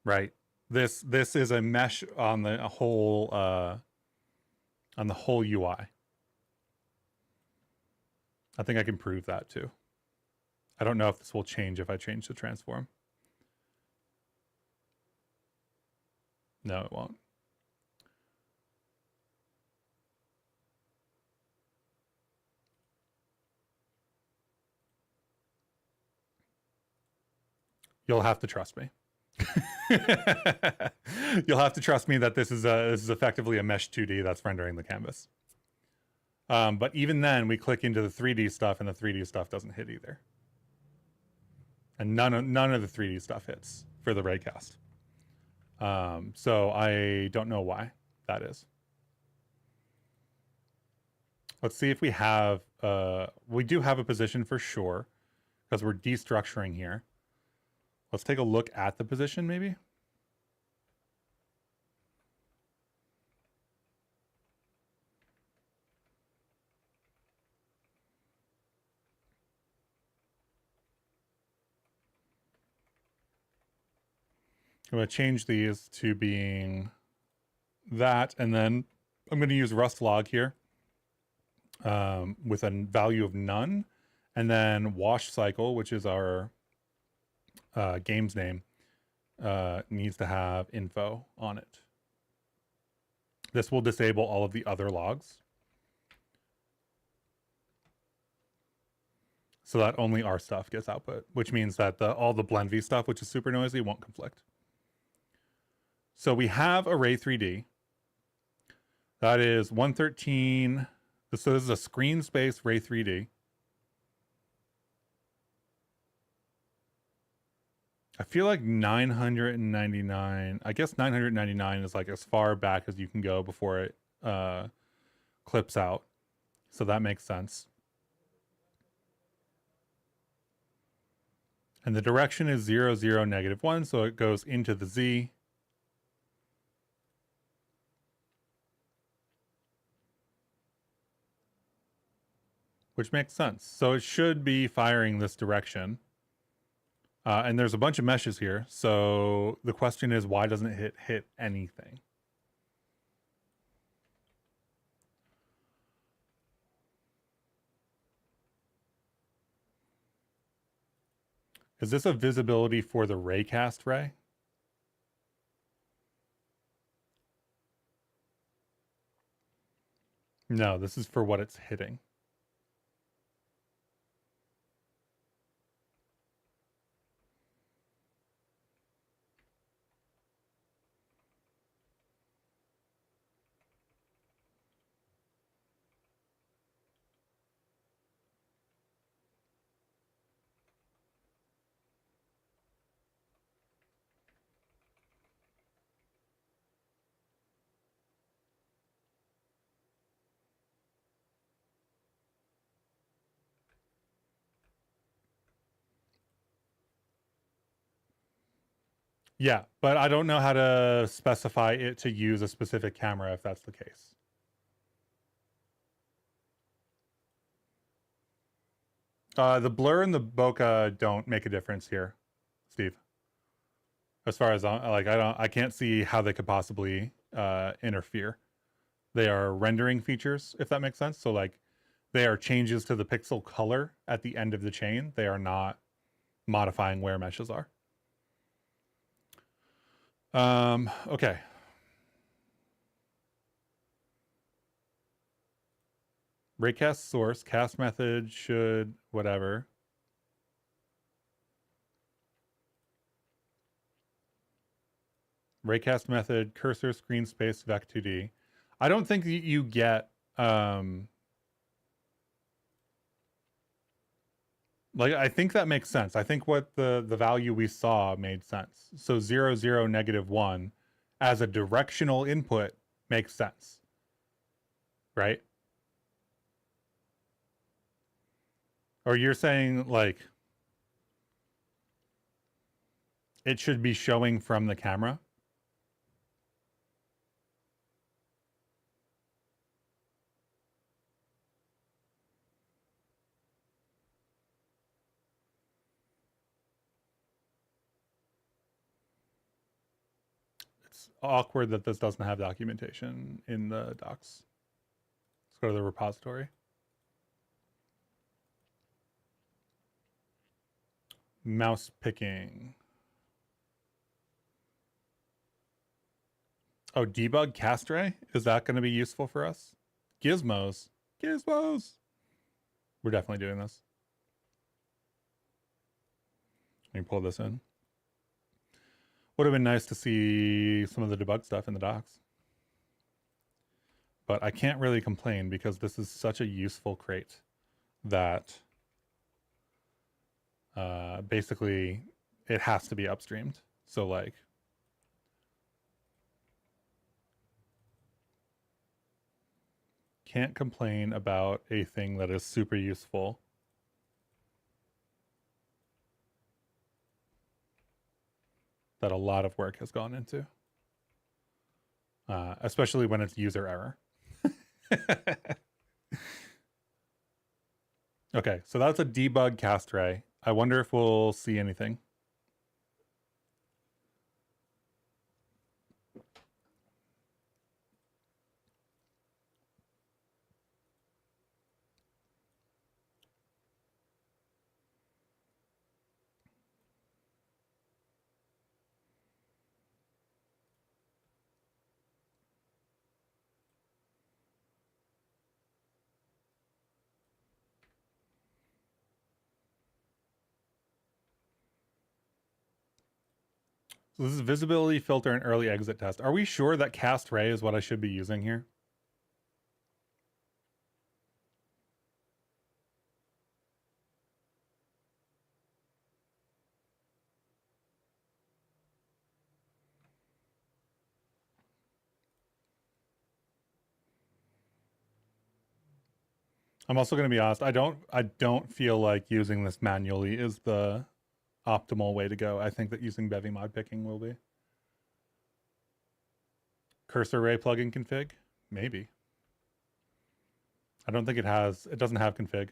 right? This is a mesh on the whole UI. I think I can prove that too. I don't know if this will change if I change the transform. No, it won't. You'll have to trust me. You'll have to trust me that this is effectively a mesh 2D that's rendering the canvas. But even then, we click into the 3D stuff, and the 3D stuff doesn't hit either. And none of the 3D stuff hits for the raycast. So I don't know why that is. Let's see if we have, we do have a position for sure, because we're destructuring here. Let's take a look at the position maybe. I'm going to change these to being that, and then I'm going to use Rust log here with a value of none, and then wash cycle, which is our game's name, needs to have info on it. This will disable all of the other logs so that only our stuff gets output, which means that all the blenvy stuff, which is super noisy, won't conflict. So we have array 3D. That is 113. So this is a screen space array 3D. I feel like 999, I guess 999 is like as far back as you can go before it clips out. So that makes sense. And the direction is 0, 0, -1, so it goes into the Z. Which makes sense. So it should be firing this direction. And there's a bunch of meshes here. So the question is, why doesn't it hit anything? Is this a visibility for the raycast ray? No, this is for what it's hitting. Yeah, but I don't know how to specify it to use a specific camera if that's the case. The blur and the bokeh don't make a difference here, Steve. As far as I can't see how they could possibly interfere. They are rendering features, if that makes sense. So like, they are changes to the pixel color at the end of the chain. They are not modifying where meshes are. Okay. Raycast source, cast method should whatever. Raycast method, cursor, screen space, vec2d. I don't think you get like, I think that makes sense. I think what the value we saw made sense. So 0, 0, -1 as a directional input makes sense, right? Or you're saying like it should be showing from the camera? It's awkward that this doesn't have documentation in the docs. Let's go to the repository. Mouse picking. Oh, debug cast ray? Is that going to be useful for us? Gizmos. Gizmos. We're definitely doing this. Let me pull this in. Would have been nice to see some of the debug stuff in the docs. But I can't really complain because this is such a useful crate that basically it has to be upstreamed. So like, can't complain about a thing that is super useful. That a lot of work has gone into. Especially when it's user error. Okay, so that's a debug cast ray. I wonder if we'll see anything. So this is visibility filter and early exit test. Are we sure that cast ray is what I should be using here? I'm also going to be honest. I don't feel like using this manually is the optimal way to go. I think that using Bevy mod picking will be. Cursor ray plugin config? Maybe. I don't think it doesn't have config.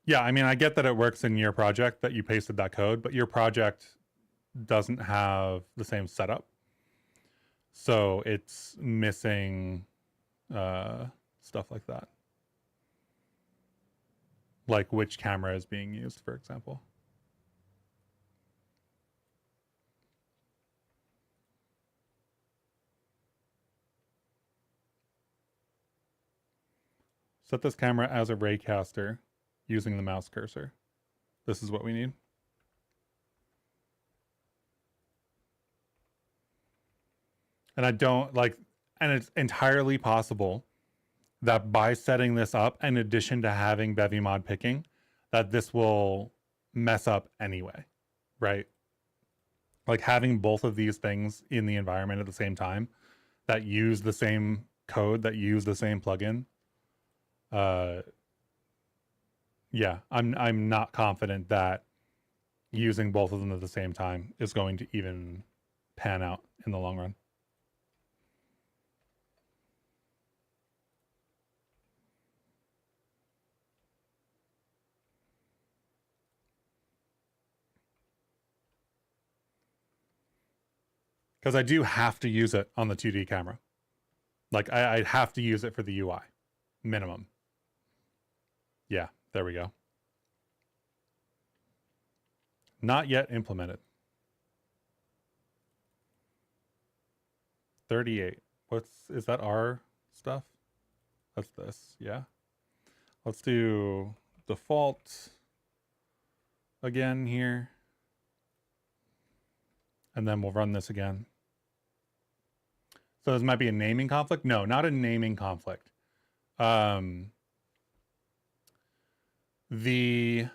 Yeah, I mean, I get that it works in your project that you pasted that code, but your project doesn't have the same setup. So it's missing stuff like that. Like which camera is being used, for example. Set this camera as a raycaster using the mouse cursor. This is what we need. And I don't like, and it's entirely possible that by setting this up, in addition to having Bevy mod picking, that this will mess up anyway, right? Like having both of these things in the environment at the same time that use the same code, that use the same plugin. Yeah, I'm not confident that using both of them at the same time is going to even pan out in the long run. Because I do have to use it on the 2D camera. Like I'd have to use it for the UI, minimum. Yeah, there we go. Not yet implemented. 38. Is that our stuff? That's this, yeah. Let's do default again here. And then we'll run this again. So this might be a naming conflict. No, not a naming conflict. The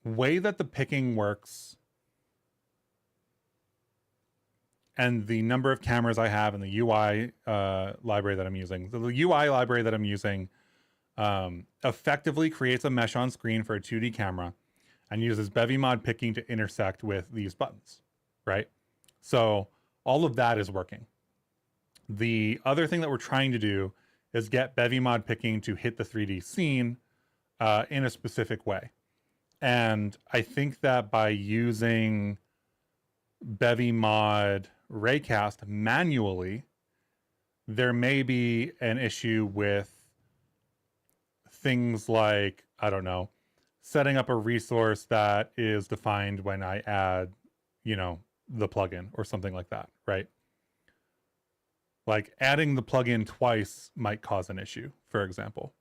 way that the picking works and the number of cameras I have in the UI library that I'm using. So the UI library that I'm using effectively creates a mesh on screen for a 2D camera and uses Bevy mod picking to intersect with these buttons, right? So all of that is working. The other thing that we're trying to do is get Bevy mod picking to hit the 3D scene in a specific way. And I think that by using Bevy mod raycast manually, there may be an issue with things like, I don't know, setting up a resource that is defined when I add, you know, the plugin or something like that, right? Like adding the plugin twice might cause an issue, for example.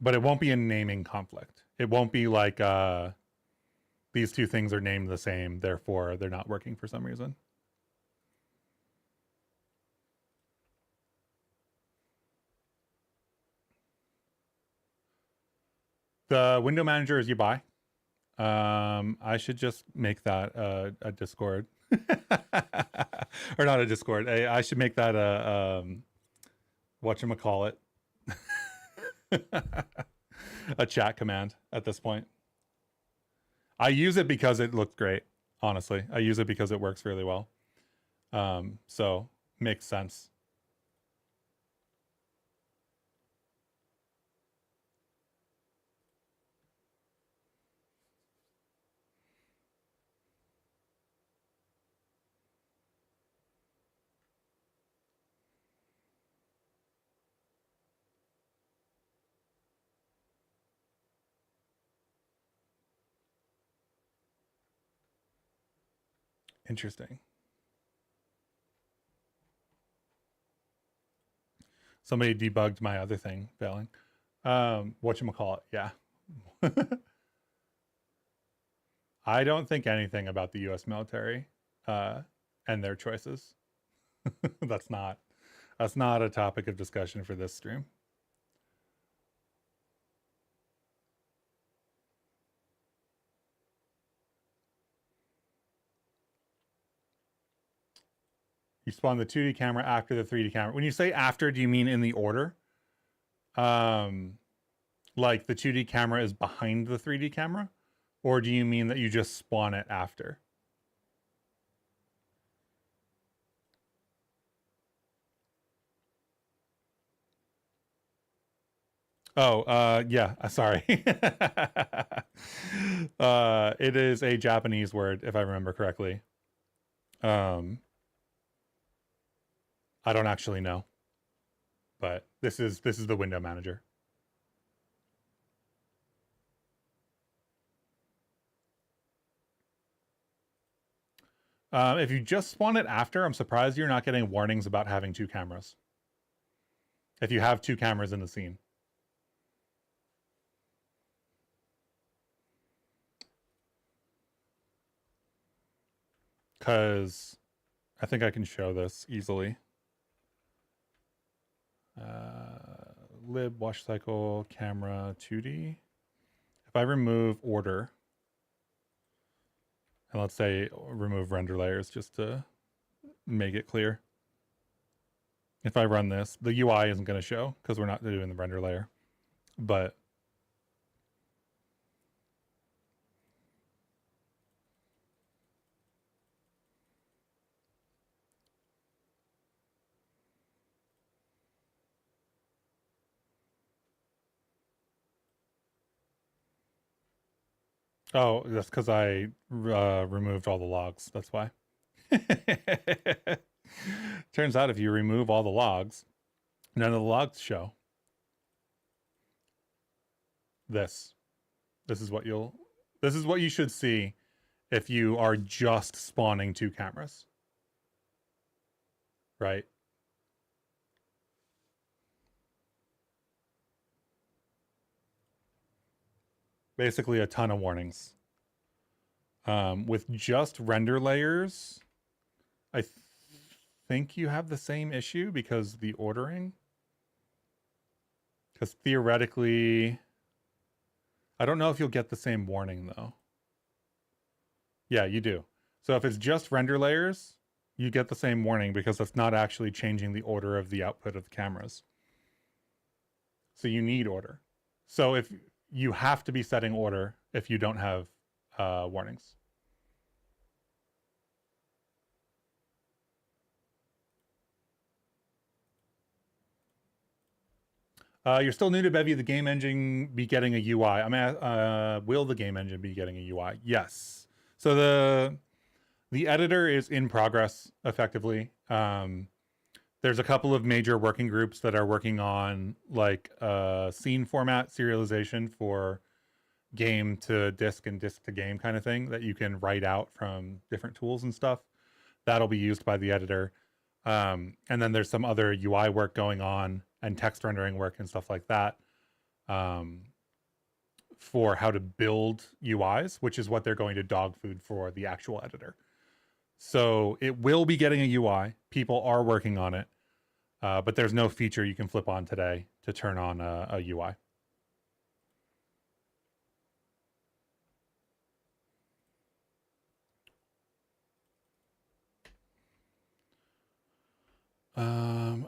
But it won't be a naming conflict. It won't be like these two things are named the same, therefore they're not working for some reason. The window manager is you buy. I should just make that a Discord. Or not a Discord. I should make that a whatchamacallit. A chat command at this point. I use it because it looks great, honestly. I use it because it works really well. So makes sense. Interesting. Somebody debugged my other thing failing. Whatchamacallit, yeah. I don't think anything about the US military and their choices. That's not a topic of discussion for this stream. You spawn the 2D camera after the 3D camera. When you say after, do you mean in the order? Like the 2D camera is behind the 3D camera? Or do you mean that you just spawn it after? Oh, yeah, sorry. It is a Japanese word, if I remember correctly. Um, I don't actually know, but this is the window manager. If you just spawn it after, I'm surprised you're not getting warnings about having two cameras. If you have two cameras in the scene. Because I think I can show this easily. Lib, wash cycle, camera, 2D. If I remove order, and let's say remove render layers just to make it clear. If I run this, the UI isn't going to show because we're not doing the render layer. But oh, that's because I removed all the logs. That's why. Turns out if you remove all the logs, none of the logs show. This is what you should see if you are just spawning two cameras. Right? Basically a ton of warnings. With just render layers, I think you have the same issue because the ordering. Because theoretically, I don't know if you'll get the same warning though. Yeah, you do. So if it's just render layers, you get the same warning because it's not actually changing the order of the output of the cameras. So you need order. So if you have to be setting order if you don't have warnings. You're still new to Bevy. The game engine be getting a UI. I'm at, will the game engine be getting a UI? Yes. So the editor is in progress effectively. There's a couple of major working groups that are working on like scene format serialization for game to disk and disk to game kind of thing that you can write out from different tools and stuff. That'll be used by the editor. And then there's some other UI work going on and text rendering work and stuff like that for how to build UIs, which is what they're going to dog food for the actual editor. So it will be getting a UI. People are working on it, but there's no feature you can flip on today to turn on a UI.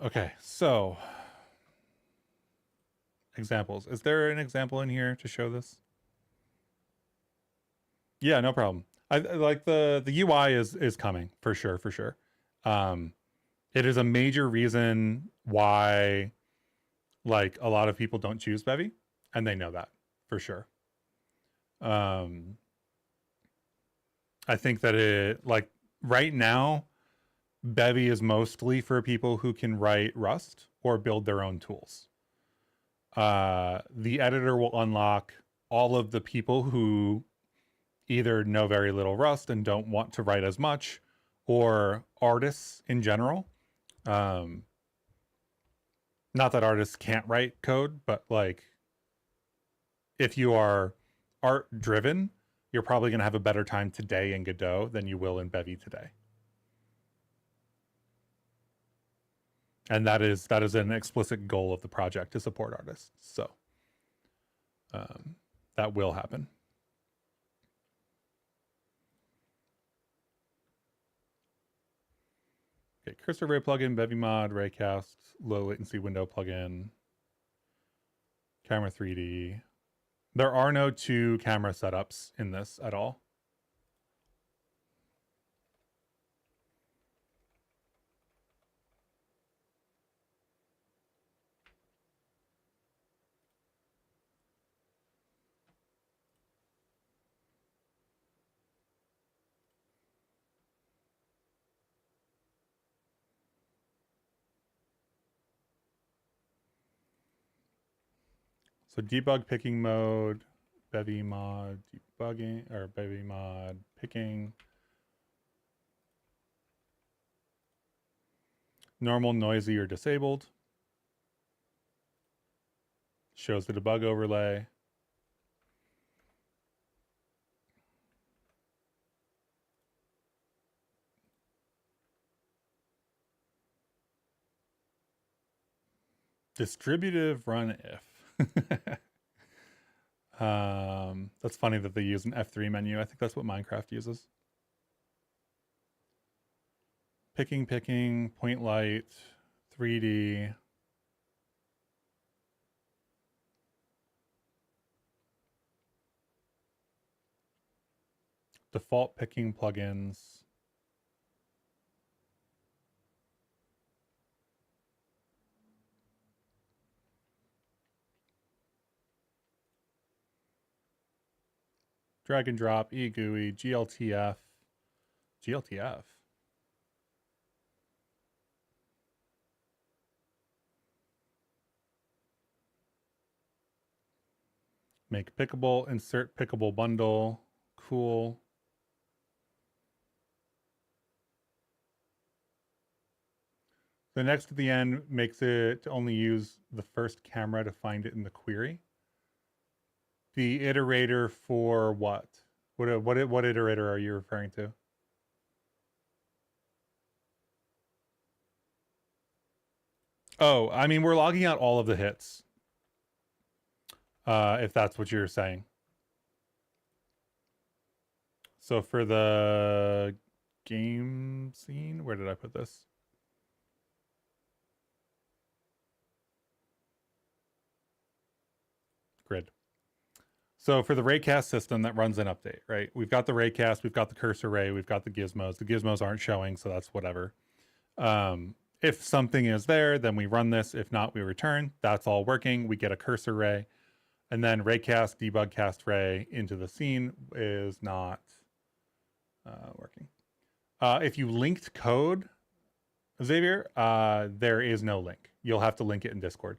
Okay, so examples. Is there an example in here to show this? Yeah, no problem. I like the UI is coming for sure, for sure. It is a major reason why like a lot of people don't choose Bevy, and they know that for sure. I think that it like right now, Bevy is mostly for people who can write Rust or build their own tools. The editor will unlock all of the people who either know very little Rust and don't want to write as much, or artists in general. Um, Not that artists can't write code, but like if you are art driven, you're probably going to have a better time today in Godot than you will in Bevy today. And that is an explicit goal of the project to support artists. So that will happen. Okay, cursor ray plugin, Bevy mod, raycast, low latency window plugin, camera 3D. There are no two camera setups in this at all. So debug picking mode, Bevy mod debugging, or Bevy mod picking. Normal, noisy, or disabled. Shows the debug overlay. Distributive run if. That's funny that they use an F3 menu. I think that's what Minecraft uses. Picking, point light, 3D. Default picking plugins. Drag and drop, eGUI, GLTF. GLTF. Make pickable, insert pickable bundle. Cool. The next to the end makes it to only use the first camera to find it in the query. The iterator for what? What iterator are you referring to? Oh, I mean, we're logging out all of the hits. If that's what you're saying. So for the game scene, where did I put this? Grid. So for the raycast system that runs an update, right? We've got the raycast, we've got the cursor ray, we've got the gizmos. The gizmos aren't showing, so that's whatever. If something is there, then we run this. If not, we return. That's all working. We get a cursor ray. And then raycast, debug cast ray into the scene is not working. If you linked code, Xavier, there is no link. You'll have to link it in Discord.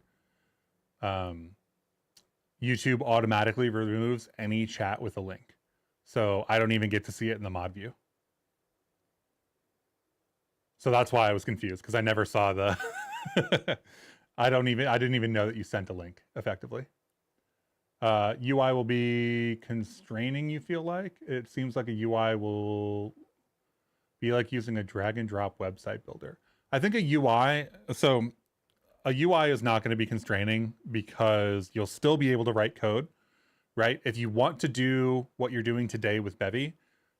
YouTube automatically removes any chat with a link. So I don't even get to see it in the mod view. So that's why I was confused, because I never saw the I didn't even know that you sent a link effectively. UI will be constraining, you feel like? It seems like a UI will be like using a drag and drop website builder. I think a UI is not going to be constraining because you'll still be able to write code, right? If you want to do what you're doing today with Bevy,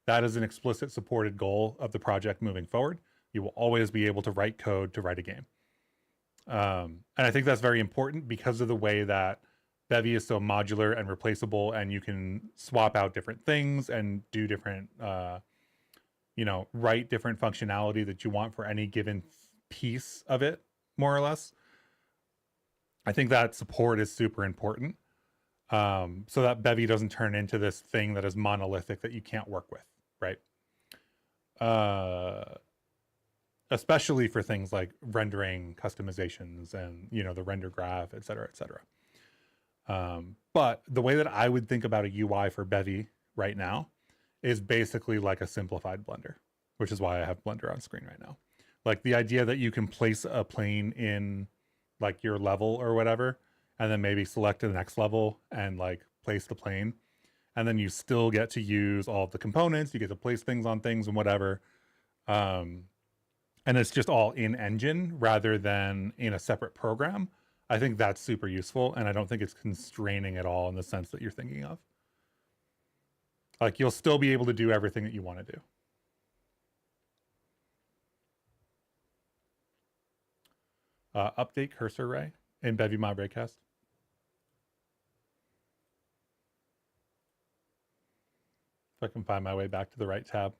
that is an explicit supported goal of the project moving forward. You will always be able to write code to write a game. And I think that's very important because of the way that Bevy is so modular and replaceable, and you can swap out different things and do different, write different functionality that you want for any given piece of it, more or less. I think that support is super important, so that Bevy doesn't turn into this thing that is monolithic that you can't work with, right? Especially for things like rendering customizations and, the render graph, et cetera, et cetera. But the way that I would think about a UI for Bevy right now is basically like a simplified Blender, which is why I have Blender on screen right now. Like the idea that you can place a plane in like your level or whatever, and then maybe select the next level and like place the plane. And then you still get to use all of the components. You get to place things on things and whatever. And it's just all in engine rather than in a separate program. I think that's super useful, and I don't think it's constraining at all in the sense that you're thinking of. Like you'll still be able to do everything that you want to do. Update cursor ray in Bevy mod raycast. If I can find my way back to the right tab.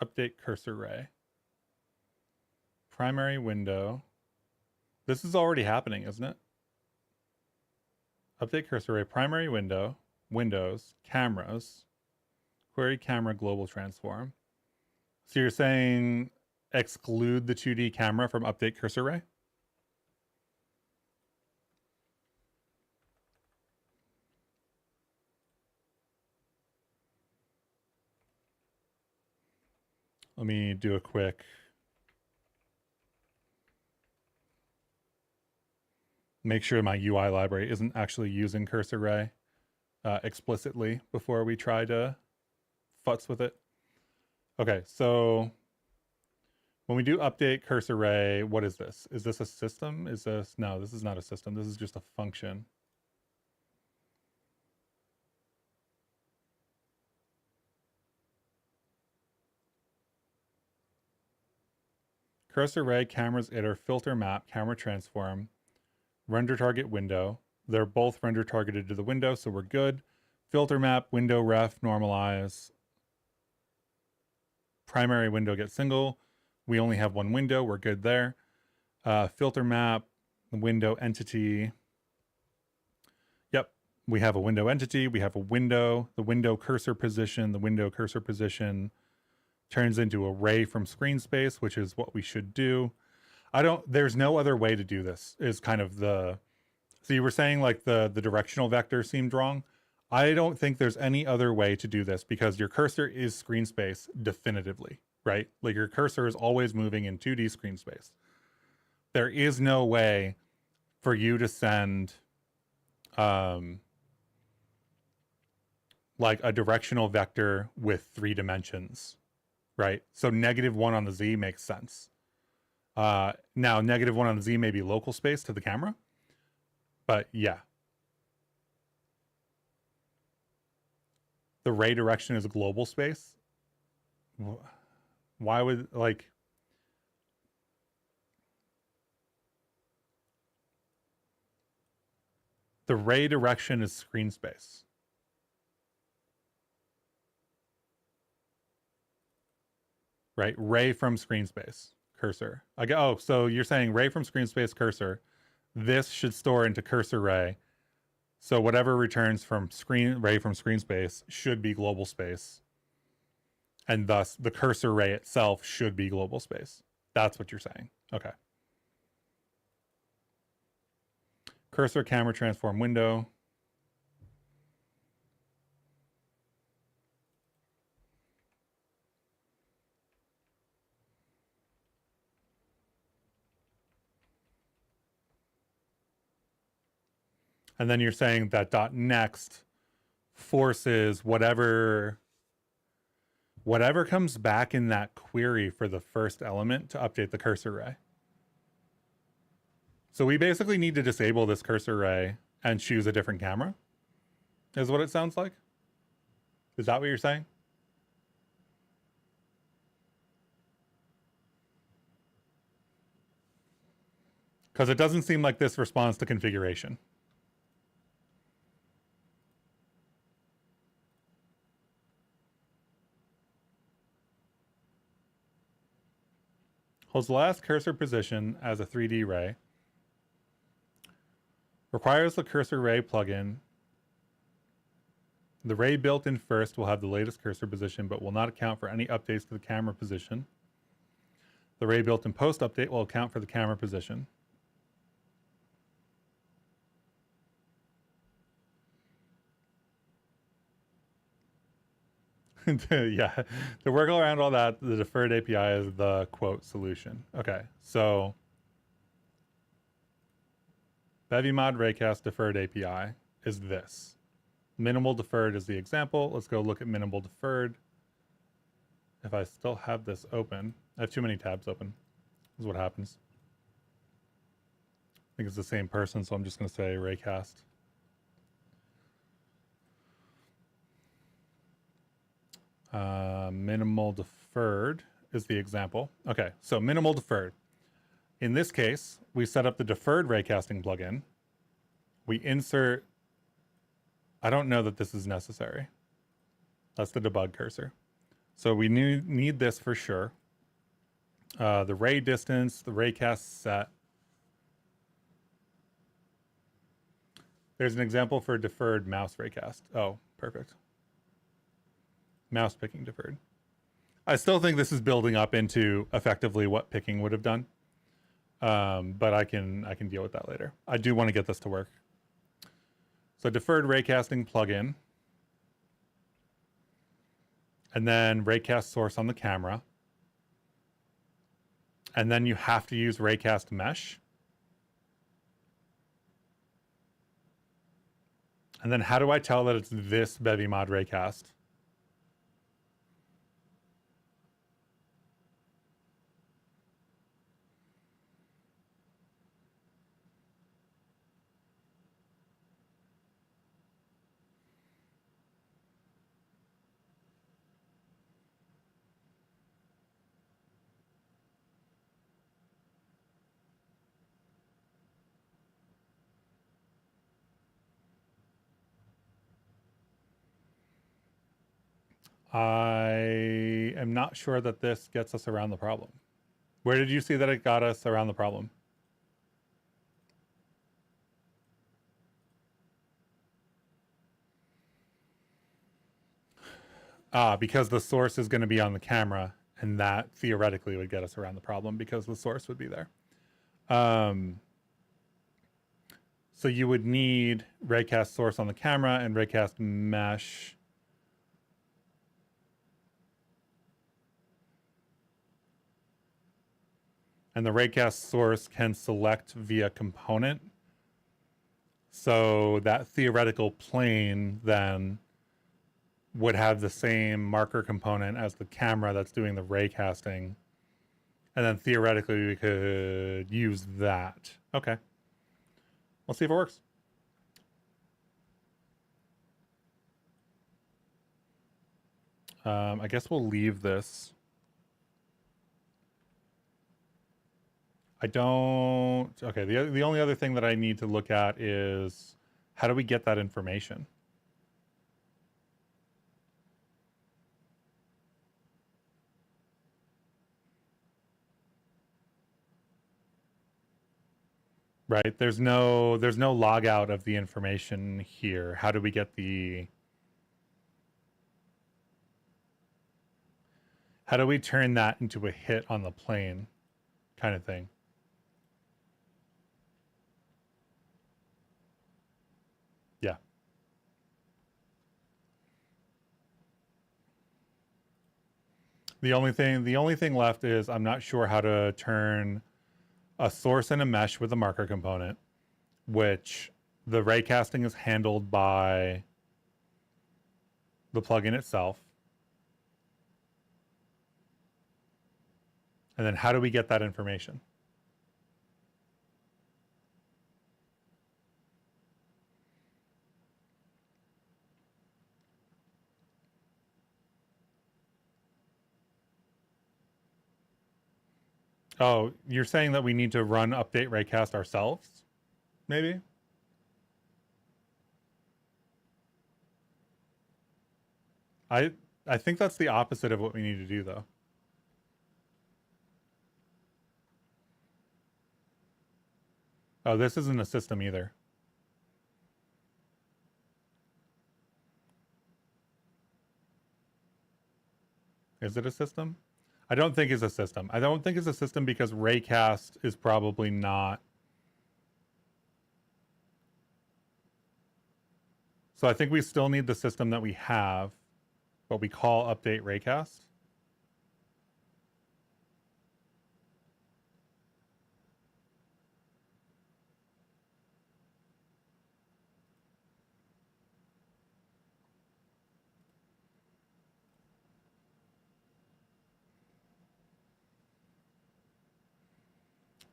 Update cursor ray. Primary window. This is already happening, isn't it? Update cursor ray, primary window, Windows, cameras, query camera global transform. So you're saying exclude the 2D camera from update cursor ray? Let me do a quick make sure my UI library isn't actually using cursor ray explicitly before we try to futz with it. Okay, so when we do update cursor ray, what is this? Is this a system? Is this, no, this is not a system. This is just a function. Cursor ray, cameras iter, filter map, camera transform, render target window. They're both render targeted to the window, so we're good. Filter map, window ref, normalize. Primary window get single. We only have one window, we're good there. Filter map, window entity. Yep, we have a window entity, we have a window, the window cursor position turns into a ray from screen space, which is what we should do. There's no other way to do this, is kind of the, so you were saying like the directional vector seemed wrong. I don't think there's any other way to do this because your cursor is screen space definitively, right? Like your cursor is always moving in 2D screen space. There is no way for you to send like a directional vector with 3 dimensions, right? So -1 on the Z makes sense. Now -1 on the Z may be local space to the camera, but yeah. The ray direction is global space. Why would, like, the ray direction is screen space. Right? Ray from screen space cursor. Oh, so you're saying ray from screen space cursor. This should store into cursor ray. So whatever returns from ray from screen space should be global space. And thus the cursor ray itself should be global space. That's what you're saying. Okay. Cursor camera transform window. And then you're saying that dot next forces whatever comes back in that query for the first element to update the cursor ray. So we basically need to disable this cursor ray and choose a different camera, is what it sounds like. Is that what you're saying? Because it doesn't seem like this responds to configuration. Holds the last cursor position as a 3D ray. Requires the cursor ray plugin. The ray built in first will have the latest cursor position, but will not account for any updates to the camera position. The ray built in post update will account for the camera position. Yeah, to work around all that, the deferred API is the quote solution. Okay, so Bevy mod raycast deferred API is this. Minimal deferred is the example. Let's go look at minimal deferred. If I still have this open, I have too many tabs open. This is what happens. I think it's the same person, so I'm just going to say raycast. Minimal deferred is the example. Okay, so minimal deferred. In this case, we set up the deferred raycasting plugin. We insert, I don't know that this is necessary. That's the debug cursor. So we need this for sure. The ray distance, the raycast set. There's an example for deferred mouse raycast. Oh, perfect. Mouse picking deferred. I still think this is building up into effectively what picking would have done. But I can deal with that later. I do want to get this to work. So deferred raycasting plugin. And then raycast source on the camera. And then you have to use raycast mesh. And then how do I tell that it's this Bevy mod raycast? I am not sure that this gets us around the problem. Where did you see that it got us around the problem? Because the source is going to be on the camera, and that theoretically would get us around the problem because the source would be there. So you would need raycast source on the camera and raycast mesh. And the raycast source can select via component. So that theoretical plane then would have the same marker component as the camera that's doing the raycasting. And then theoretically we could use that. Okay. We'll see if it works. I guess we'll leave this. I don't... Okay, the only other thing that I need to look at is how do we get that information? Right, there's no log out of the information here. How do we get the... How do we turn that into a hit on the plane kind of thing? Yeah. The only thing left is I'm not sure how to turn a source and a mesh with a marker component, which the raycasting is handled by the plugin itself. And then how do we get that information? Oh, you're saying that we need to run update raycast ourselves? Maybe? I think that's the opposite of what we need to do, though. Oh, this isn't a system either. Is it a system? I don't think it's a system. I don't think it's a system because raycast is probably not. So I think we still need the system that we have, what we call update raycast.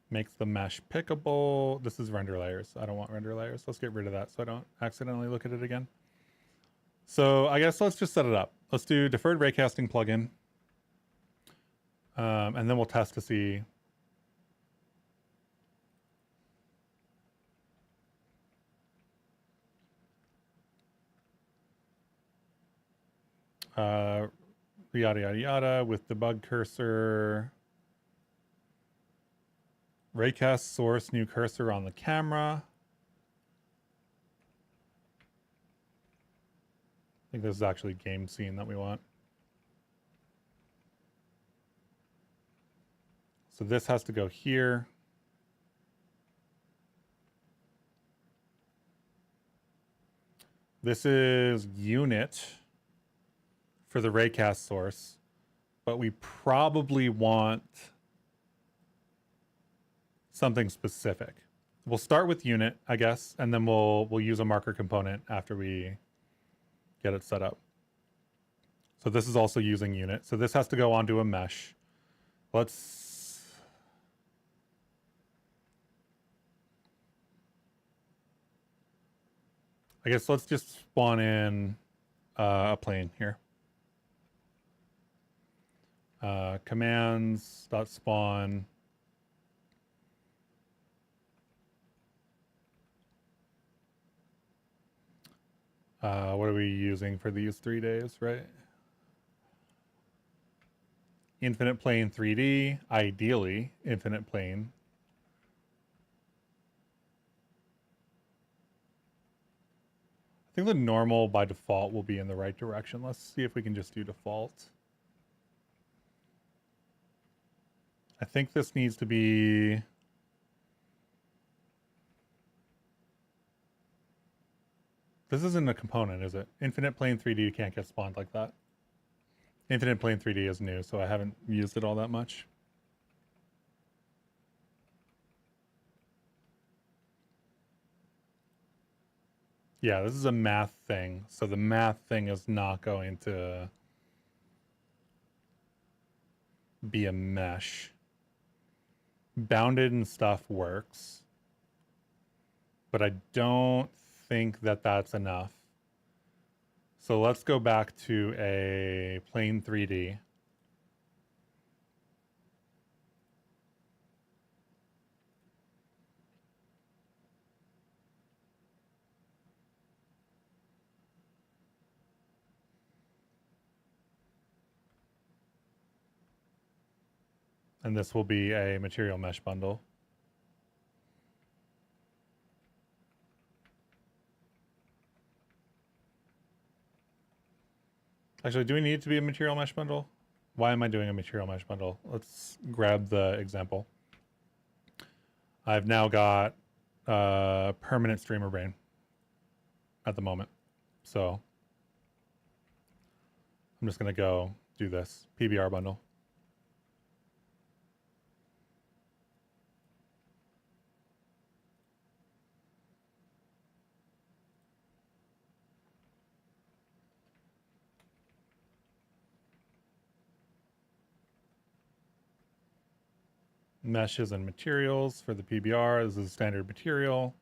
Makes the mesh pickable. This is render layers. I don't want render layers. Let's get rid of that so I don't accidentally look at it again. So I guess let's just set it up. Let's do deferred raycasting plugin. And then we'll test to see. Yada, yada, yada with debug cursor. Raycast source, new cursor on the camera. I think this is actually game scene that we want. So this has to go here. This is unit for the raycast source, but we probably want something specific. We'll start with unit, I guess, and then we'll use a marker component after we get it set up. So this is also using unit. So this has to go onto a mesh. I guess let's just spawn in a plane here. Commands.spawn. What are we using for these 3 days, right? Infinite plane 3D, ideally infinite plane. I think the normal by default will be in the right direction. Let's see if we can just do default. I think this needs to be... This isn't a component, is it? Infinite plane 3D can't get spawned like that. Infinite plane 3D is new, so I haven't used it all that much. Yeah, this is a math thing, so the math thing is not going to be a mesh. Bounded and stuff works, but I don't think that that's enough. So let's go back to a plane 3D. And this will be a material mesh bundle. Actually, do we need it to be a material mesh bundle? Why am I doing a material mesh bundle? Let's grab the example. I've now got permanent streamer brain at the moment. So I'm just going to go do this PBR bundle. Meshes and materials for the PBR. This is standard material.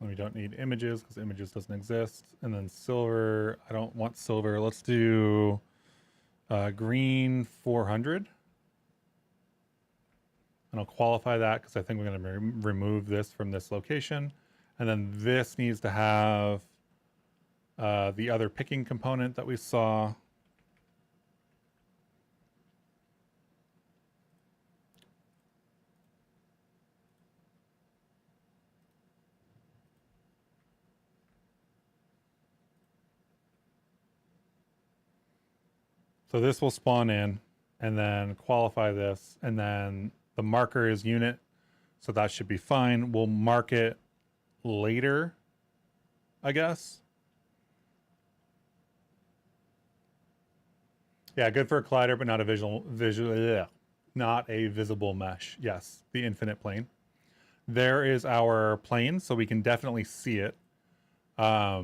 And we don't need images because images doesn't exist. And then silver, I don't want silver. Let's do green 400. And I'll qualify that because I think we're going to remove this from this location. And then this needs to have the other picking component that we saw. So this will spawn in and then qualify this. And then the marker is unit. So that should be fine. We'll mark it later, I guess. Yeah, good for a collider, but not a not a visible mesh. Yes, the infinite plane. There is our plane, so we can definitely see it. I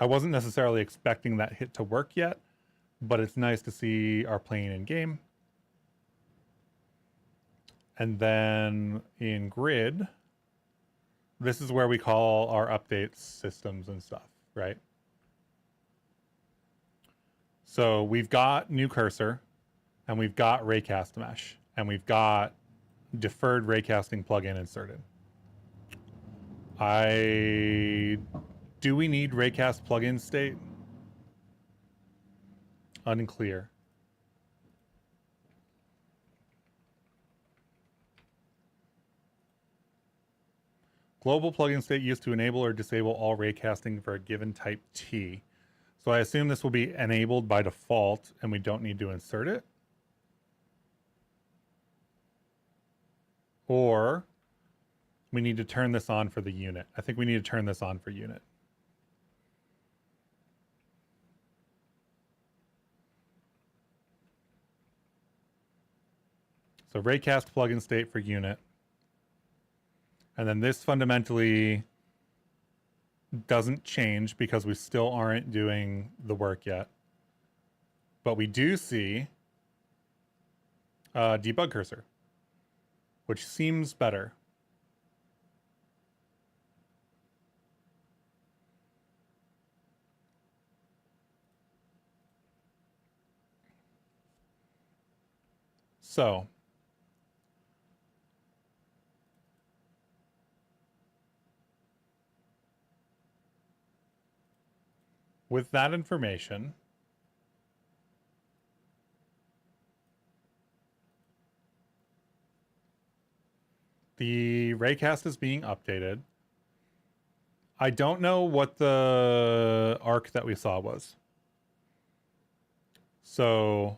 wasn't necessarily expecting that hit to work yet, but it's nice to see our plane in game. And then in grid, this is where we call our updates, systems, and stuff, right? So we've got new cursor, and we've got raycast mesh, and we've got deferred raycasting plugin inserted. Do we need raycast plugin state? Unclear. Global plugin state used to enable or disable all raycasting for a given type T. So I assume this will be enabled by default and we don't need to insert it. Or we need to turn this on for the unit. I think we need to turn this on for unit. So raycast plugin state for unit. And then this fundamentally doesn't change because we still aren't doing the work yet. But we do see debug cursor, which seems better. So with that information, the raycast is being updated. I don't know what the arc that we saw was. So,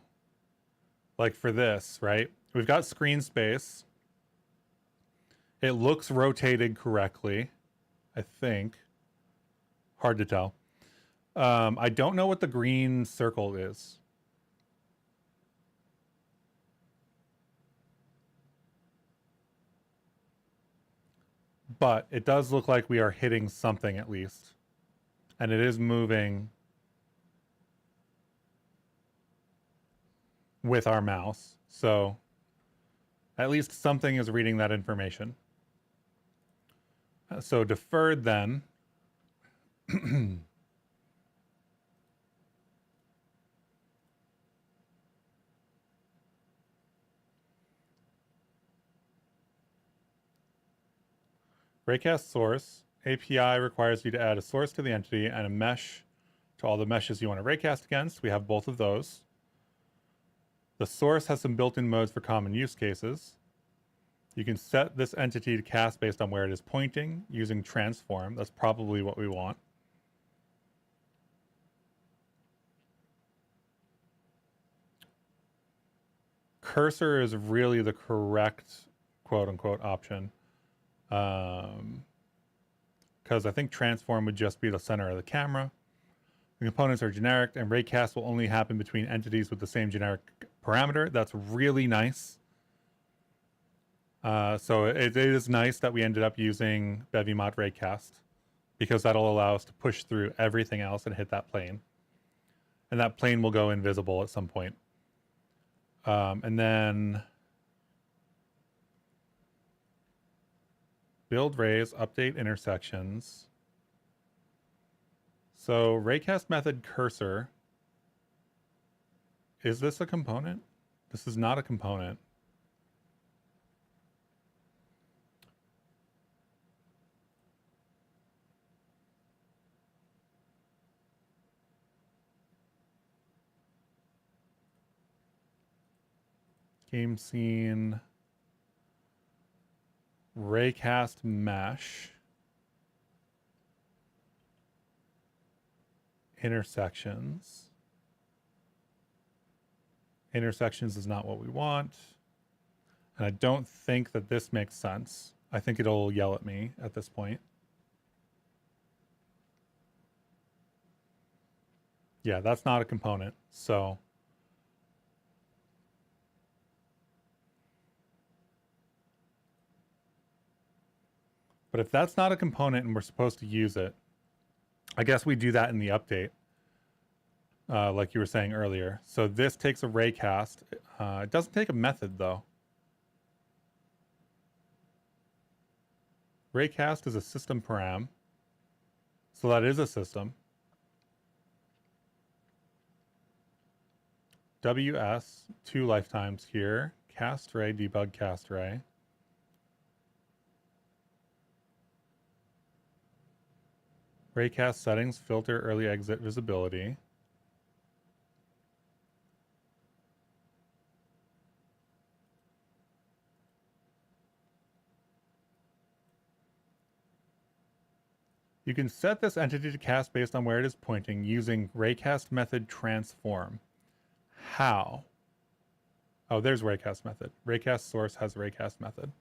like for this, right? We've got screen space. It looks rotated correctly, I think. Hard to tell. I don't know what the green circle is. But it does look like we are hitting something at least. And it is moving with our mouse. So at least something is reading that information. So deferred then. Raycast source. API requires you to add a source to the entity and a mesh to all the meshes you want to raycast against. We have both of those. The source has some built-in modes for common use cases. You can set this entity to cast based on where it is pointing using transform. That's probably what we want. Cursor is really the correct quote-unquote option. Because I think transform would just be the center of the camera. The components are generic, and raycast will only happen between entities with the same generic parameter. That's really nice. So it is nice that we ended up using Bevy mod raycast, because that'll allow us to push through everything else and hit that plane. And that plane will go invisible at some point. And then build rays, update intersections. So raycast method cursor. Is this a component? This is not a component. Game scene. Raycast mesh. Intersections. Intersections is not what we want. And I don't think that this makes sense. I think it'll yell at me at this point. Yeah, that's not a component. So but if that's not a component and we're supposed to use it, I guess we do that in the update, like you were saying earlier. So this takes a raycast. It doesn't take a method, though. Raycast is a system param. So that is a system. WS, 2 lifetimes here. Cast ray, debug cast ray. Raycast settings, filter early exit visibility. You can set this entity to cast based on where it is pointing using raycast method transform. How? Oh, there's raycast method. Raycast source has raycast method.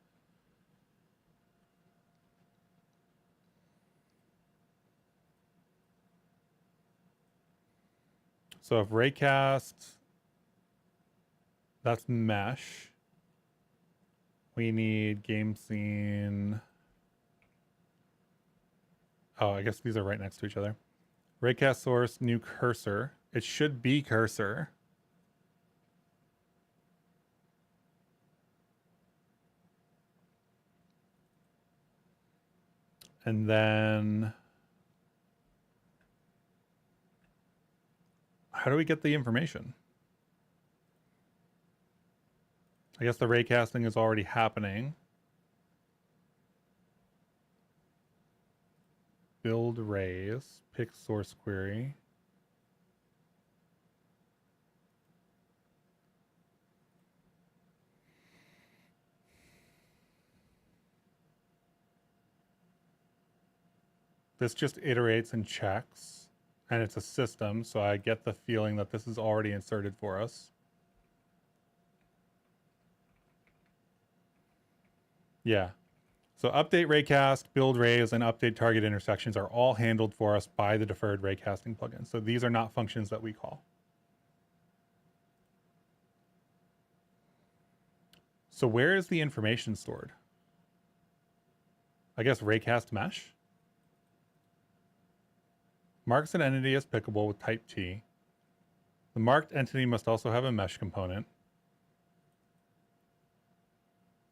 So if raycast, that's mesh. We need game scene. Oh, I guess these are right next to each other. Raycast source, new cursor. It should be cursor. And then how do we get the information? I guess the raycasting is already happening. Build rays, pick source query. This just iterates and checks, and it's a system, so I get the feeling that this is already inserted for us. Yeah. So update raycast, build rays, and update target intersections are all handled for us by the deferred raycasting plugin. So these are not functions that we call. So where is the information stored? I guess raycast mesh. Marks an entity as pickable with type T. The marked entity must also have a mesh component.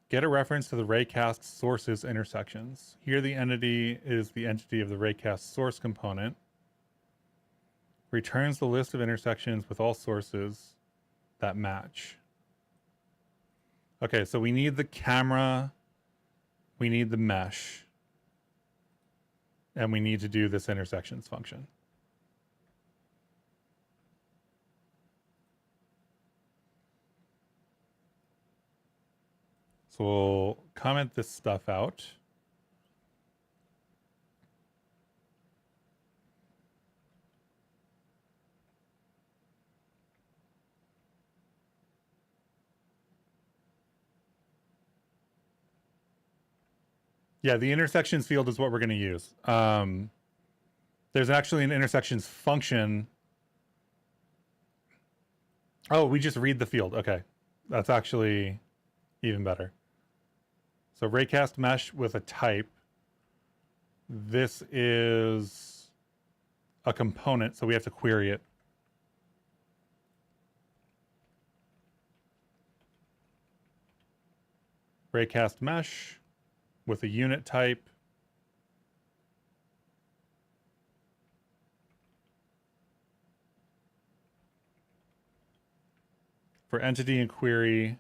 Get a reference to the raycast source's intersections. Here the entity is the entity of the raycast source component. Returns the list of intersections with all sources that match. Okay, so we need the camera, we need the mesh, and we need to do this intersections function. So we'll comment this stuff out. Yeah, the intersections field is what we're going to use. There's actually an intersections function. Oh, we just read the field. Okay. That's actually even better. So raycast mesh with a type. This is a component, so we have to query it. Raycast mesh with a unit type. For entity and query,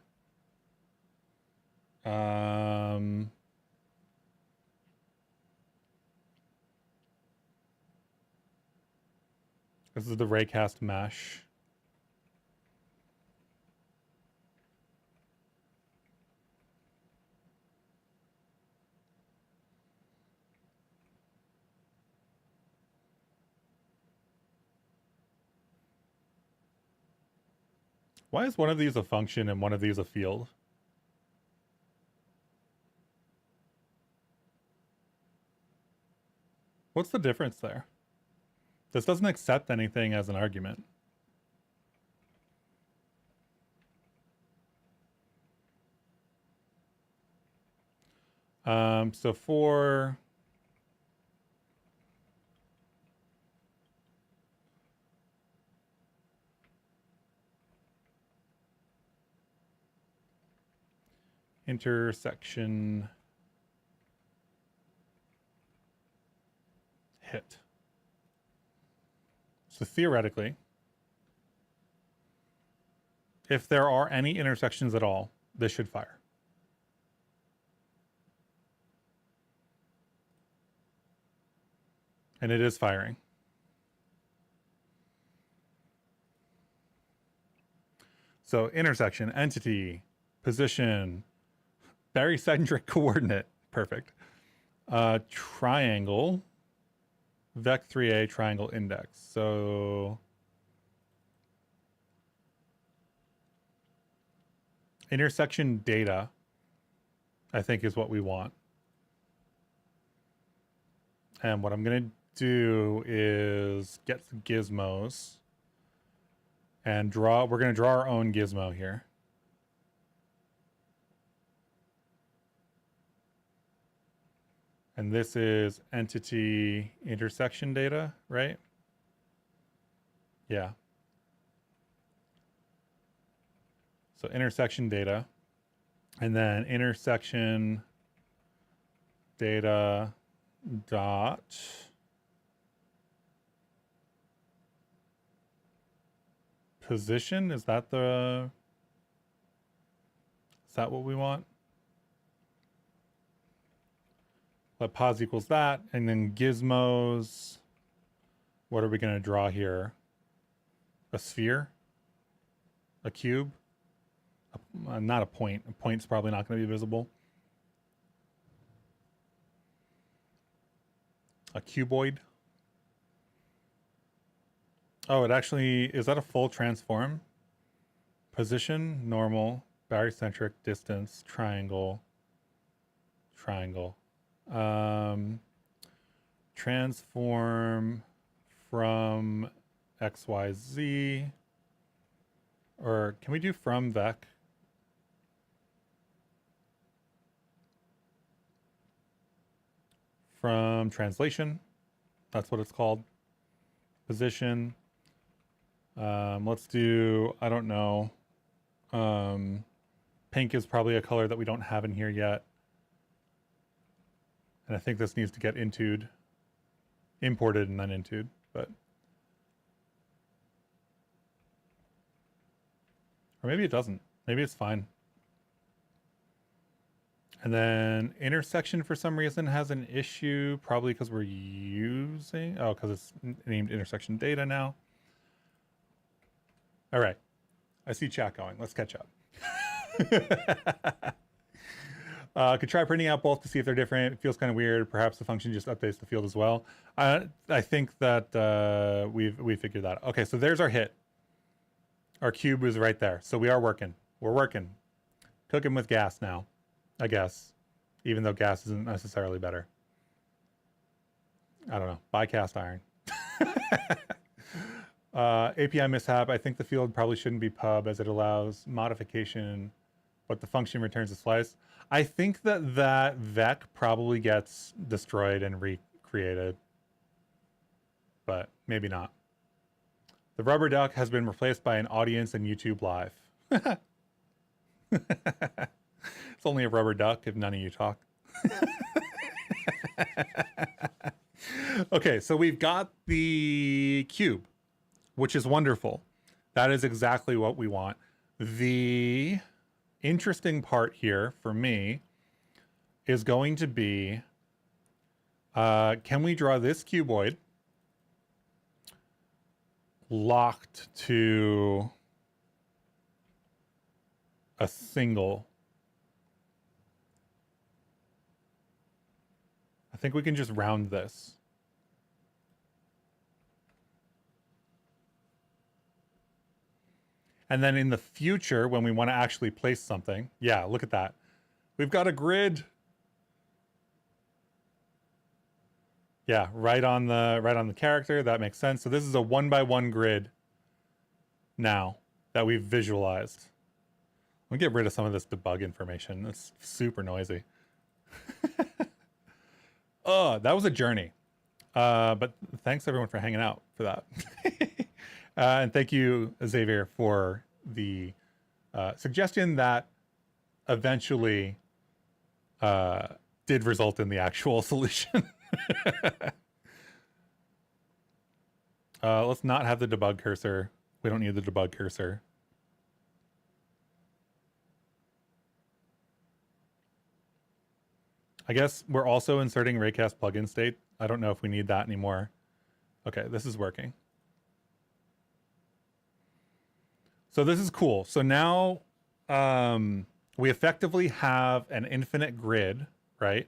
this is the raycast mesh. Why is one of these a function and one of these a field? What's the difference there? This doesn't accept anything as an argument. So for intersection hit. So theoretically, if there are any intersections at all, this should fire. And it is firing. So intersection, entity, position, barycentric coordinate. Perfect. Triangle. vec3a triangle index. So intersection data, I think, is what we want. And what I'm going to do is get the gizmos and draw. We're going to draw our own gizmo here. And this is entity intersection data, right? Yeah. So intersection data, and then intersection data dot position. Is that what we want? Let pos equals that, and then gizmos. What are we going to draw here? A sphere? A cube? Not a point. A point's probably not going to be visible. A cuboid. Oh, it actually, is that a full transform? Position, normal, barycentric, distance, triangle, triangle. Transform from XYZ, or can we do from vec? From translation, that's what it's called. Position. Let's do, I don't know. Pink is probably a color that we don't have in here yet. And I think this needs to get imported and then intoed, but. Or maybe it doesn't. Maybe it's fine. And then intersection for some reason has an issue, probably because we're using, because it's named intersection data now. All right. I see chat going. Let's catch up. Could try printing out both to see if they're different. It feels kind of weird. Perhaps the function just updates the field as well. I think that we figured that out. Okay, so there's our hit. Our cube is right there. So we are working. We're working. Cooking with gas now, I guess. Even though gas isn't necessarily better. I don't know. Buy cast iron. API mishap. I think the field probably shouldn't be pub as it allows modification, but the function returns a slice. I think that vec probably gets destroyed and recreated, but maybe not. The rubber duck has been replaced by an audience in YouTube Live. It's only a rubber duck if none of you talk. Okay, so we've got the cube, which is wonderful. That is exactly what we want. The interesting part here for me is going to be, can we draw this cuboid locked to a single? I think we can just round this. And then in the future, when we want to actually place something, yeah, look at that. We've got a grid. Yeah, right on the character. That makes sense. So this is a 1x1 grid now that we've visualized. I'll get rid of some of this debug information. It's super noisy. Oh, that was a journey. But thanks everyone for hanging out for that. And thank you, Xavier, for the suggestion that eventually did result in the actual solution. Let's not have the debug cursor. We don't need the debug cursor. I guess we're also inserting raycast plugin state. I don't know if we need that anymore. Okay, this is working. So this is cool. So now we effectively have an infinite grid, right?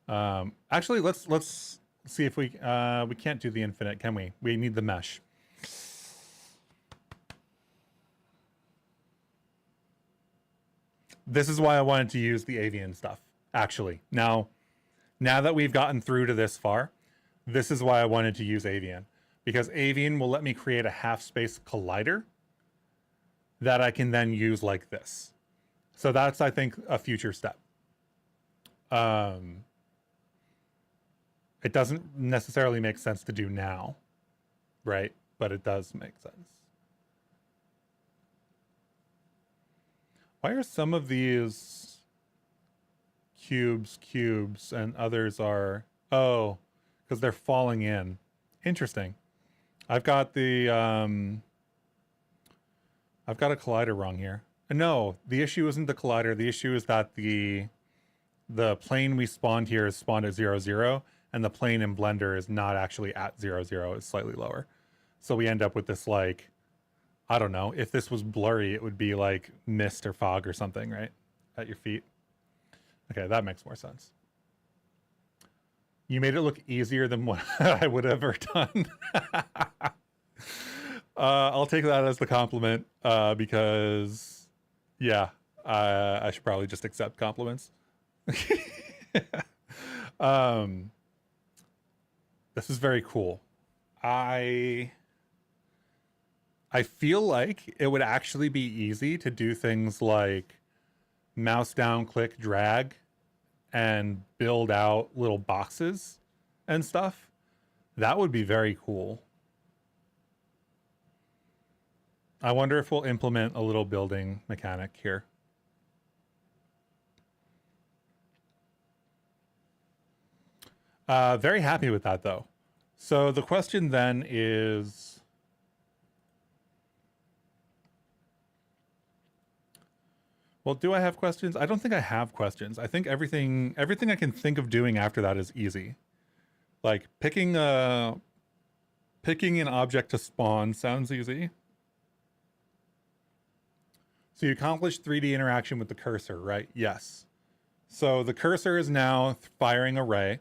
Actually, let's see if we can't do the infinite, can we? We need the mesh. This is why I wanted to use the avian stuff, actually. Now that we've gotten through to this far, this is why I wanted to use avian, because avian will let me create a half space collider that I can then use like this. So that's, I think, a future step. It doesn't necessarily make sense to do now, right? But it does make sense. Why are some of these cubes and others are, oh, because they're falling in. Interesting. I've got the I've got a collider wrong here. No, the issue isn't the collider. The issue is that the plane we spawned here is spawned at 0, 0, and the plane in Blender is not actually at 0, 0. It's slightly lower. So we end up with this, like, I don't know. If this was blurry, it would be like mist or fog or something, right? At your feet. Okay, that makes more sense. You made it look easier than what I would have ever done. I'll take that as the compliment, because, yeah, I should probably just accept compliments. This is very cool. I feel like it would actually be easy to do things like mouse down, click, drag, and build out little boxes and stuff. That would be very cool. I wonder if we'll implement a little building mechanic here. Very happy with that, though. So the question then is, well, do I have questions? I don't think I have questions. I think everything I can think of doing after that is easy. Like picking an object to spawn sounds easy. So you accomplish 3D interaction with the cursor, right? Yes. So the cursor is now firing a ray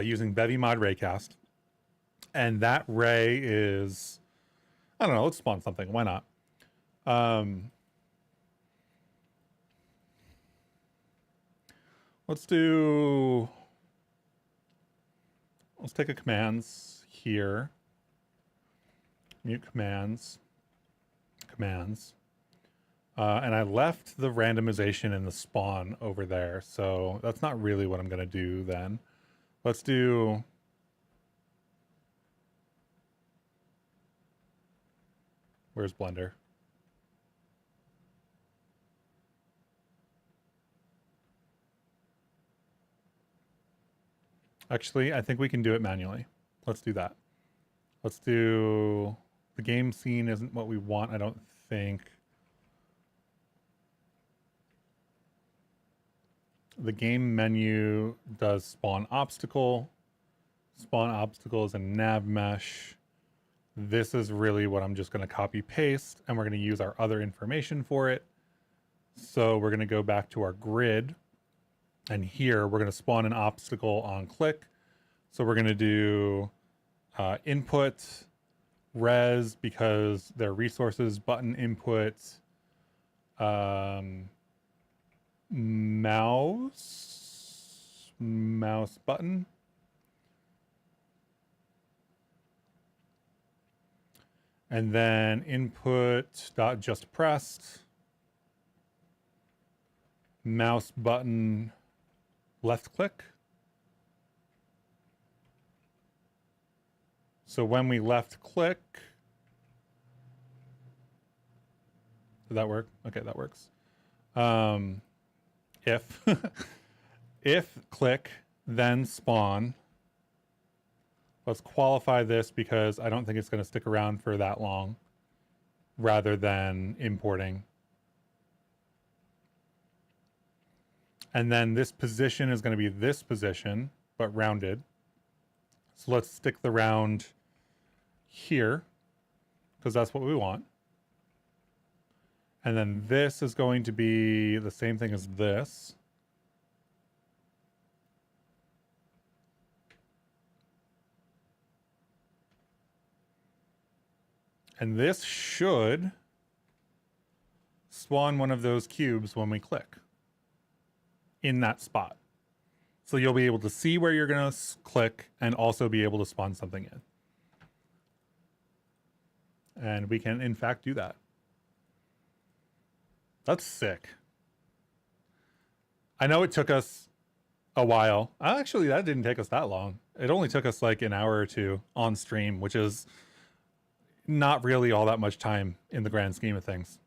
using Bevy mod raycast. And that ray is, I don't know, let's spawn something. Why not? Let's take a commands here. Mute commands. And I left the randomization in the spawn over there. So that's not really what I'm going to do then. Let's do... Where's Blender? Actually, I think we can do it manually. Let's do that. Let's do... The game scene isn't what we want, I don't think. The game menu does spawn obstacle. Spawn obstacle is a nav mesh. This is really what I'm just going to copy paste, and we're going to use our other information for it. So we're going to go back to our grid, and here we're going to spawn an obstacle on click. So we're going to do input res, because they're resources, button input, mouse button, and then input dot just pressed, mouse button left click. So when we left click, did that work? Okay, that works. If if click, then spawn. Let's qualify this because I don't think it's going to stick around for that long, rather than importing. And then this position is going to be this position, but rounded. So let's stick the round here, because that's what we want. And then this is going to be the same thing as this. And this should spawn one of those cubes when we click in that spot. So you'll be able to see where you're going to click and also be able to spawn something in. And we can, in fact, do that. That's sick. I know it took us a while. Actually, that didn't take us that long. It only took us like an hour or two on stream, which is not really all that much time in the grand scheme of things.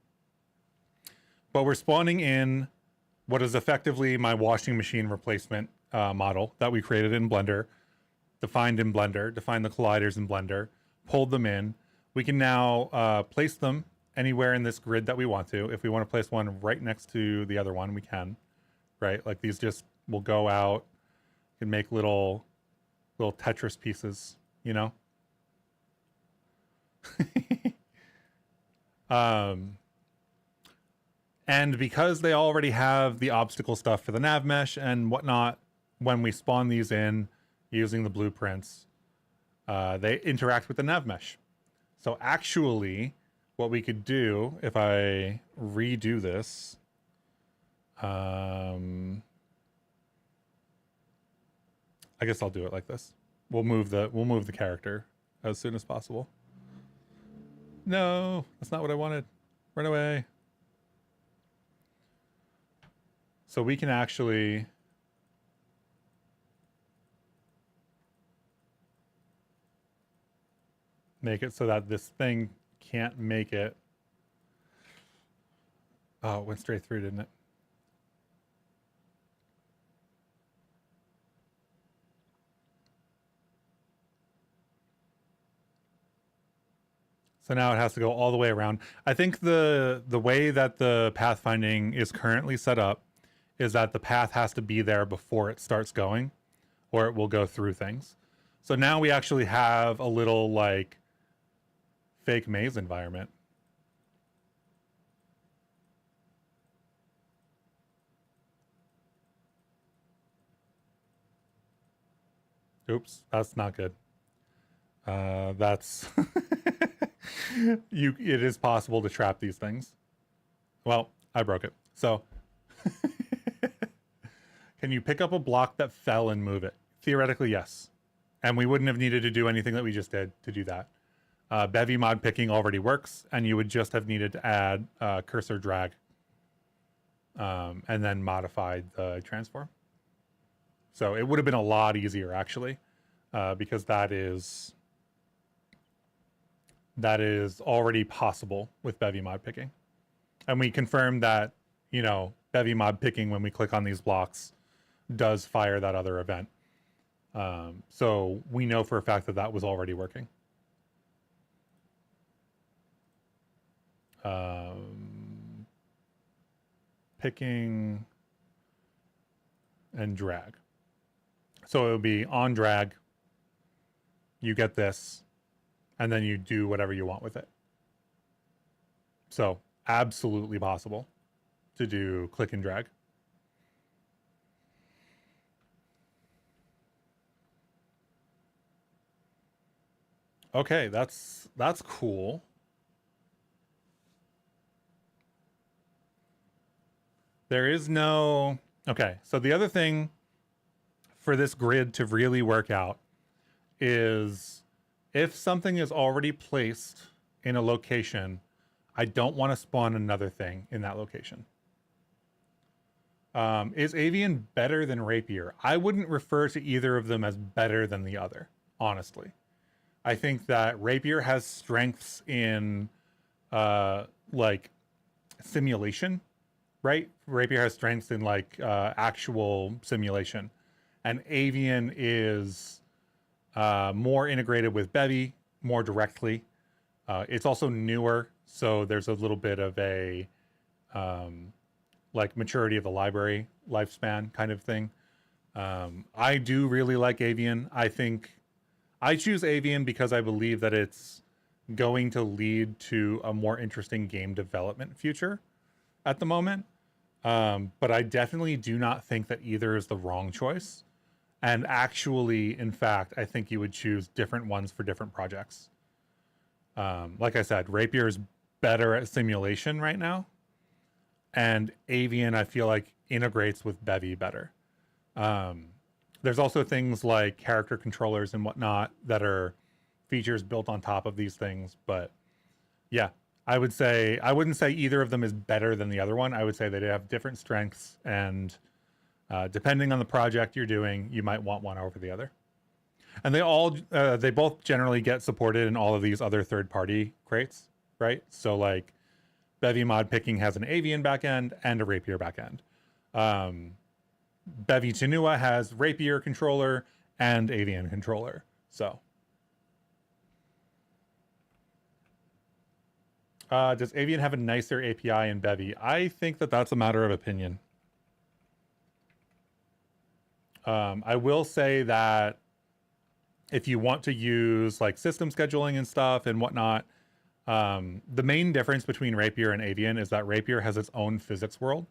But we're spawning in what is effectively my washing machine replacement model that we created in Blender, defined in Blender, defined the colliders in Blender, pulled them in. We can now place them anywhere in this grid that we want to. If we want to place one right next to the other one, we can, right? Like these just will go out and make little Tetris pieces, you know? And because they already have the obstacle stuff for the nav mesh and whatnot, when we spawn these in using the blueprints, they interact with the nav mesh. So actually, what we could do if I redo this, I guess I'll do it like this. We'll move the character as soon as possible. No, that's not what I wanted. Run away. So we can actually make it so that this thing can't make it. Oh, it went straight through, didn't it? So now it has to go all the way around. I think the way that the pathfinding is currently set up is that the path has to be there before it starts going, or it will go through things. So now we actually have a little like fake maze environment. Oops, that's not good. That's it is possible to trap these things. Well, I broke it. So can you pick up a block that fell and move it? Theoretically, yes. And we wouldn't have needed to do anything that we just did to do that. Bevy mod picking already works, and you would just have needed to add cursor drag and then modify the transform. So it would have been a lot easier, actually, because that is already possible with Bevy mod picking. And we confirmed that, you know, Bevy mod picking, when we click on these blocks, does fire that other event. So we know for a fact that that was already working. Picking and drag. So it would be on drag, you get this, and then you do whatever you want with it. So absolutely possible to do click and drag. Okay, that's cool. There is no... Okay, so the other thing for this grid to really work out is if something is already placed in a location, I don't want to spawn another thing in that location. Is Avian better than Rapier? I wouldn't refer to either of them as better than the other, honestly. I think that Rapier has strengths in like simulation, right? Rapier has strengths in like actual simulation, and Avian is more integrated with Bevy more directly. It's also newer, so there's a little bit of a like maturity of the library lifespan kind of thing. I do really like Avian. I think I choose Avian because I believe that it's going to lead to a more interesting game development future at the moment. But I definitely do not think that either is the wrong choice. And actually, in fact, I think you would choose different ones for different projects. Like I said, Rapier is better at simulation right now, and Avian I feel like integrates with Bevy better. Um, there's also things like character controllers and whatnot that are features built on top of these things, but yeah, I would say I wouldn't say either of them is better than the other one. I would say they have different strengths, and depending on the project you're doing, you might want one over the other. And they both generally get supported in all of these other third-party crates, right? So like Bevy mod picking has an Avian backend and a Rapier backend. Bevy Chinua has Rapier controller and Avian controller. So does Avian have a nicer API in Bevy? I think that that's a matter of opinion. I will say that if you want to use like system scheduling and stuff and whatnot, the main difference between Rapier and Avian is that Rapier has its own physics world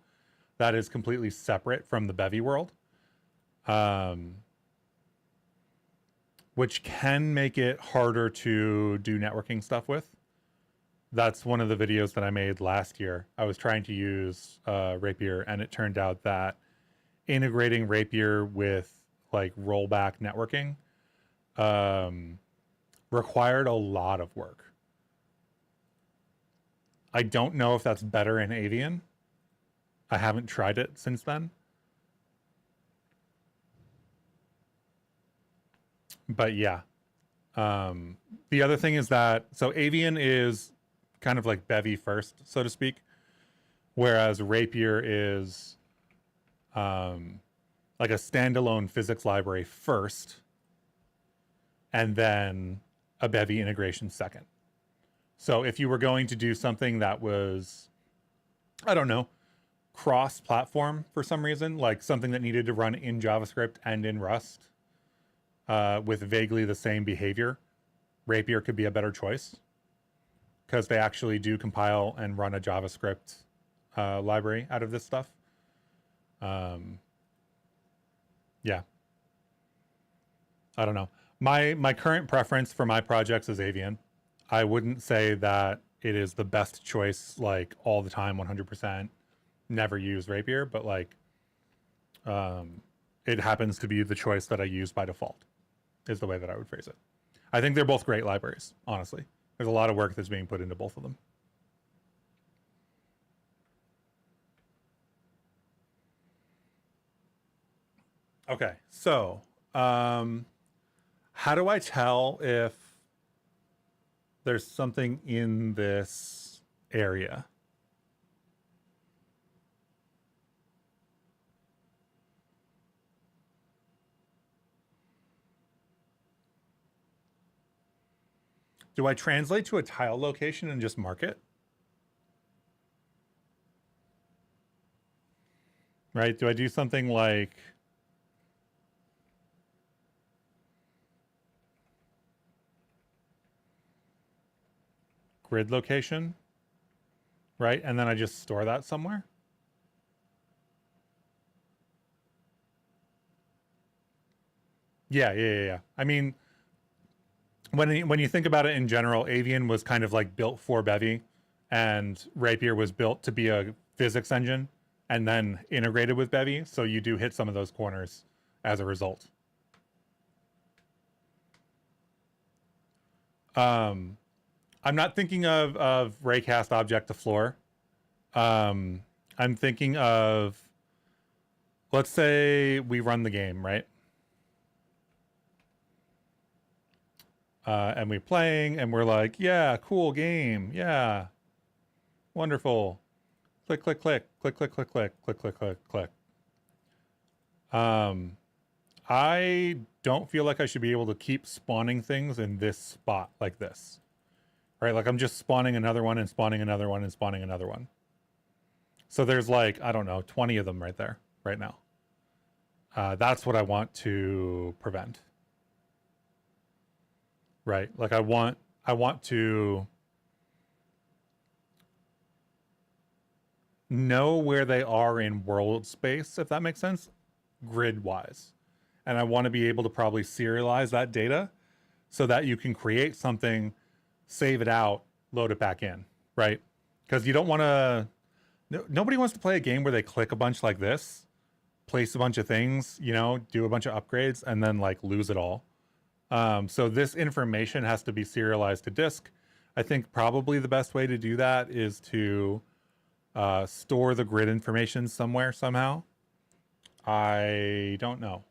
that is completely separate from the Bevy world, which can make it harder to do networking stuff with. That's one of the videos that I made last year. I was trying to use Rapier, and it turned out that integrating Rapier with like rollback networking required a lot of work. I don't know if that's better in Avian. I haven't tried it since then. But yeah. The other thing is that, so Avian is kind of like Bevy first, so to speak, whereas Rapier is like a standalone physics library first, and then a Bevy integration second. So if you were going to do something that was, I don't know, cross-platform for some reason, like something that needed to run in JavaScript and in Rust with vaguely the same behavior, Rapier could be a better choice because they actually do compile and run a JavaScript library out of this stuff. Yeah. I don't know. My current preference for my projects is Avian. I wouldn't say that it is the best choice like all the time, 100%. Never use Rapier, but like it happens to be the choice that I use by default, is the way that I would phrase it. I think they're both great libraries, honestly. There's a lot of work that's being put into both of them. Okay, so how do I tell if there's something in this area? Do I translate to a tile location and just mark it? Right? Do I do something like grid location, right? And then I just store that somewhere? Yeah. I mean, when you think about it in general, Avian was kind of like built for Bevy, and Rapier was built to be a physics engine and then integrated with Bevy. So you do hit some of those corners as a result. I'm not thinking of raycast object to floor. I'm thinking of, let's say we run the game, right? And we're playing and we're like, yeah, cool game. Yeah. Wonderful. Click, click, click, click, click, click, click, click, click, click, click. I don't feel like I should be able to keep spawning things in this spot like this. Right? Like I'm just spawning another one and spawning another one and spawning another one. So there's like, I don't know, 20 of them right there, right now. That's what I want to prevent. Right? Like I want to know where they are in world space, if that makes sense, grid wise. And I want to be able to probably serialize that data so that you can create something save it out, load it back in, right? Because you don't want to, nobody wants to play a game where they click a bunch like this, place a bunch of things, you know, do a bunch of upgrades, and then like lose it all. So this information has to be serialized to disk. I think probably the best way to do that is to store the grid information somewhere, somehow. I don't know.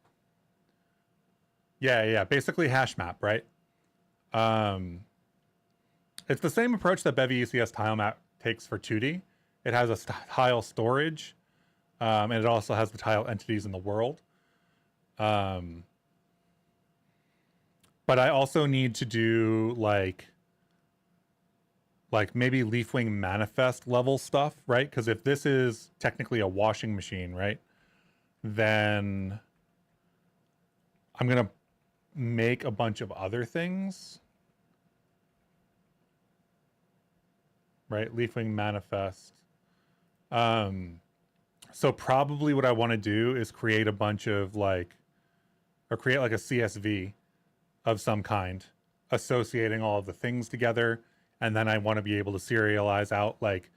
Yeah, basically hash map, right? It's the same approach that Bevy ECS tile map takes for 2D. It has a tile storage, and it also has the tile entities in the world. But I also need to do like maybe Leafwing manifest level stuff, right? Because if this is technically a washing machine, right, then I'm gonna make a bunch of other things, right? Leafwing manifest. So probably what I want to do is create a bunch of like, or create like a CSV of some kind, associating all of the things together. And then I want to be able to serialize out like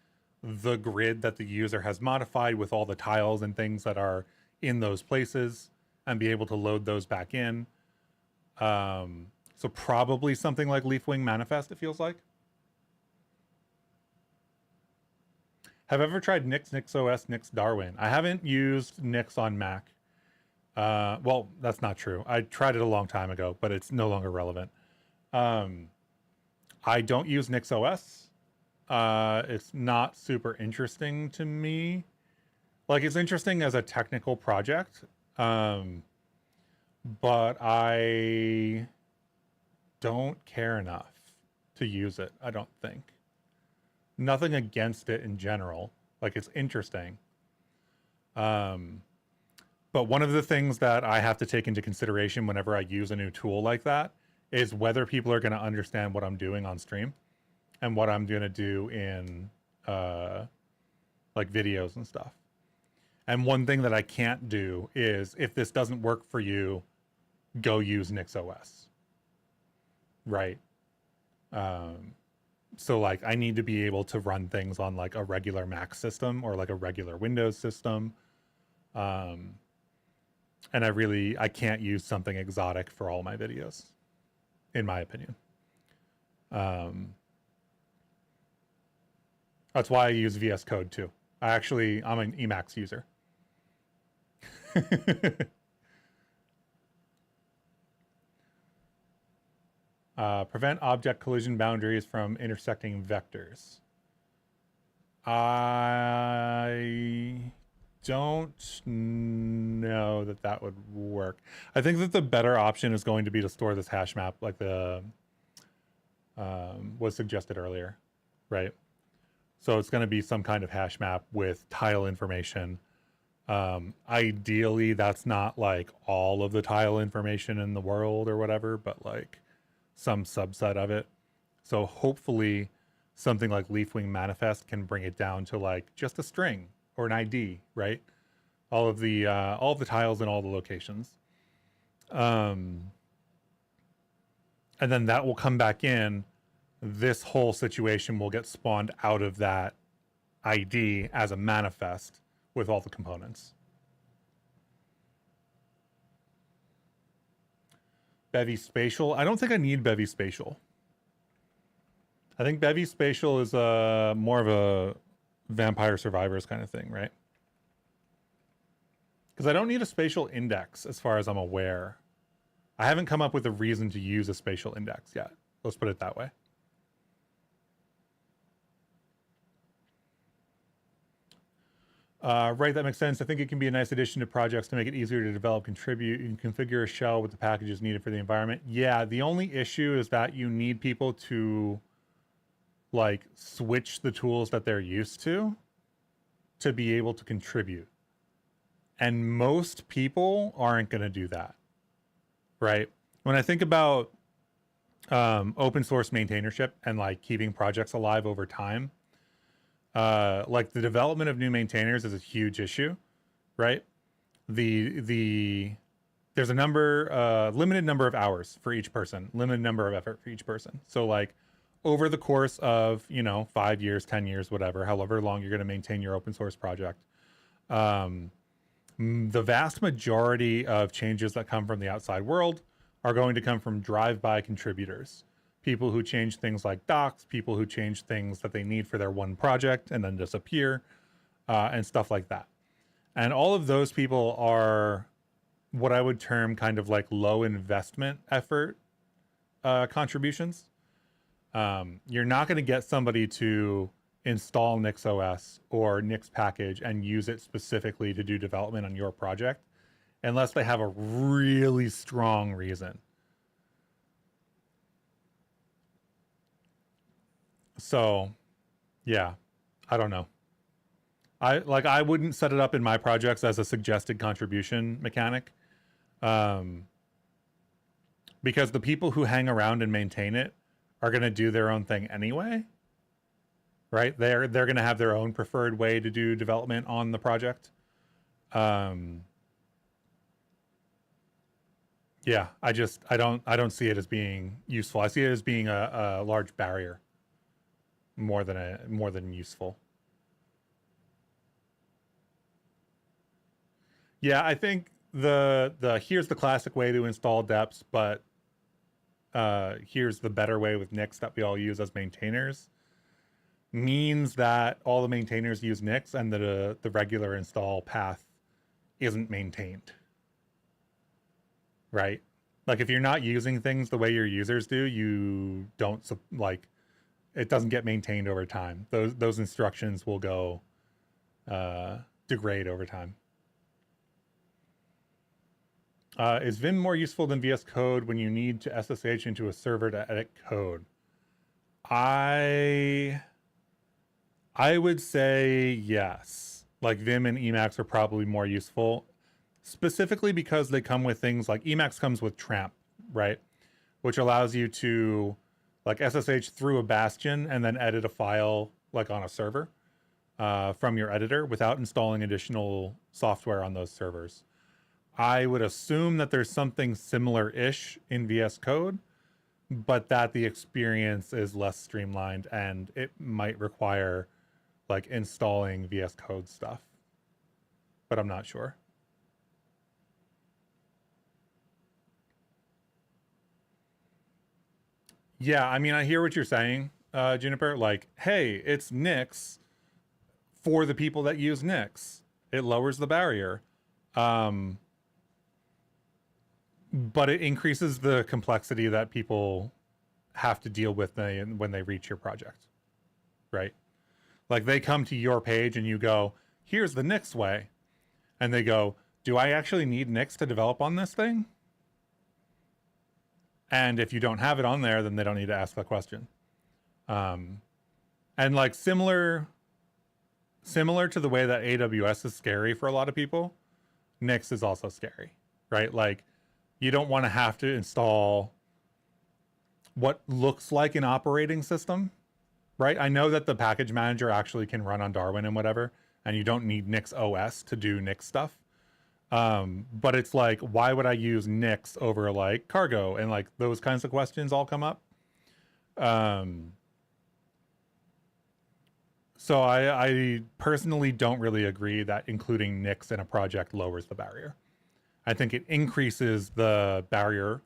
the grid that the user has modified with all the tiles and things that are in those places, and be able to load those back in. So probably something like Leafwing manifest, it feels like. Have ever tried Nix, NixOS, Nix Darwin? I haven't used Nix on Mac. Well, that's not true. I tried it a long time ago, but it's no longer relevant. I don't use NixOS. It's not super interesting to me. Like, it's interesting as a technical project, but I don't care enough to use it, I don't think. Nothing against it in general. Like, it's interesting. But one of the things that I have to take into consideration whenever I use a new tool like that is whether people are going to understand what I'm doing on stream and what I'm going to do in like videos and stuff. And one thing that I can't do is, if this doesn't work for you, go use NixOS. Right. So like I need to be able to run things on like a regular Mac system or like a regular Windows system. And I can't use something exotic for all my videos, in my opinion. That's why I use VS Code too. I'm an Emacs user. Prevent object collision boundaries from intersecting vectors. I don't know that would work. I think that the better option is going to be to store this hash map like the was suggested earlier, right? So it's going to be some kind of hash map with tile information. Ideally, that's not like all of the tile information in the world or whatever, but like some subset of it. So hopefully something like Leafwing manifest can bring it down to like just a string or an ID, right? All of the tiles in all the locations. And then that will come back in. This whole situation will get spawned out of that ID as a manifest with all the components. Bevy spatial. I don't think I need Bevy spatial. I think Bevy spatial is more of a Vampire Survivors kind of thing, right? Because I don't need a spatial index as far as I'm aware. I haven't come up with a reason to use a spatial index yet. Let's put it that way. Right, that makes sense. I think it can be a nice addition to projects to make it easier to develop, contribute. You can configure a shell with the packages needed for the environment. Yeah, the only issue is that you need people to like switch the tools that they're used to be able to contribute. And most people aren't going to do that, right? When I think about open source maintainership and like keeping projects alive over time, like the development of new maintainers is a huge issue, right? There's a limited number of hours for each person, limited number of effort for each person. So like over the course of, 5 years, 10 years, whatever, however long you're going to maintain your open source project. Um, the vast majority of changes that come from the outside world are going to come from drive-by contributors. People who change things like docs, people who change things that they need for their one project and then disappear, and stuff like that. And all of those people are what I would term kind of like low investment effort contributions. You're not going to get somebody to install NixOS or Nix package and use it specifically to do development on your project unless they have a really strong reason. So, yeah, I don't know. I wouldn't set it up in my projects as a suggested contribution mechanic, because the people who hang around and maintain it are going to do their own thing anyway, right? They're going to have their own preferred way to do development on the project. Yeah, I don't see it as being useful. I see it as being a large barrier more than useful. Yeah, I think the here's the classic way to install deps, but here's the better way with Nix that we all use as maintainers means that all the maintainers use Nix and the regular install path isn't maintained. Right? Like if you're not using things the way your users do, you don't it doesn't get maintained over time. Those instructions will go degrade over time. Is Vim more useful than VS Code when you need to SSH into a server to edit code? I would say yes. Like Vim and Emacs are probably more useful, specifically because they come with things like Emacs comes with Tramp, right? Which allows you to like SSH through a bastion and then edit a file like on a server from your editor without installing additional software on those servers. I would assume that there's something similar-ish in VS Code, but that the experience is less streamlined and it might require like installing VS Code stuff, but I'm not sure. Yeah, I mean, I hear what you're saying, Juniper. Like, hey, it's Nix for the people that use Nix. It lowers the barrier. But it increases the complexity that people have to deal with when they reach your project, right? Like they come to your page and you go, here's the Nix way. And they go, do I actually need Nix to develop on this thing? And if you don't have it on there, then they don't need to ask that question. And like similar to the way that AWS is scary for a lot of people, Nix is also scary, right? Like you don't want to have to install what looks like an operating system, right? I know that the package manager actually can run on Darwin and whatever, and you don't need Nix OS to do Nix stuff. But it's like, why would I use Nix over like Cargo? And like those kinds of questions all come up. So I personally don't really agree that including Nix in a project lowers the barrier. I think it increases the barrier.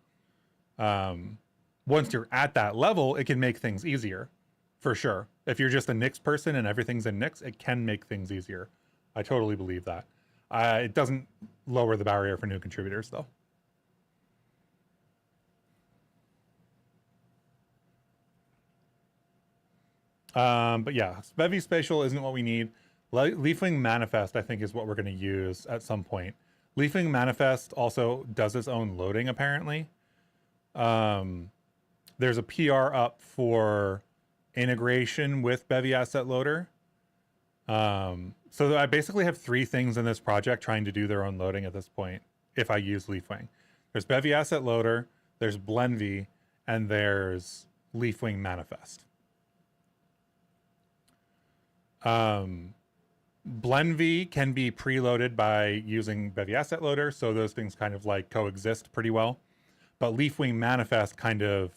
Once you're at that level, it can make things easier, for sure. If you're just a Nix person and everything's in Nix, it can make things easier. I totally believe that. It doesn't lower the barrier for new contributors, though. But yeah, Bevy Spatial isn't what we need. Leafwing Manifest, I think, is what we're going to use at some point. Leafwing Manifest also does its own loading, apparently. There's a PR up for integration with Bevy Asset Loader. So I basically have 3 things in this project trying to do their own loading at this point if I use Leafwing. There's Bevy Asset Loader, there's blenvy, and there's Leafwing Manifest. Blenvy can be preloaded by using Bevy Asset Loader, so those things kind of like coexist pretty well. But Leafwing Manifest kind of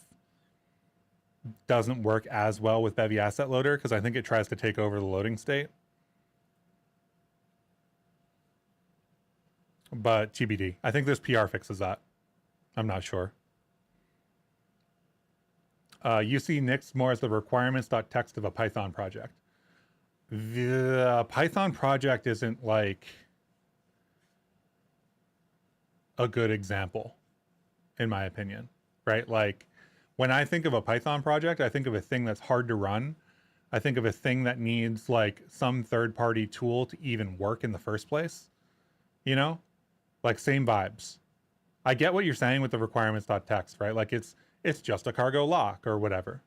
doesn't work as well with Bevy Asset Loader because I think it tries to take over the loading state. But TBD. I think this PR fixes that. I'm not sure. You see Nix more as the requirements.txt of a Python project. The Python project isn't like a good example, in my opinion, right? Like when I think of a Python project, I think of a thing that's hard to run. I think of a thing that needs like some third-party tool to even work in the first place, you know? Like same vibes. I get what you're saying with the requirements.txt, right? Like it's just a cargo lock or whatever.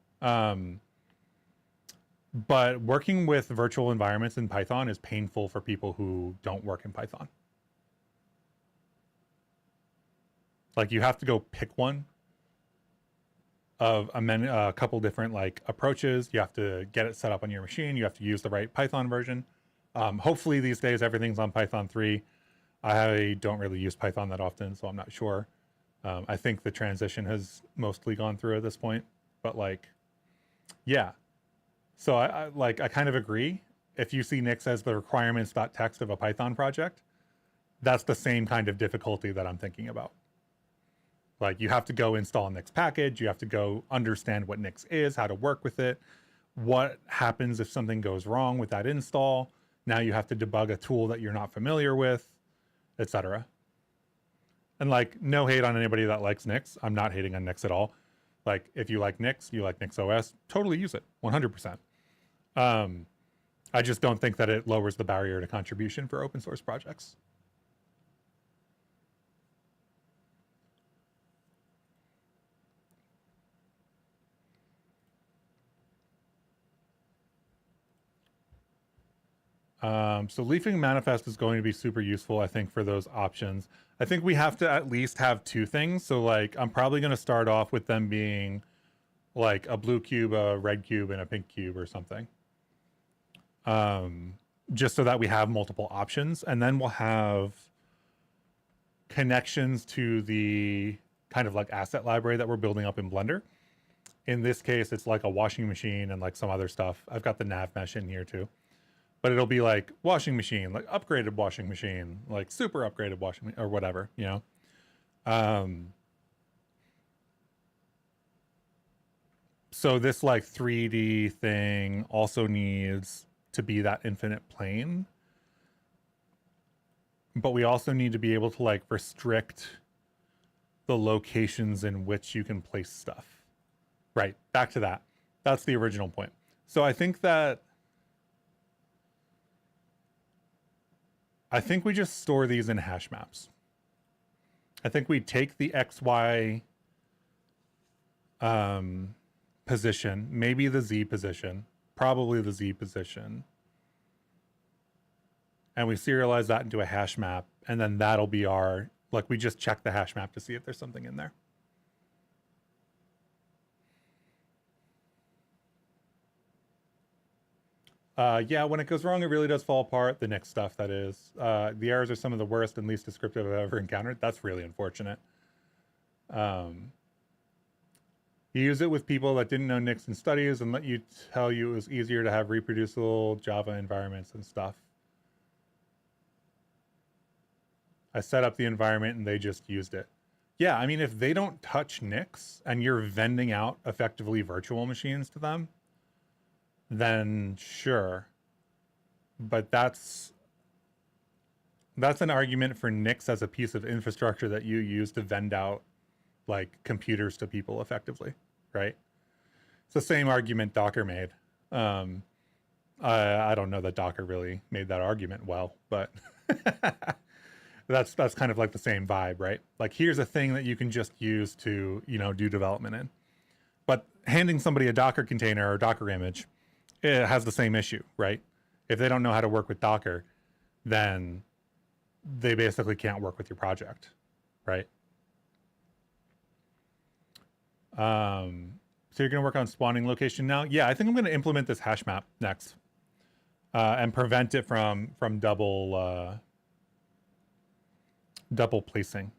But working with virtual environments in Python is painful for people who don't work in Python. Like you have to go pick one of a couple different like approaches. You have to get it set up on your machine. You have to use the right Python version. Hopefully these days everything's on Python 3. I don't really use Python that often, so I'm not sure. I think the transition has mostly gone through at this point, but like, yeah. So I kind of agree. If you see Nix as the requirements.txt of a Python project, that's the same kind of difficulty that I'm thinking about. Like you have to go install a Nix package. You have to go understand what Nix is, how to work with it. What happens if something goes wrong with that install? Now you have to debug a tool that you're not familiar with, etc. And like, no hate on anybody that likes Nix. I'm not hating on Nix at all. Like, if you like Nix OS, totally use it, 100%. I just don't think that it lowers the barrier to contribution for open source projects. So leafing manifest is going to be super useful, I think, for those options. I think we have to at least have two things. So like, I'm probably going to start off with them being like a blue cube, a red cube, and a pink cube or something. Just so that we have multiple options. And then we'll have connections to the kind of like asset library that we're building up in Blender. In this case, it's like a washing machine and like some other stuff. I've got the nav mesh in here too. But it'll be like washing machine, like upgraded washing machine, like super upgraded washing or whatever, you know? So this like 3D thing also needs to be that infinite plane. But we also need to be able to like restrict the locations in which you can place stuff. Right, back to that. That's the original point. So I think we just store these in hash maps. I think we take the XY position, maybe the Z position, probably the Z position, and we serialize that into a hash map, and then that'll be our, like we just check the hash map to see if there's something in there. Yeah, when it goes wrong, it really does fall apart. The Nix stuff, that is. The errors are some of the worst and least descriptive I've ever encountered. That's really unfortunate. You use it with people that didn't know Nix in studies and let you tell you it was easier to have reproducible Java environments and stuff. I set up the environment and they just used it. Yeah, I mean, if they don't touch Nix and you're vending out effectively virtual machines to them, then sure. But that's an argument for Nix as a piece of infrastructure that you use to vend out like computers to people effectively, right? It's the same argument Docker made. I don't know that Docker really made that argument well, but that's kind of like the same vibe, right? Like here's a thing that you can just use to, you know, do development in. But handing somebody a Docker container or Docker image, it has the same issue, right? If they don't know how to work with Docker, then they basically can't work with your project, right? So you're going to work on spawning location now? Yeah, I think I'm going to implement this hash map next and prevent it from double placing.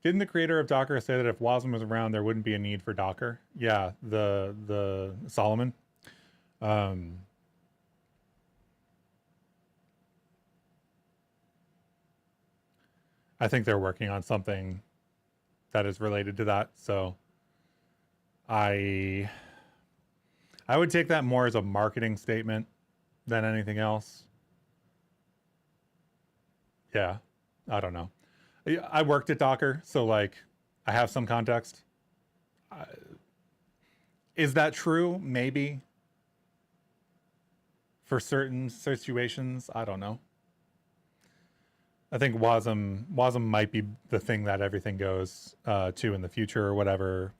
Didn't the creator of Docker say that if Wasm was around, there wouldn't be a need for Docker? Yeah, the Solomon. I think they're working on something that is related to that. So I would take that more as a marketing statement than anything else. Yeah, I don't know. I worked at Docker, so like I have some context. Is that true? Maybe. For certain situations, I don't know. I think Wasm might be the thing that everything goes to in the future or whatever.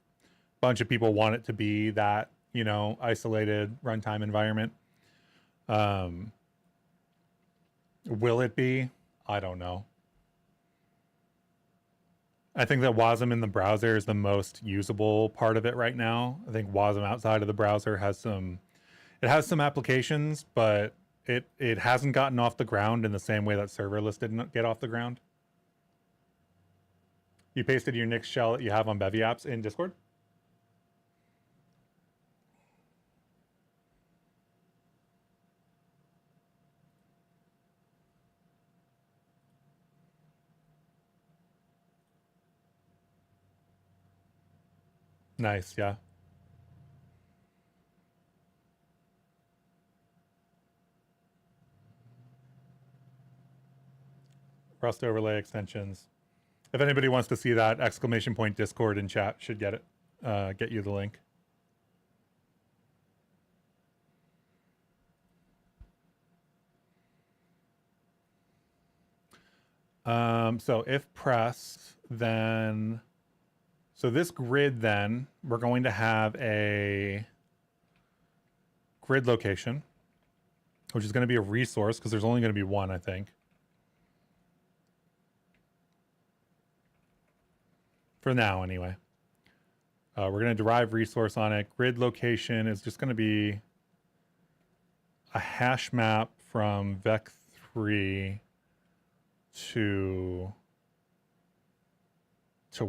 Bunch of people want it to be that, you know, isolated runtime environment. Will it be? I don't know. I think that Wasm in the browser is the most usable part of it right now. I think Wasm outside of the browser has some applications, but it hasn't gotten off the ground in the same way that serverless didn't get off the ground. You pasted your Nix shell that you have on Bevy apps in Discord? Nice, yeah. Rust overlay extensions. If anybody wants to see that, exclamation point Discord in chat should get it. Get you the link. So if pressed, then so this grid, then we're going to have a grid location, which is going to be a resource because there's only going to be one, I think. For now, anyway. We're going to derive resource on it. Grid location is just going to be a hash map from vec3 to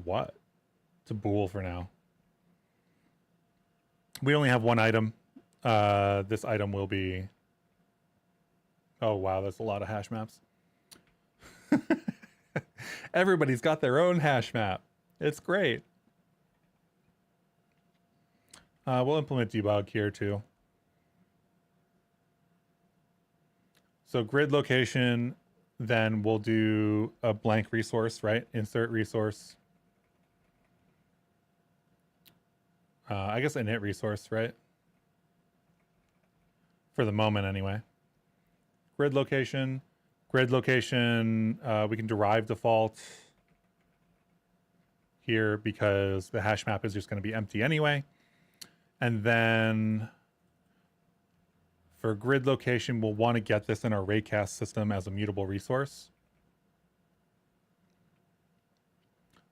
what? To bool for now. We only have one item. This item will be... Oh, wow, that's a lot of hash maps. Everybody's got their own hash map. It's great. We'll implement debug here too. So grid location, then we'll do a blank resource, right? Insert resource. I guess init resource, right? For the moment anyway. Grid location. Grid location, we can derive default here because the hash map is just going to be empty anyway. And then for grid location, we'll want to get this in our raycast system as a mutable resource.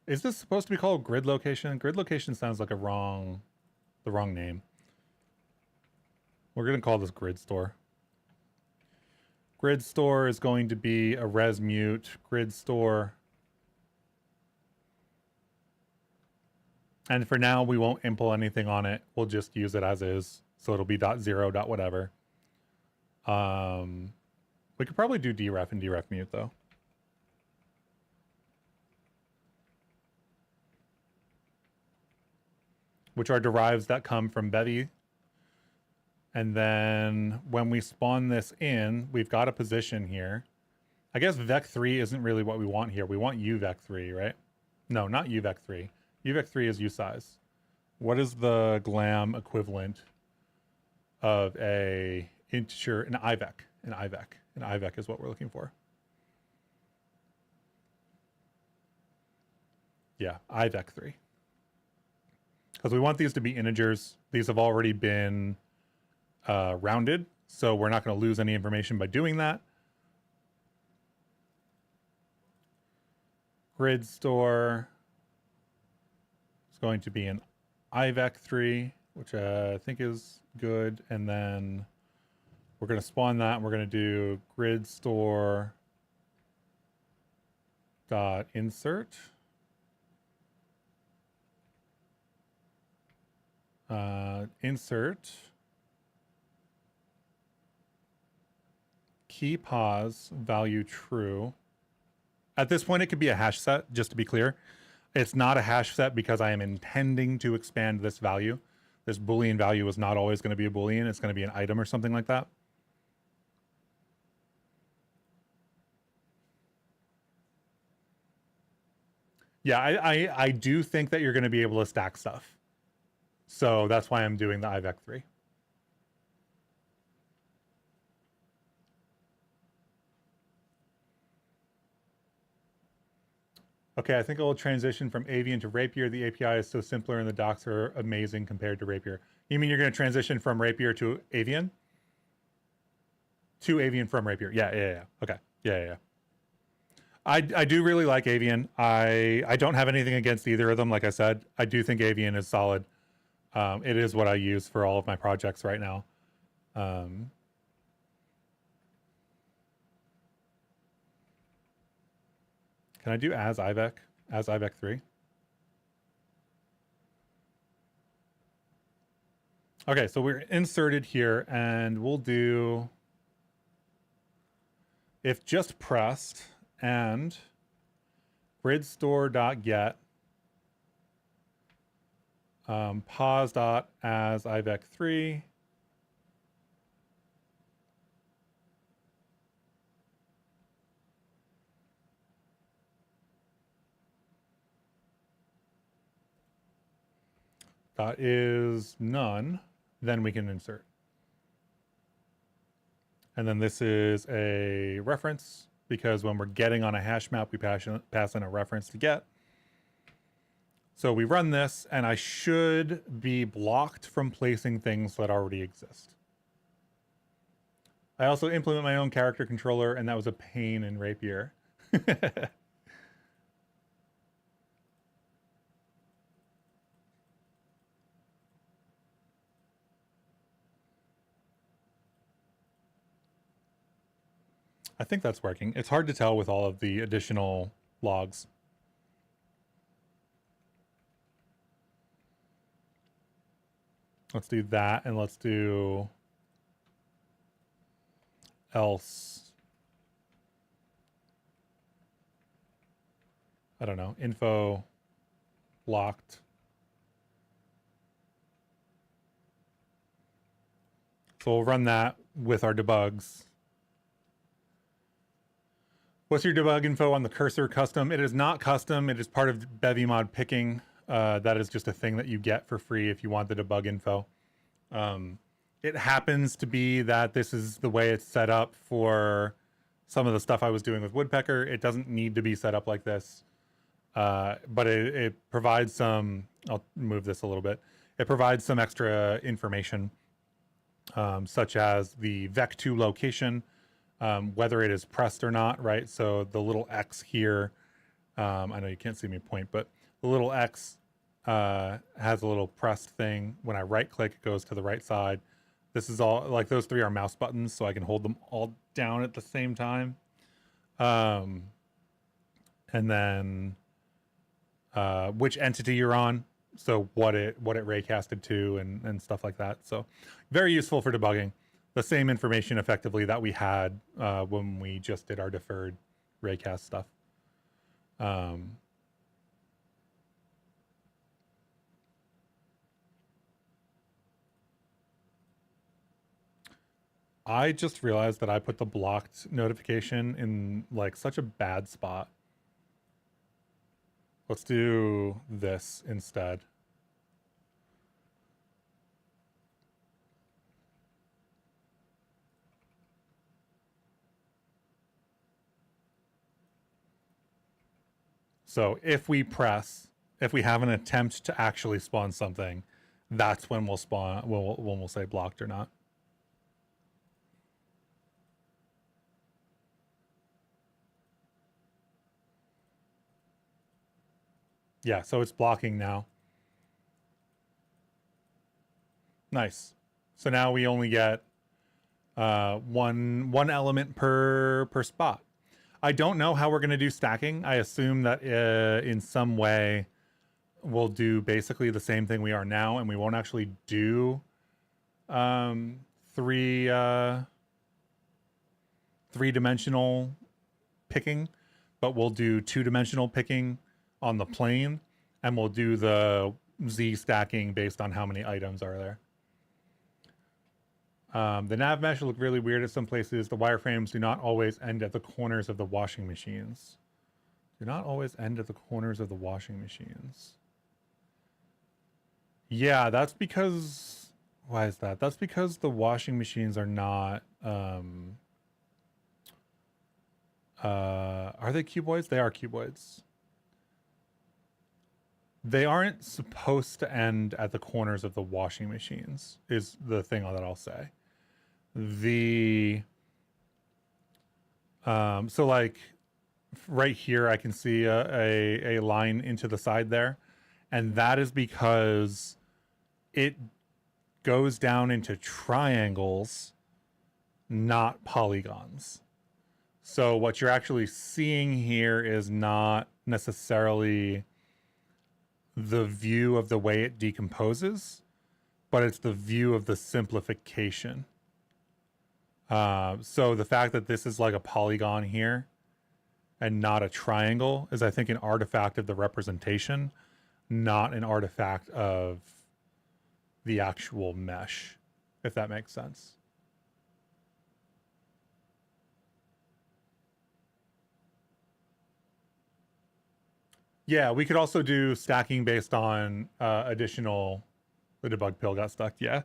Is this supposed to be called grid location? Grid location sounds like the wrong name. We're going to call this grid store. Grid store is going to be a res mute grid store. And for now, we won't impl anything on it. We'll just use it as is. So it'll be .0 whatever. We could probably do deref and deref mute though. Which are derives that come from Bevy. And then when we spawn this in, we've got a position here. I guess vec3 isn't really what we want here. We want uvec3, right? No, not uvec3. uvec3 is usize. What is the glam equivalent of a integer, an ivec? An ivec. An ivec is what we're looking for. Yeah, ivec3. Because we want these to be integers. These have already been rounded, so we're not going to lose any information by doing that. Grid store is going to be an ivec3, which I think is good. And then we're going to spawn that. And we're going to do grid store dot insert. insert key pause value true. At this point, it could be a hash set, just to be clear. It's not a hash set because I am intending to expand this value. This Boolean value is not always going to be a Boolean. It's going to be an item or something like that. Yeah, I do think that you're going to be able to stack stuff. So that's why I'm doing the IVEC3. Okay, I think it will transition from Avian to Rapier. The API is so simpler and the docs are amazing compared to Rapier. You mean you're going to transition from Rapier to Avian? To Avian from Rapier. Yeah. Okay. Yeah. I do really like Avian. I don't have anything against either of them. Like I said, I do think Avian is solid. It is what I use for all of my projects right now. Can I do as IVEC 3? Okay, so we're inserted here and we'll do if just pressed and gridstore.get pause.as IVEC3 dot is none, then we can insert. And then this is a reference because when we're getting on a hash map, we pass in a reference to get. So we run this and I should be blocked from placing things that already exist. I also implement my own character controller and that was a pain in Rapier. I think that's working. It's hard to tell with all of the additional logs. Let's do that and let's do else. I don't know, info locked. So we'll run that with our debugs. What's your debug info on the cursor custom? It is not custom. It is part of Bevy mod picking. That is just a thing that you get for free if you want the debug info. It happens to be that this is the way it's set up for some of the stuff I was doing with Woodpecker. It doesn't need to be set up like this, but it provides some, I'll move this a little bit. It provides some extra information, such as the vec2 location, whether it is pressed or not, right? So the little X here, I know you can't see me point, but the little X has a little pressed thing. When I right click, it goes to the right side. This is all, like those three are mouse buttons, so I can hold them all down at the same time. And then which entity you're on, so what it raycasted to and stuff like that. So very useful for debugging. The same information effectively that we had when we just did our deferred raycast stuff. I just realized that I put the blocked notification in like such a bad spot. Let's do this instead. So if we have an attempt to actually spawn something, that's when we'll spawn, when we'll say blocked or not. Yeah, so it's blocking now. Nice. So now we only get one element per spot. I don't know how we're going to do stacking. I assume that in some way we'll do basically the same thing we are now, and we won't actually do three three-dimensional picking, but we'll do two-dimensional picking on the plane, and we'll do the Z stacking based on how many items are there. The nav mesh look really weird at some places. The wireframes do not always end at the corners of the washing machines. Do not always end at the corners of the washing machines. Yeah, that's because... Why is that? That's because the washing machines are not... are they cuboids? They are cuboids. They aren't supposed to end at the corners of the washing machines, is the thing that I'll say. So like right here, I can see a line into the side there. And that is because it goes down into triangles, not polygons. So what you're actually seeing here is not necessarily the view of the way it decomposes, but it's the view of the simplification. So the fact that this is like a polygon here and not a triangle is, I think, an artifact of the representation, not an artifact of the actual mesh, if that makes sense. Yeah, we could also do stacking based on additional... The debug pill got stuck, yeah.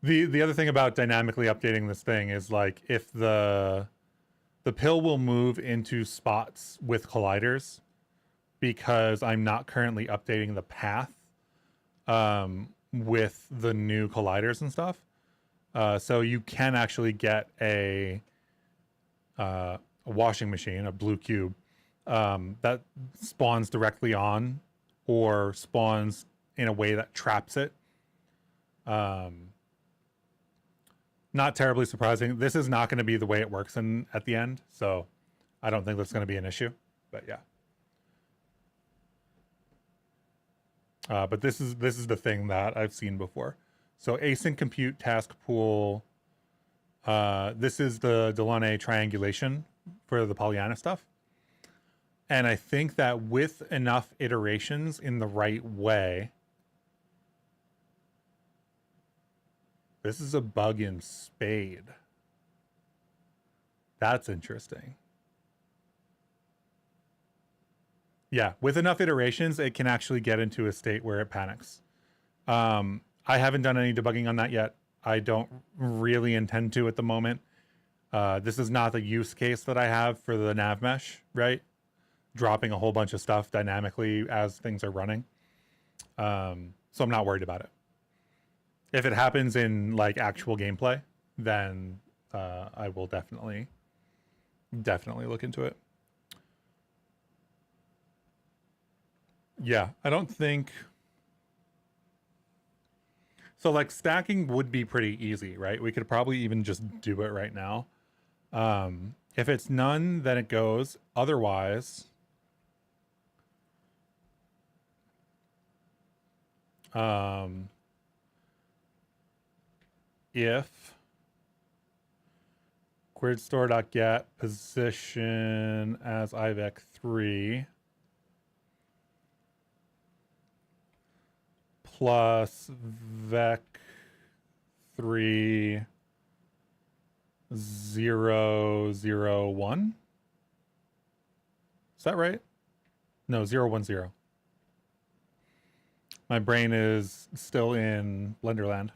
The other thing about dynamically updating this thing is, like, if the pill will move into spots with colliders because I'm not currently updating the path with the new colliders and stuff. So you can actually get a washing machine, a blue cube, that spawns directly on or spawns in a way that traps it. Not terribly surprising. This is not going to be the way it works at the end, so I don't think that's going to be an issue. But yeah. But this is the thing that I've seen before. So async compute task pool. This is the Delaunay triangulation for the Pollyanna stuff. And I think that with enough iterations in the right way, this is a bug in Spade. That's interesting. Yeah, with enough iterations, it can actually get into a state where it panics. I haven't done any debugging on that yet. I don't really intend to at the moment. This is not the use case that I have for the nav mesh, right? Dropping a whole bunch of stuff dynamically as things are running. So I'm not worried about it. If it happens in like actual gameplay, then I will definitely look into it. Yeah, I don't think... So like stacking would be pretty easy, right? We could probably even just do it right now. If it's none, then it goes. Otherwise, if queryStore.get position as ivec3 plus vec3 001. Is that right? No, 010. My brain is still in Blenderland.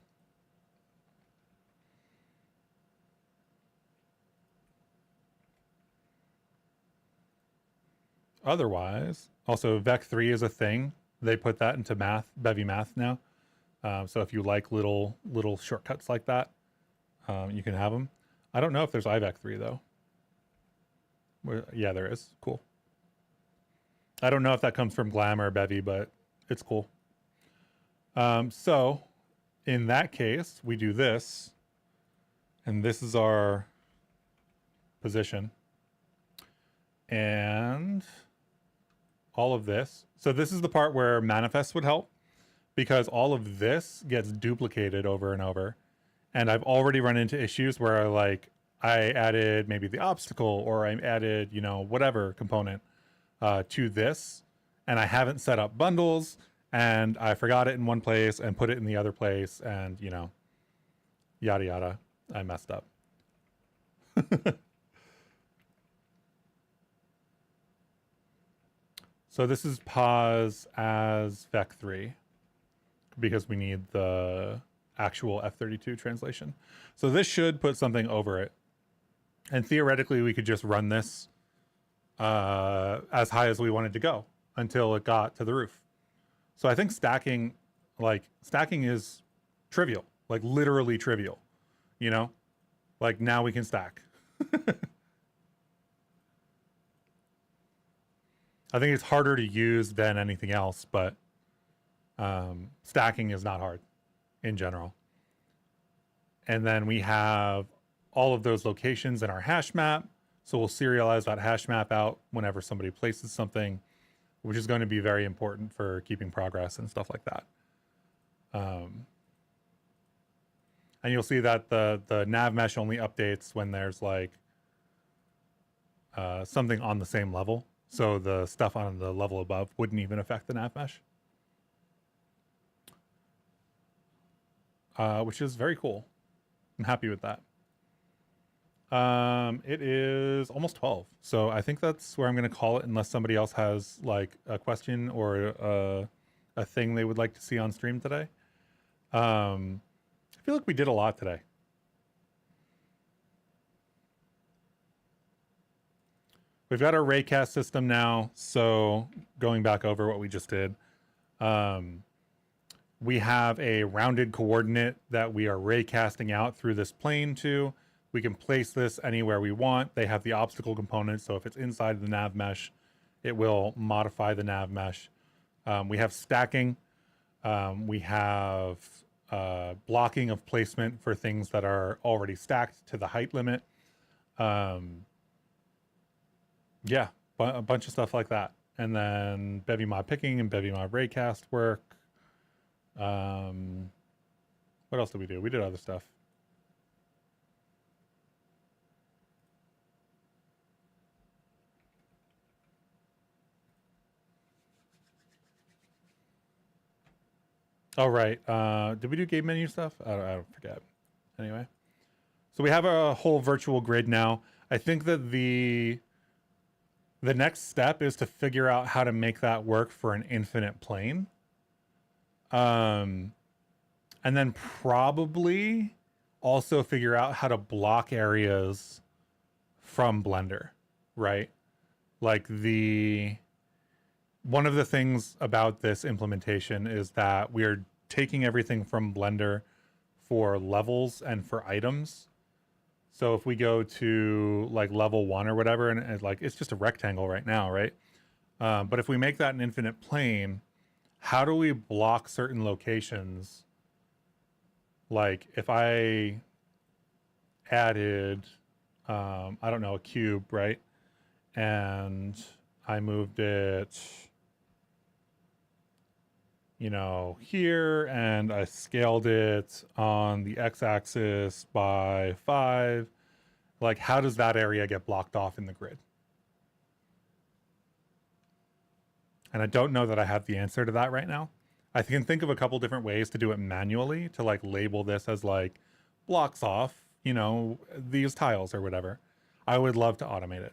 Otherwise, also vec3 is a thing. They put that into math, Bevy math now. So if you like little shortcuts like that, you can have them. I don't know if there's ivec3 though. Yeah, there is. Cool. I don't know if that comes from Glam or Bevy, but it's cool. So in that case, we do this, and this is our position. And all of this. So this is the part where manifest would help, because all of this gets duplicated over and over. And I've already run into issues where like I added maybe the obstacle, or I added, you know, whatever component to this, and I haven't set up bundles, and I forgot it in one place and put it in the other place, and, you know, yada yada. I messed up. So this is pause as vec3 because we need the actual F32 translation. So this should put something over it. And theoretically, we could just run this as high as we wanted to go until it got to the roof. So I think stacking is trivial, like literally trivial, you know? Like now we can stack. I think it's harder to use than anything else, but stacking is not hard in general. And then we have all of those locations in our hash map. So we'll serialize that hash map out whenever somebody places something, which is going to be very important for keeping progress and stuff like that. And you'll see that the nav mesh only updates when there's like something on the same level. So the stuff on the level above wouldn't even affect the nav mesh. Which is very cool. I'm happy with that. It is almost 12. So I think that's where I'm going to call it, unless somebody else has like a question or a thing they would like to see on stream today. I feel like we did a lot today. We've got our raycast system now. So going back over what we just did, we have a rounded coordinate that we are raycasting out through this plane to. We can place this anywhere we want. They have the obstacle component, so if it's inside the nav mesh, it will modify the nav mesh. We have stacking. We have blocking of placement for things that are already stacked to the height limit. Yeah, a bunch of stuff like that. And then Bevy mod picking and Bevy mod raycast work. What else did we do? We did other stuff. Oh, right. Did we do game menu stuff? I don't forget. Anyway. So we have a whole virtual grid now. I think that the next step is to figure out how to make that work for an infinite plane. And then probably also figure out how to block areas from Blender, right? Like one of the things about this implementation is that we're taking everything from Blender for levels and for items. So if we go to like level 1 or whatever, and like it's just a rectangle right now, right? But if we make that an infinite plane, how do we block certain locations? Like if I added, I don't know, a cube, right? And I moved it, you know, here, and I scaled it on the x-axis by 5. Like, how does that area get blocked off in the grid? And I don't know that I have the answer to that right now. I can think of a couple different ways to do it manually, to like label this as like blocks off, you know, these tiles or whatever. I would love to automate it.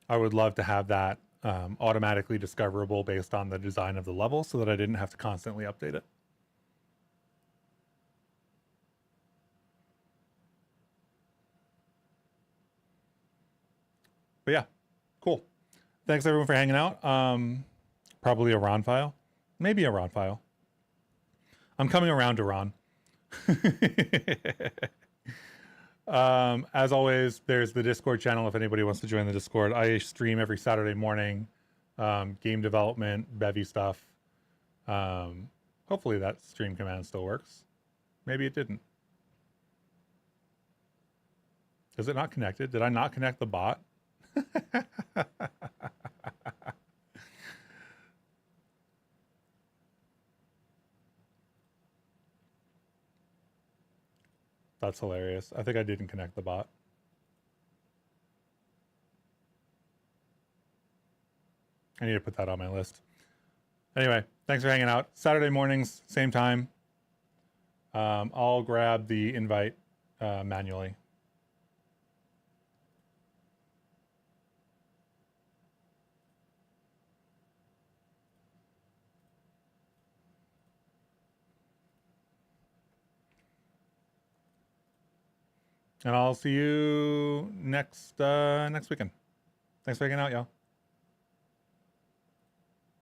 I would love to have that automatically discoverable based on the design of the level so that I didn't have to constantly update it. But yeah, cool. Thanks everyone for hanging out. Probably a Ron file. Maybe a Ron file. I'm coming around to Ron. As always, there's the Discord channel if anybody wants to join the Discord. I stream every Saturday morning, game development, Bevy stuff. Hopefully that stream command still works. Maybe it didn't. Is it not connected? Did I not connect the bot? That's hilarious. I think I didn't connect the bot. I need to put that on my list. Anyway, thanks for hanging out. Saturday mornings, same time. I'll grab the invite manually. And I'll see you next weekend. Thanks for hanging out, y'all.